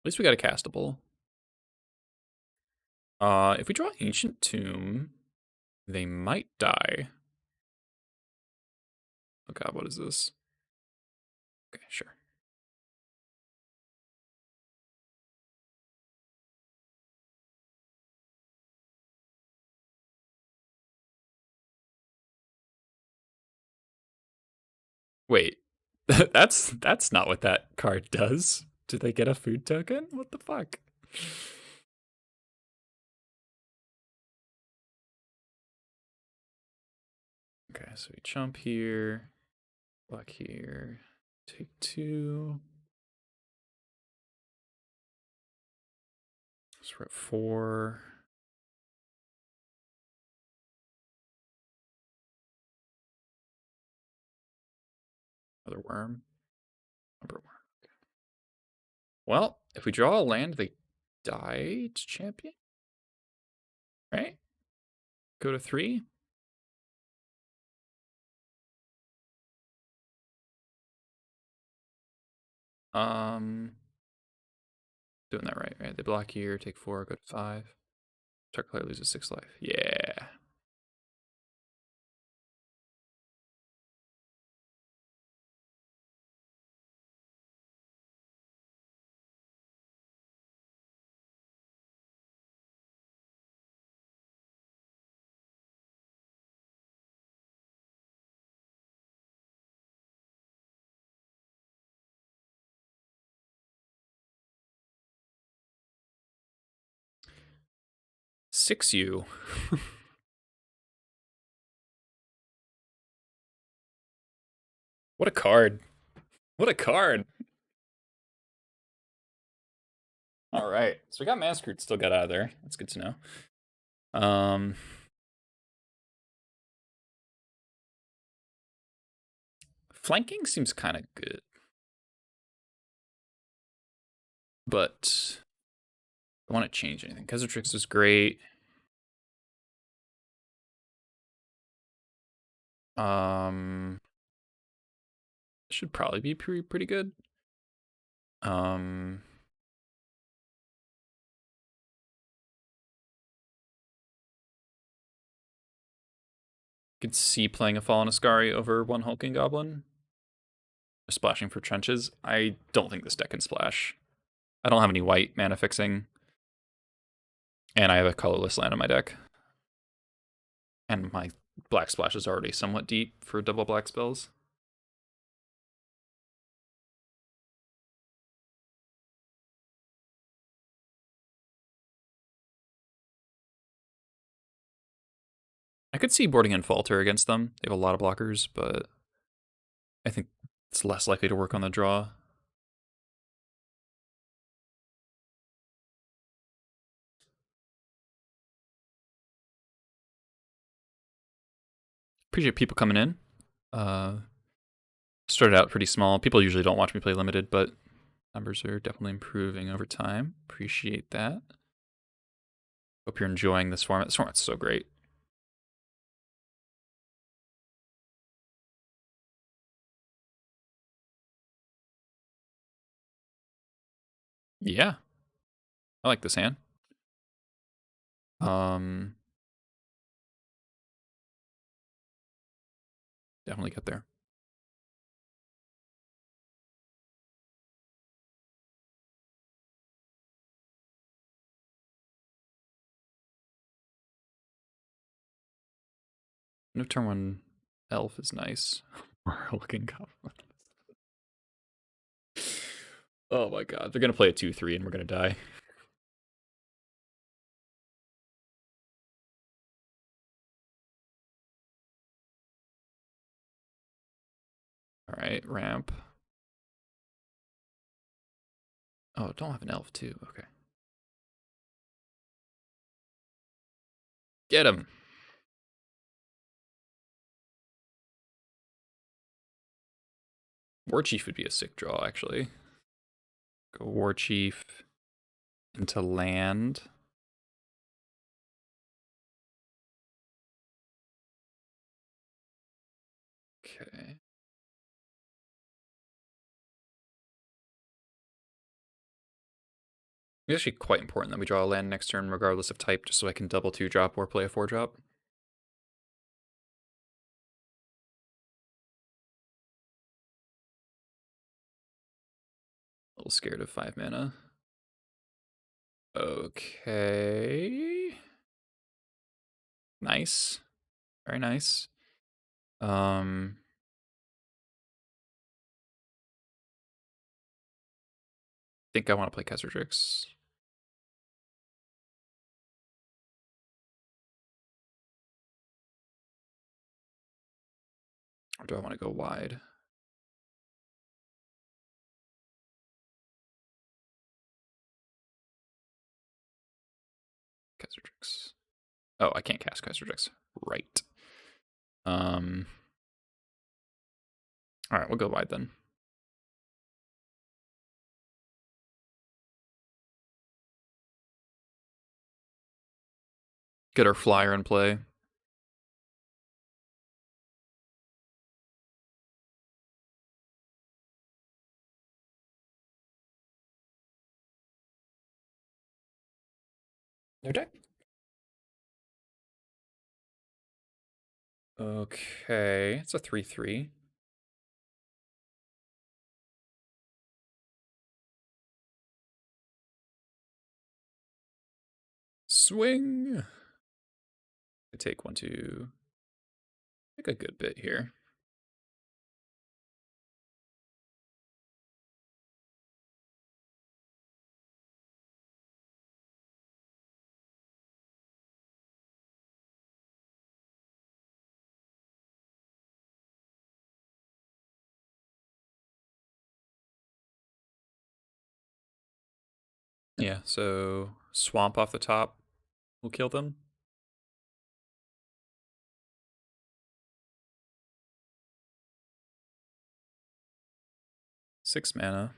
least we got a castable. If we draw Ancient Tomb, they might die. Oh god, what is this? Okay, sure. Wait, that's not what that card does. Do they get a food token? What the fuck? Okay, so we jump here, block here, take 2. So we're at 4. Another worm. Number worm. Okay. Well, if we draw a land, they die to champion. Right? Go to 3. Doing that right? They block here, take 4, go to 5. Target player loses 6 life. Yeah. Six you. What a card. What a card. All right. So we got Massacred still got out of there. That's good to know. Flanking seems kind of good. But I want to change anything. Kesertrix is great. Should probably be pretty good. Could see playing a Fallen Ascari over one Hulking Goblin. Splashing for trenches. I don't think this deck can splash. I don't have any white mana fixing. And I have a colorless land on my deck. And my black splash is already somewhat deep for double black spells. I could see boarding in Falter against them. They have a lot of blockers, but I think it's less likely to work on the draw. Appreciate people coming in. Started out pretty small. People usually don't watch me play limited, but numbers are definitely improving over time. Appreciate that. Hope you're enjoying this format. This format's so great. Yeah. I like this hand. Definitely get there. No turn 1 elf is nice. Or looking goblin. Oh my god. They're gonna play a 2-3 and we're gonna die. Alright, ramp. Oh, don't have an elf too. Okay. Get him. War Chief would be a sick draw, actually. Go War Chief into land. Okay. It's actually quite important that we draw a land next turn regardless of type, just so I can double 2-drop or play a 4-drop. A little scared of 5 mana. Okay. Nice. Very nice. Think I want to play Khazra-Drix. Or do I want to go wide? Khazra-Drix. Oh, I can't cast Khazra-Drix. Right. Alright, we'll go wide then. Get our flyer in play. No deck. Okay, it's a 3/3. Swing. I take 1, 2. Take a good bit here. Yeah, so swamp off the top will kill them. Six mana.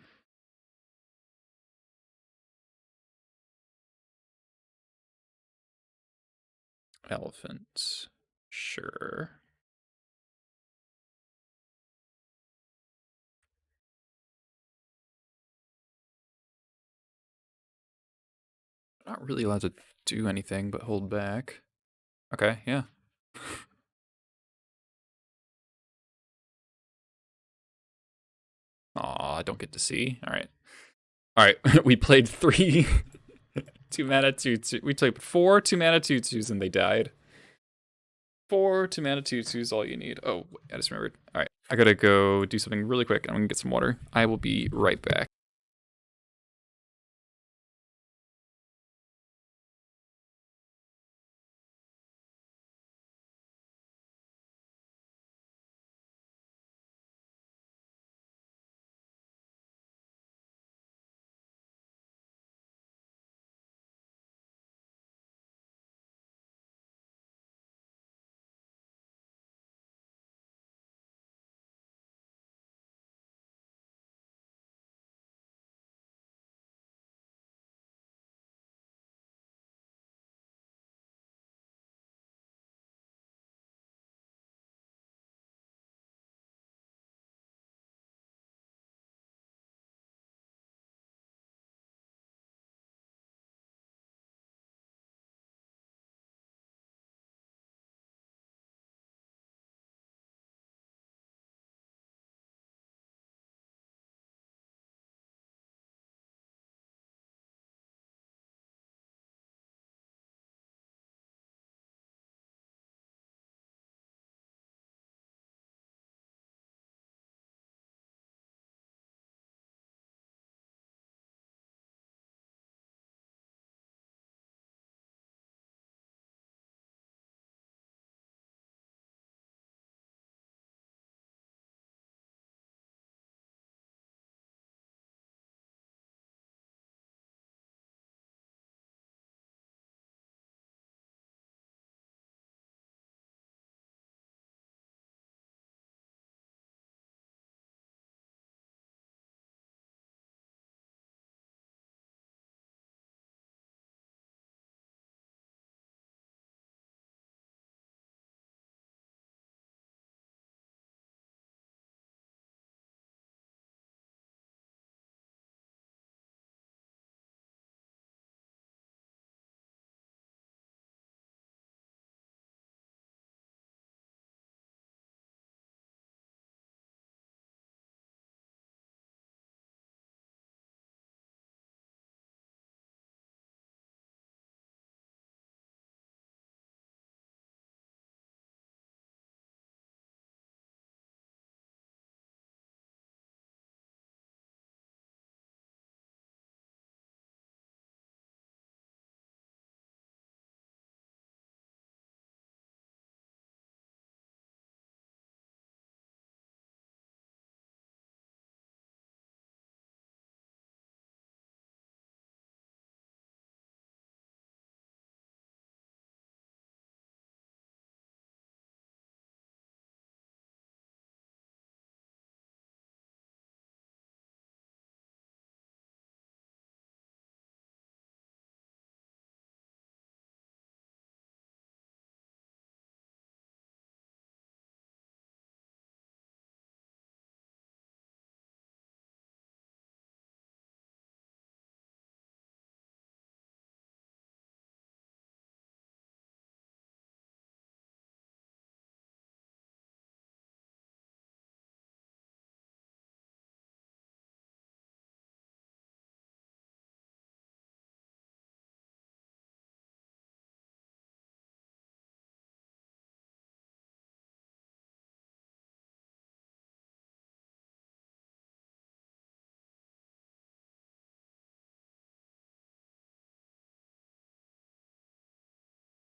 Elephant. Sure. Not really allowed to do anything but hold back. Okay, yeah. Aw, I don't get to see. Alright. Alright, we played 3 2-mana 2/2. We played 4 2-mana 2/2s and they died. 4 2-mana 2/2s all you need. Oh, I just remembered. Alright, I gotta go do something really quick. I'm gonna get some water. I will be right back.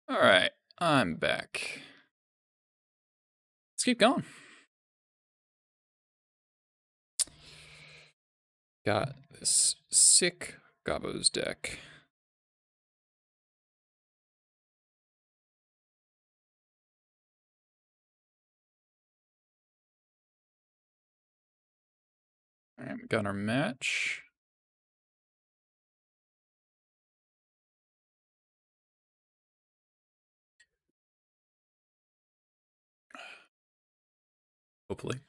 All right, I'm back. Let's keep going. Got this sick Gobos deck. All right, we got our match. Hopefully.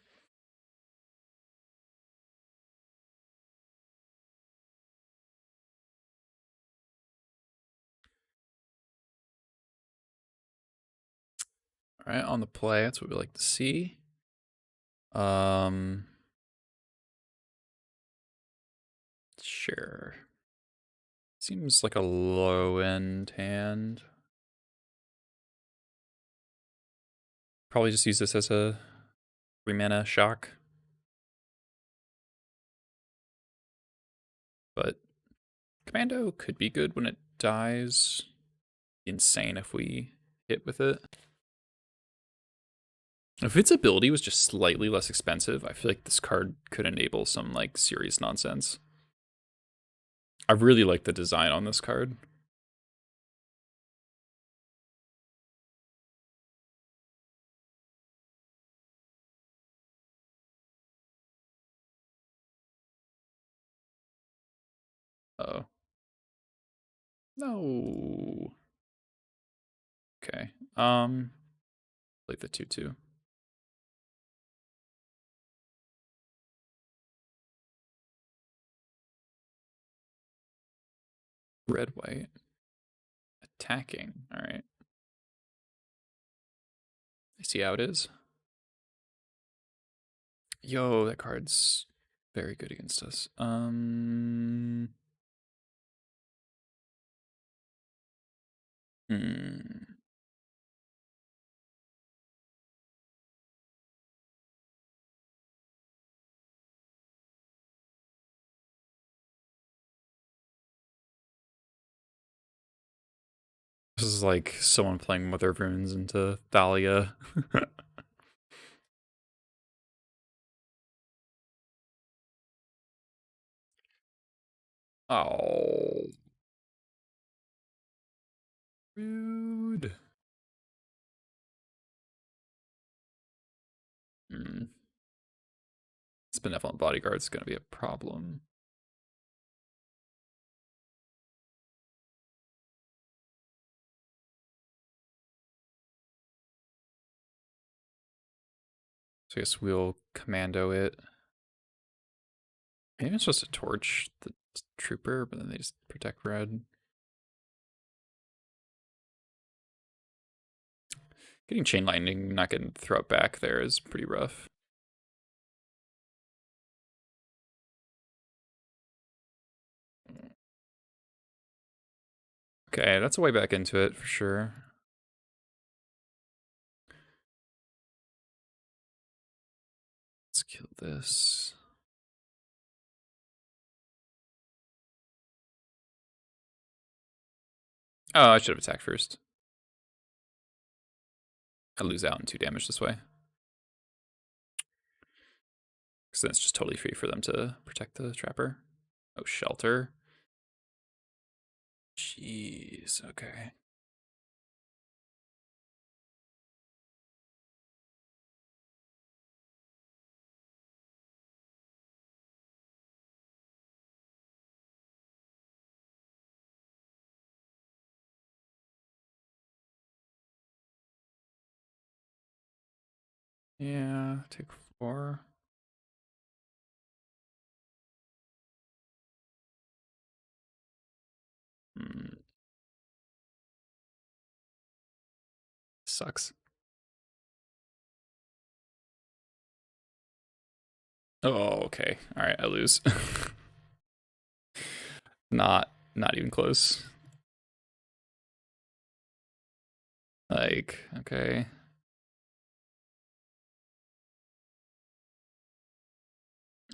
All right, on the play, that's what we like to see. Sure. Seems like a low end hand. Probably just use this as a 3-mana shock. But Commando could be good when it dies. Insane if we hit with it. If its ability was just slightly less expensive, I feel like this card could enable some like serious nonsense. I really like the design on this card. Oh. No. Okay. Like the 2/2. Red white. Attacking. Alright. I see how it is. Yo, that card's very good against us. This is like someone playing Mother of Runes into Thalia. Oh. Rude. This Benevolent Bodyguard's gonna be a problem. So I guess we'll commando it. Maybe it's supposed to torch the trooper, but then they just protect red. Getting Chain Lightning, not getting throw it back there is pretty rough. Okay, that's a way back into it for sure. Let's kill this. Oh, I should have attacked first. I lose out in 2 damage this way. Because then it's just totally free for them to protect the trapper. Oh, shelter. Jeez, okay. Yeah, take 4. Sucks. Oh, okay. All right, I lose. Not even close. Like, okay.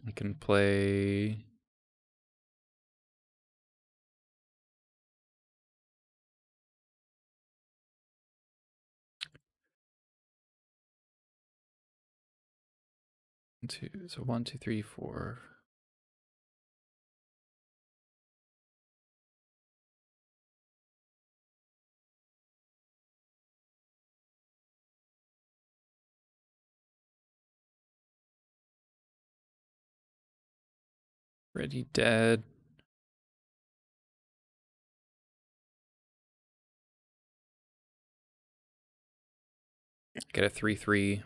I can play Two, so 1, 2, 3, 4. Ready, dead. Get a 3/3.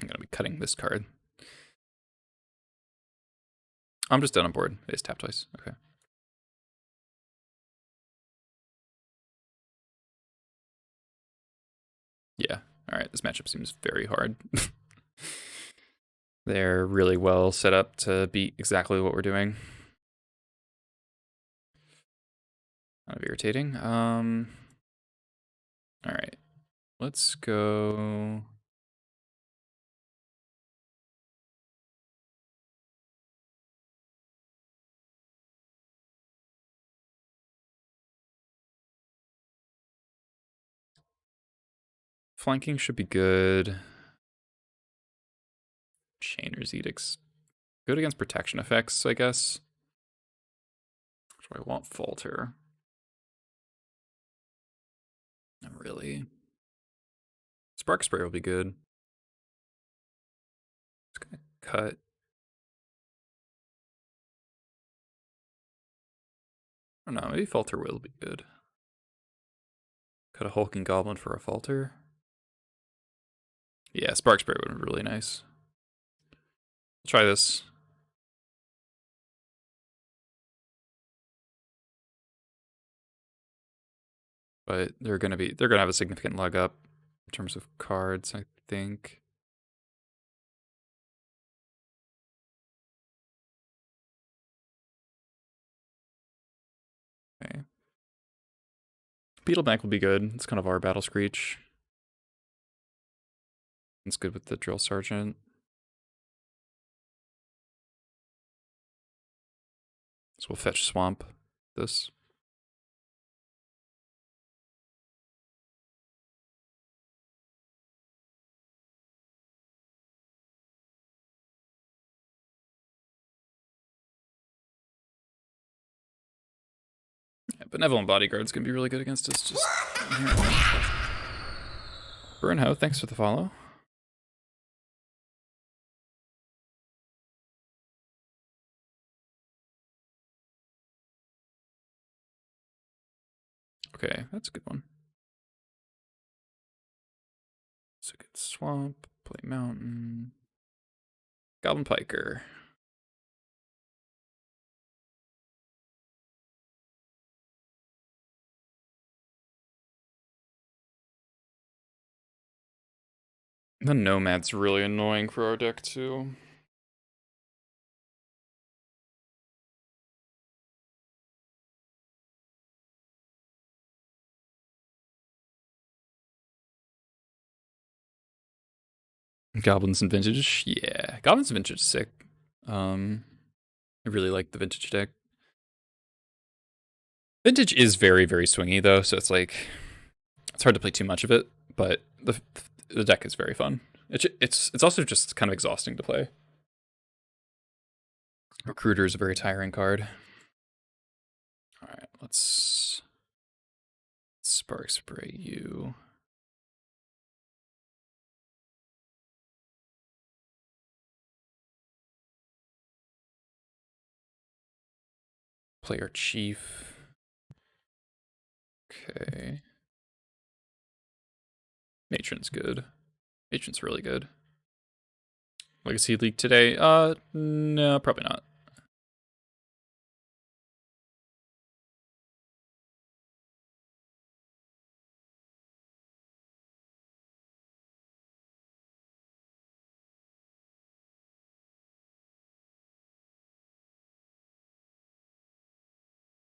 I'm gonna be cutting this card. I'm just dead on board. They just tap twice. Okay. Yeah. All right. This matchup seems very hard. They're really well set up to beat exactly what we're doing. Kind of irritating. All right. Let's go. Flanking should be good. Chainer's Edict's good against protection effects, I guess. Do I want Falter? Not really. Spark Spray will be good. Just gonna cut. I don't know, maybe Falter will be good. Cut a Hulking Goblin for a Falter. Yeah, Spark Spray would be really nice. I'll try this. But they're gonna have a significant leg up in terms of cards, I think. Okay. Beetlebank will be good. It's kind of our Battle Screech. It's good with the Drill Sergeant. So we'll fetch Swamp this. Yeah, Benevolent Bodyguard's gonna be really good against us. Just Burnho, thanks for the follow. Okay, that's a good one. So good Swamp, play Mountain. Goblin Piker. The Nomad's really annoying for our deck too. Goblins and Vintage, yeah. Goblins and Vintage is sick. I really like the Vintage deck. Vintage is very, very swingy though, so it's like it's hard to play too much of it, but the deck is very fun. It's also just kind of exhausting to play. Recruiter is a very tiring card. All right, let's Spark Spray you. Player Chief. Okay. Matron's good. Matron's really good. Legacy League today? No, probably not.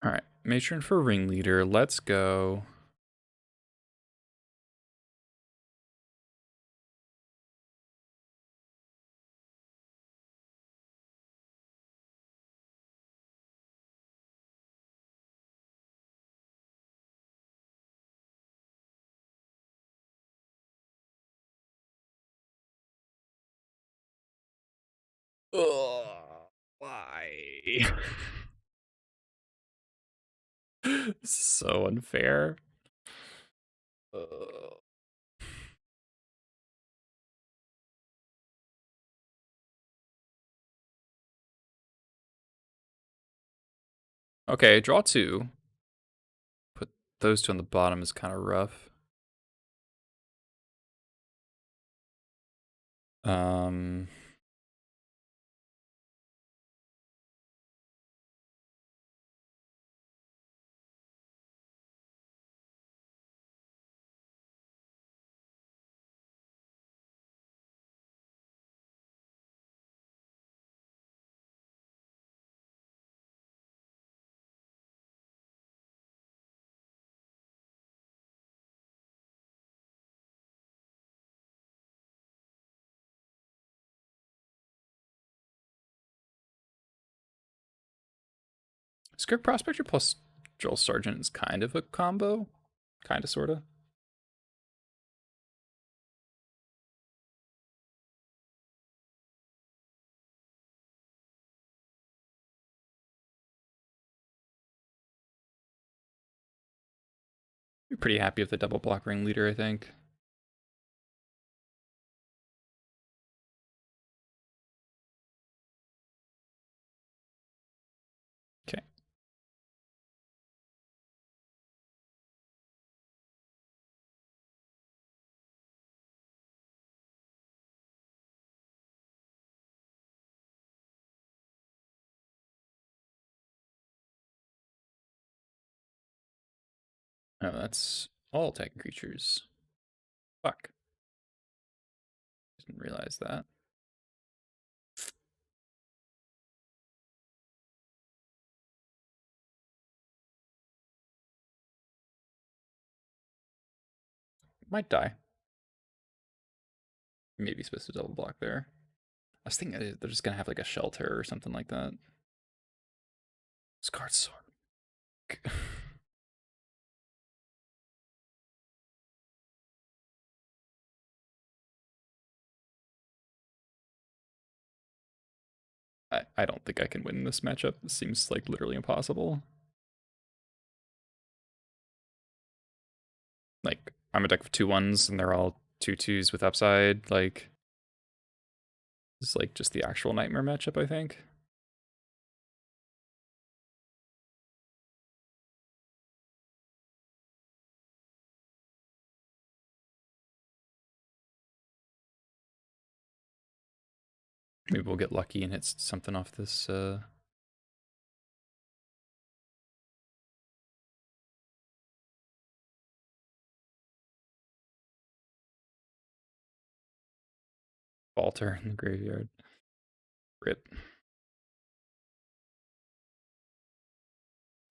All right, Matron for Ringleader. Let's go. Ugh, why? This is so unfair. Ugh. Okay, draw 2. Put those 2 on the bottom is kind of rough. Skirk Prospector plus Joel Sargent is kind of a combo. Kind of, sort of. Be pretty happy with the double block ring leader, I think. Okay. Oh, that's all attacking creatures. Fuck. Didn't realize that. Might die. Maybe supposed to double block there. I was thinking they're just gonna have like a shelter or something like that. This card's so I don't think I can win this matchup. This seems like literally impossible. Like, I'm a deck of 2/1s and they're all 2/2s with upside. Like, it's like just the actual nightmare matchup, I think. Maybe we'll get lucky and hit something off this. Falter in the graveyard. Rip.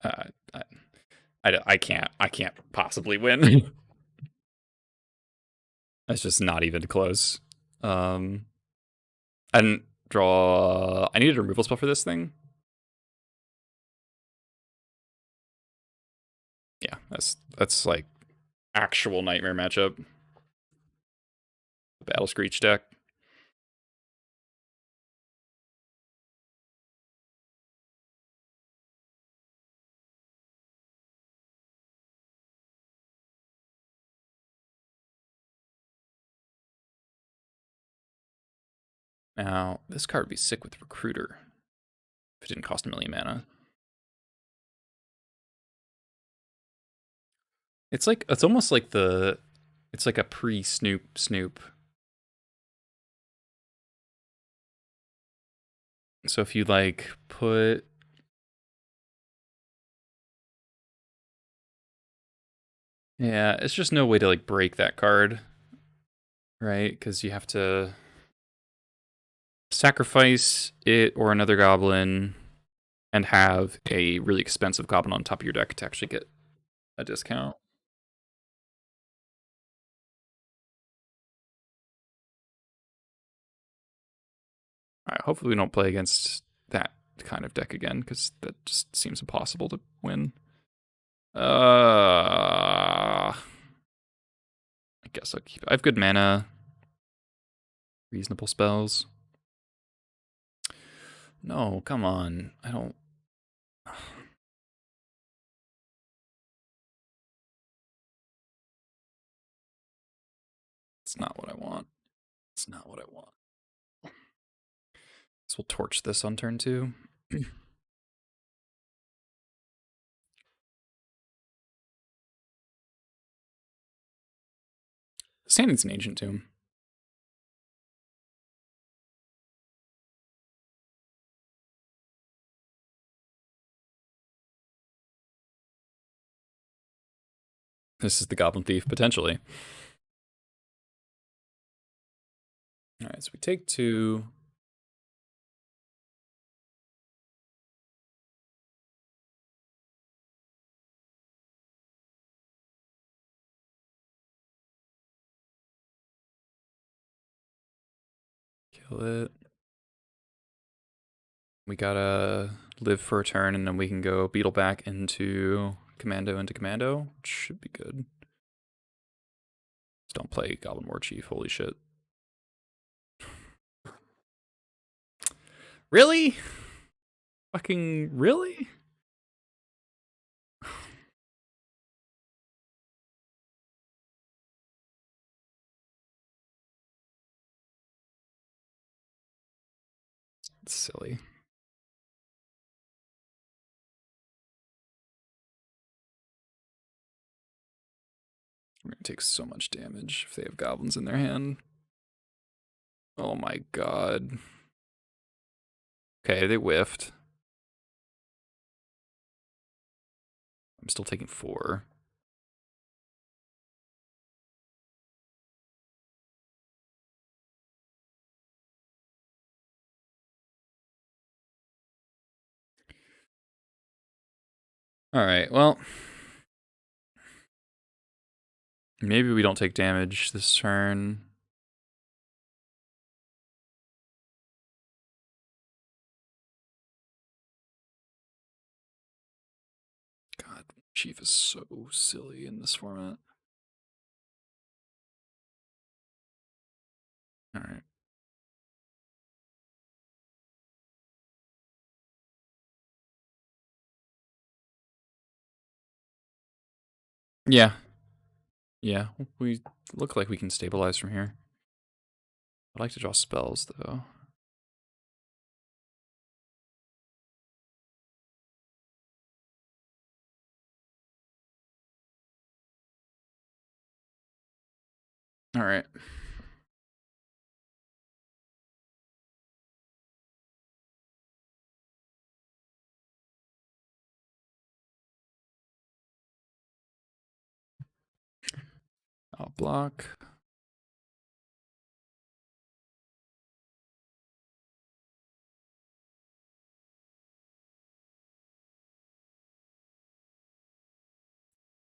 I can't possibly win. That's just not even close. I didn't draw. I needed a removal spell for this thing. Yeah, that's like actual nightmare matchup. Battle Screech deck. Now, this card would be sick with Recruiter if it didn't cost 1,000,000 mana. It's almost like it's like a pre-Snoop. So if you like put yeah, it's just no way to like break that card, right? Because you have to sacrifice it or another goblin and have a really expensive goblin on top of your deck to actually get a discount. All right, hopefully we don't play against that kind of deck again, because that just seems impossible to win. I guess I'll keep it. I have good mana. Reasonable spells. No, come on. I don't. It's not what I want. It's not what I want. So we'll torch this on turn 2. Standing's an Ancient Tomb. This is the Goblin Thief, potentially. Alright, so we take 2. Kill it. We gotta live for a turn, and then we can go Beetle back into Commando, which should be good. Just don't play Goblin War Chief, holy shit. Really? Fucking really? It's silly. We're gonna take so much damage if they have goblins in their hand. Oh my god. Okay, they whiffed. I'm still taking 4. Alright, well. Maybe we don't take damage this turn. God, Chief is so silly in this format. Alright. Yeah. Yeah, we look like we can stabilize from here. I'd like to draw spells, though. Alright. I'll block.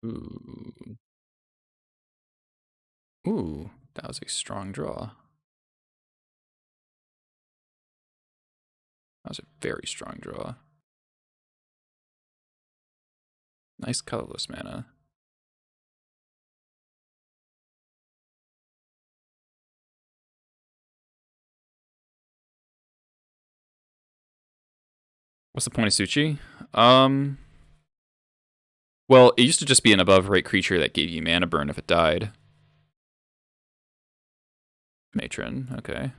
Ooh. Ooh, that was a strong draw. That was a very strong draw. Nice colorless mana. What's the point of Suchi? Well, it used to just be an above rate creature that gave you mana burn if it died. Matron, okay.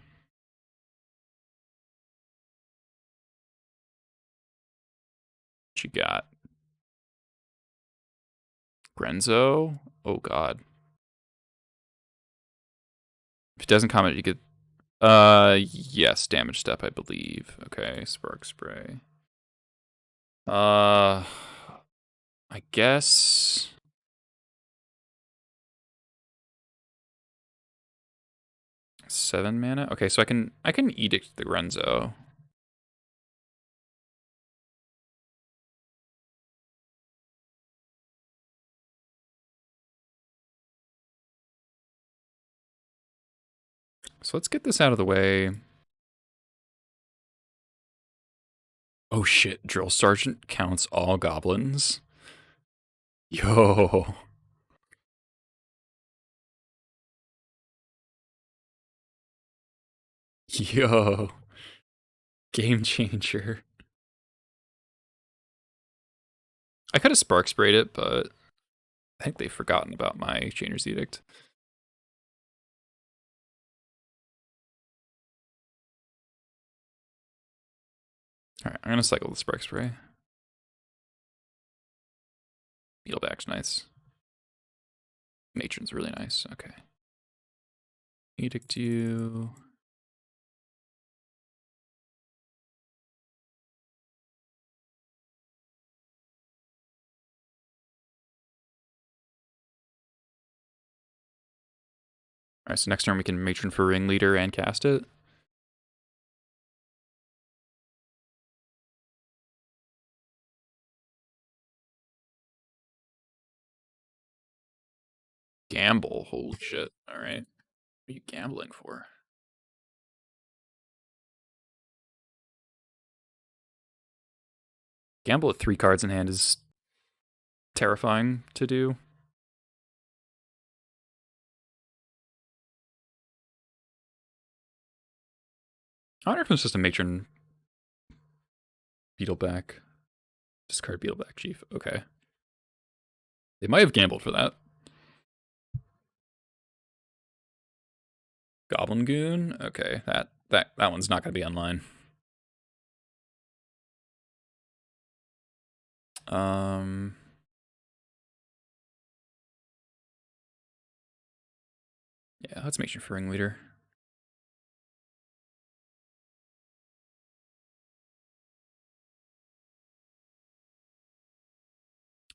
What you got? Grenzo? Oh god. If it doesn't comment, you get yes, damage step, I believe. Okay, spark spray. I guess 7 mana. Okay, so I can edict the Grenzo. So let's get this out of the way. Oh shit, Drill Sergeant counts all goblins. Yo. Yo. Game changer. I could have spark sprayed it, but I think they've forgotten about my Chainer's Edict. Alright, I'm gonna cycle the spark spray. Beetleback's nice. Matron's really nice. Okay. Edict you. Alright, so next turn we can Matron for Ringleader and cast it. Gamble. Holy shit. Alright. What are you gambling for? Gamble with 3 cards in hand is terrifying to do. I wonder if it's just a Matron Beetleback. Discard Beetleback Chief. Okay. They might have gambled for that. Goblin Goon? Okay, that one's not gonna be online. Yeah, let's make sure for Ringleader.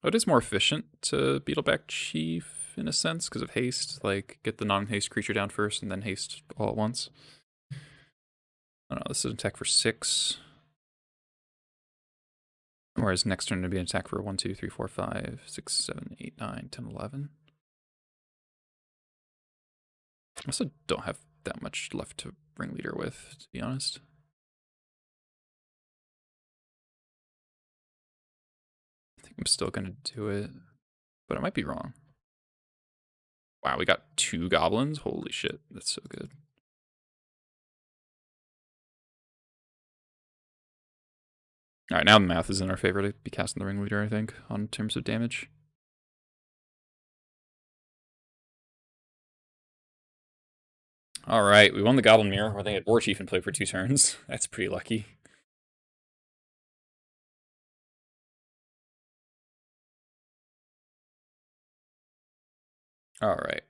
Oh, it is more efficient to Beetleback Chief in a sense because of haste. Like, get the non-haste creature down first and then haste all at once. I don't know, this is an attack for 6. Whereas next turn to be an attack for 1, 2, 3, 4, 5, 6, 7, 8, 9, 10, 11. I also don't have that much left to Ringleader with, to be honest. I think I'm still gonna do it, but I might be wrong. Wow, we got 2 goblins? Holy shit, that's so good. Alright, now the math is in our favor to be casting the Ringleader, I think, on terms of damage. Alright, we won the Goblin Mirror, where they had War Chief in play for 2 turns. That's pretty lucky. Alright.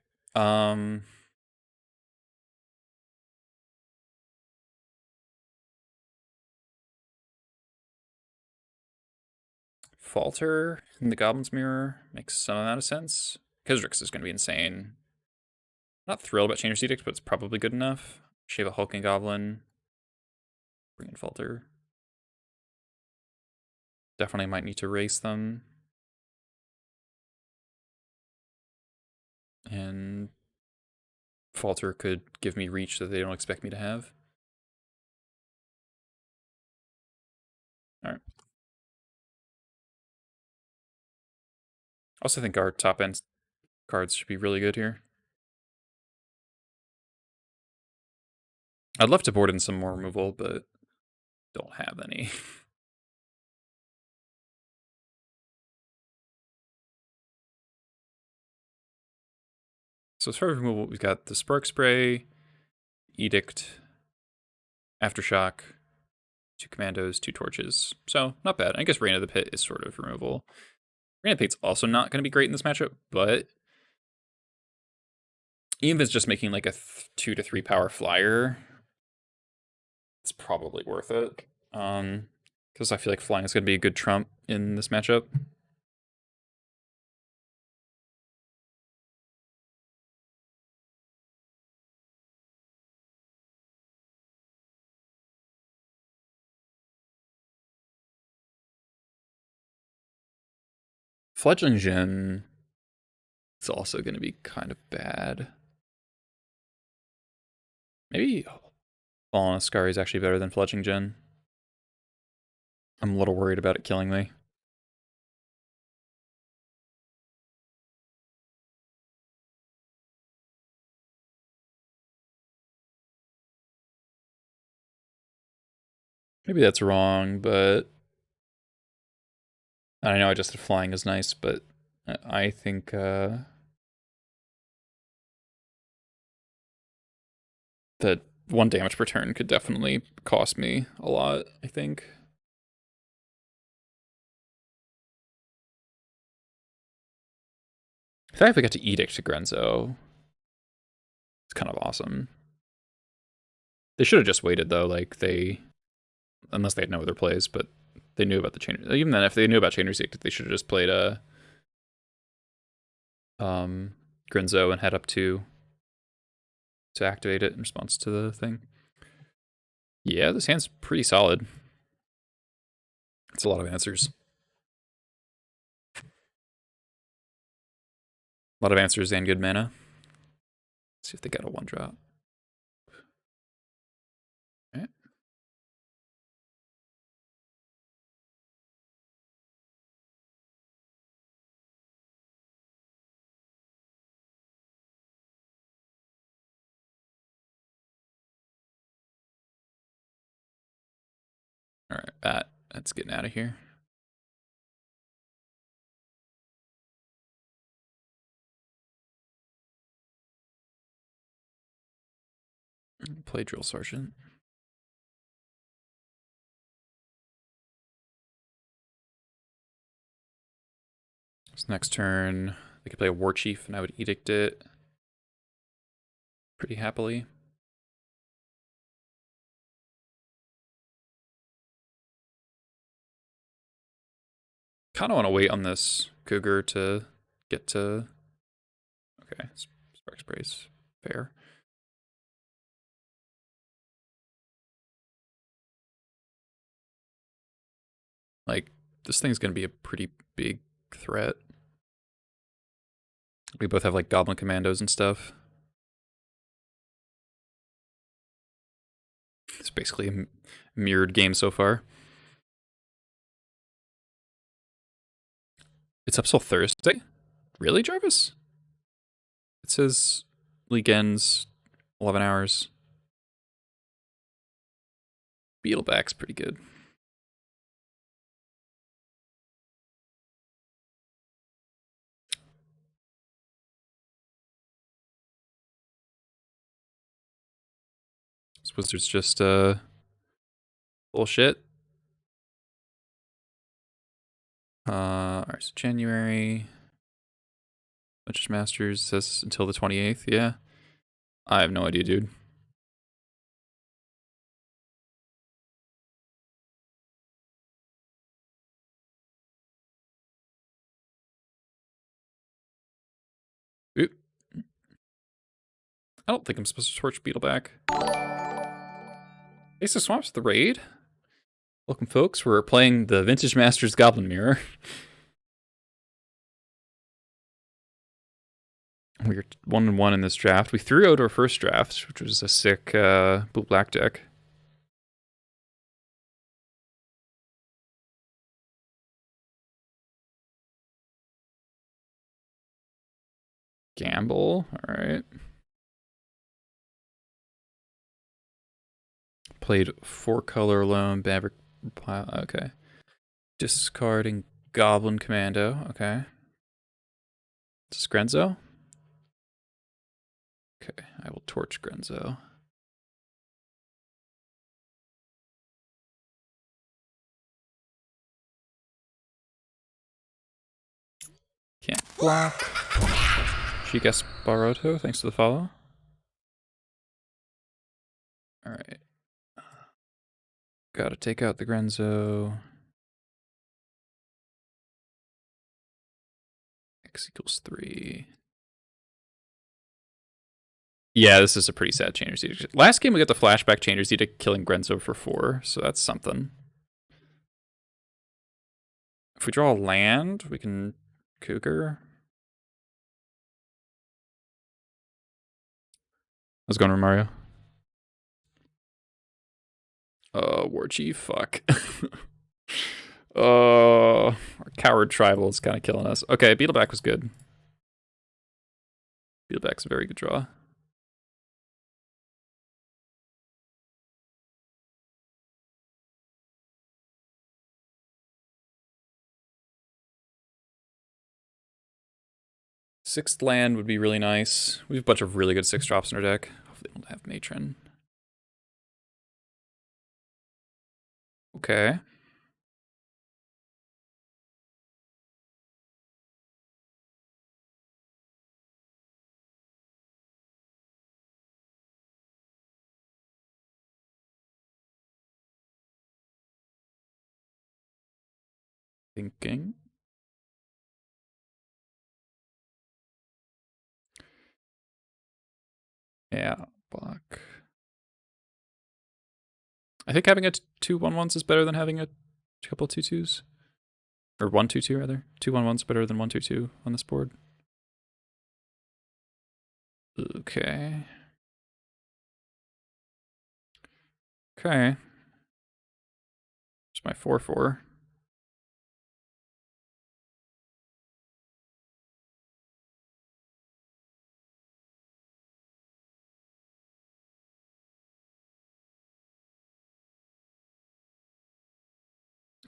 Falter in the Goblin's Mirror makes some amount of sense. Khazrix is going to be insane. Not thrilled about Chainer's Edict, but it's probably good enough. Shave a Hulking Goblin. Bring in Falter. Definitely might need to race them. And Falter could give me reach that they don't expect me to have. Alright. I also think our top end cards should be really good here. I'd love to board in some more removal, but don't have any. So as far as removal, we've got the Spark Spray, Edict, Aftershock, 2 Commandos, 2 Torches. So not bad. I guess Reign of the Pit is sort of removal. Reign of the Pit's also not going to be great in this matchup, but even if it's just making like a 2 to 3 power flyer, it's probably worth it. Because I feel like flying is going to be a good trump in this matchup. Fledgling Djinn is also going to be kind of bad. Maybe Fallen Ascari is actually better than Fledgling Djinn. I'm a little worried about it killing me. Maybe that's wrong, but I know I just said flying is nice, but I think that 1 damage per turn could definitely cost me a lot, I think. In fact, if we got to Edict to Grenzo, it's kind of awesome. They should have just waited though, like unless they had no other plays, but they knew about the chain. Even then, if they knew about Chainer's Edict, they should have just played a Grenzo and head up to activate it in response to the thing. Yeah, this hand's pretty solid. It's a lot of answers. A lot of answers and good mana. Let's see if they got a 1-drop. Alright. Alright, that's getting out of here. Play Drill Sergeant. So next turn, they could play a War Chief, and I would Edict it pretty happily. Kind of want to wait on this Cougar to get to... Okay, Spark Sprays. Fair. Like, this thing's going to be a pretty big threat. We both have, like, Goblin Commandos and stuff. It's basically a mirrored game so far. It's up till Thursday? Really, Jarvis? It says league ends 11 hours. Beetleback's pretty good. This Wizard's just bullshit. Alright, so January. Witcher's Masters says until the 28th, yeah. I have no idea, dude. Oop. I don't think I'm supposed to torch Beetleback. Ace of Swamps, the raid. Welcome, folks. We're playing the Vintage Masters Goblin Mirror. We're 1-1 in this draft. We threw out our first draft, which was a sick blue-black deck. Gamble, all right. Played 4-color alone, Maverick pile, okay. Discarding Goblin Commando, okay. Is this Grenzo? Okay, I will torch Grenzo. Can't block. Chica Baroto, thanks for the follow. Alright. Gotta take out the Grenzo. X equals 3. Yeah, this is a pretty sad Chainer's Edict. Last game we got the flashback Chainer's Edict killing Grenzo for 4, so that's something. If we draw a land, we can Cougar. How's it going, Mario? War Chief, fuck. Our Coward Tribal is kind of killing us. Okay, Beetleback was good. Beetleback's a very good draw. 6th land would be really nice. We have a bunch of really good 6 drops in our deck. Hopefully they don't have Matron. Okay. Thinking. Yeah, block. I think having a 2/1/1s is better than having a couple 2/2s. Or 1/2/2 rather. 2/1/1s better than 1/2/2 on this board. Okay. Okay. It's my 4/4.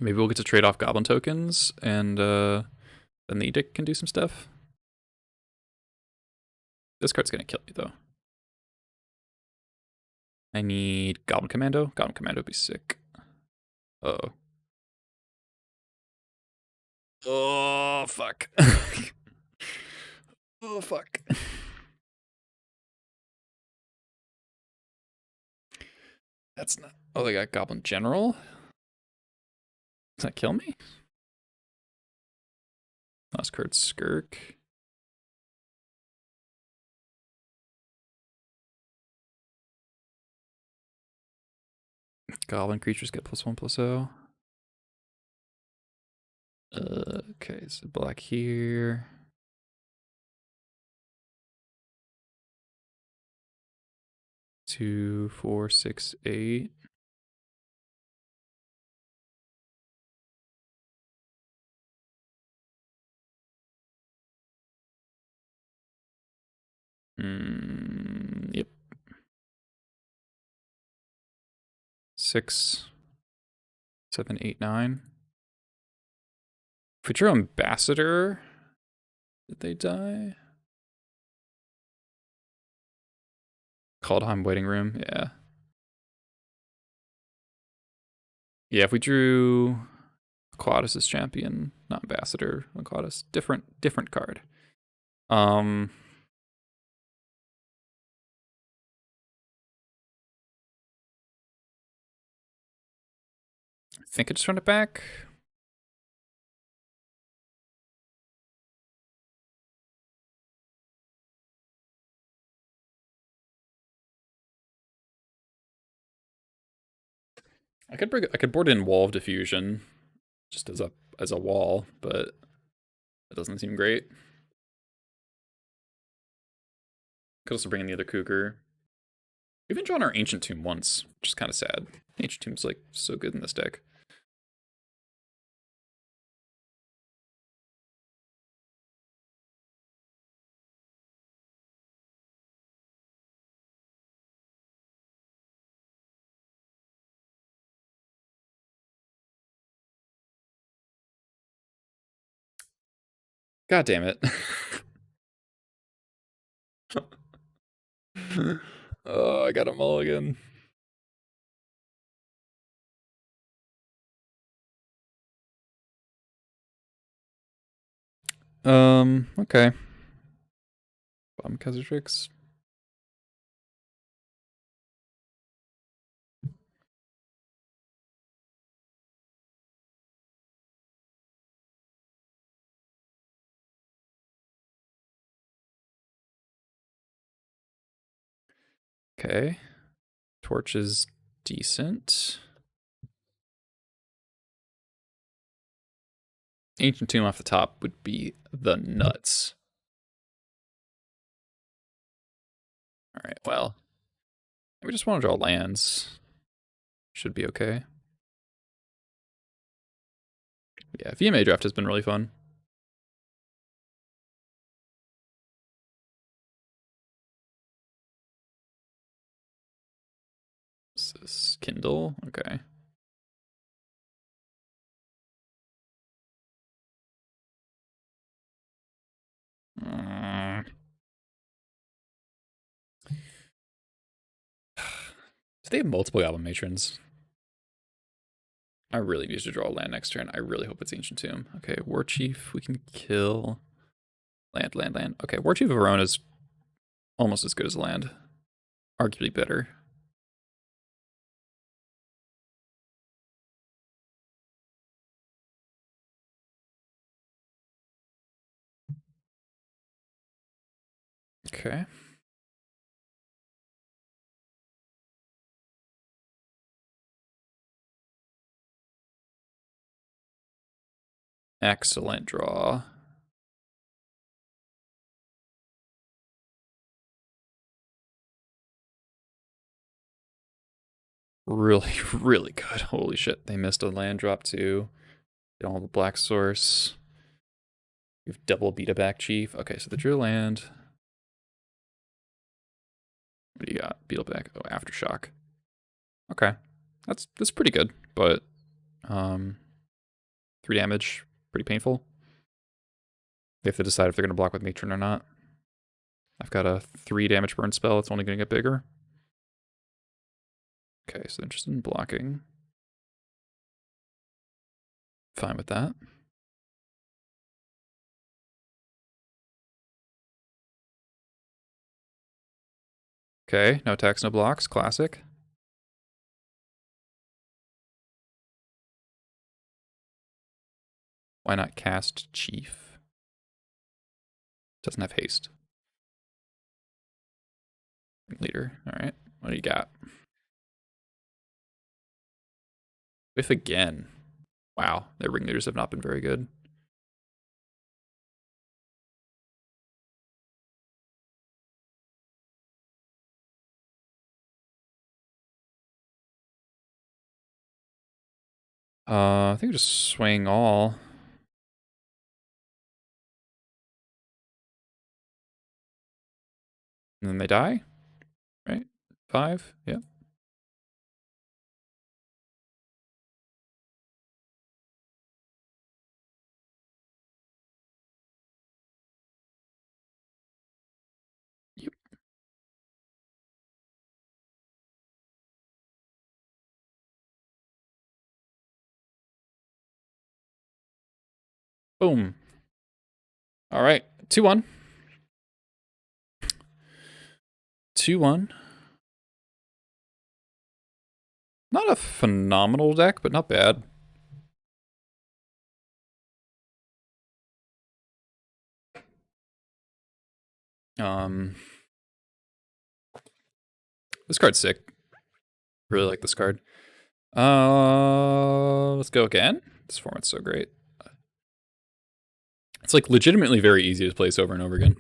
Maybe we'll get to trade off goblin tokens, and then the edict can do some stuff. This card's gonna kill me though. I need Goblin Commando. Goblin Commando would be sick. Uh-oh. Oh, fuck. Oh, fuck. That's not... Oh, they got Goblin General? Does that kill me? Last card, Skirk. Goblin creatures get +1/+0. Okay, so black here. Two, 4, 6, 8. Yep. 6, 7, 8, 9. If we drew Ambassador, did they die? Kaldheim Waiting Room, yeah. Yeah, if we drew Aquatus as champion, not Ambassador, Aquatus, different card. I think I just run it back. I could board in Wall of Diffusion just as a wall, but it doesn't seem great. Could also bring in the other Cougar. We haven't drawn our Ancient Tomb once, which is kind of sad. Ancient Tomb's like so good in this deck. God damn it. Oh, I got a mulligan. Okay. Khazartrix. Okay. Torch is decent. Ancient Tomb off the top would be the nuts. Alright, well. We just want to draw lands. Should be okay. Yeah, VMA draft has been really fun. This is Kindle, okay. Do they have multiple Goblin Matrons? I really need to draw a land next turn. I really hope it's Ancient Tomb. Okay, War Chief, we can kill. Land. Okay, War Chief of Verona is almost as good as land. Arguably better. Okay. Excellent draw. Really, really good. Holy shit. They missed a land drop too. They don't have a black source. You've double Beta back Chief. Okay, so the drew land. What do you got? Beetleback. Oh, Aftershock. Okay. That's pretty good, but 3 damage, pretty painful. They have to decide if they're gonna block with Matron or not. I've got a 3 damage burn spell, it's only gonna get bigger. Okay, so they're interested in blocking. Fine with that. Okay, no attacks, no blocks, classic. Why not cast Chief? Doesn't have haste. Leader, alright. What do you got? Whiff again. Wow, their ringleaders have not been very good. I think we just swing all. And then they die, right? 5, yeah. Yep. Boom. All right, 2-1. 2-1. Not a phenomenal deck, but not bad. This card's sick. Really like this card. Let's go again. This format's so great. It's like legitimately very easy to play this over and over again.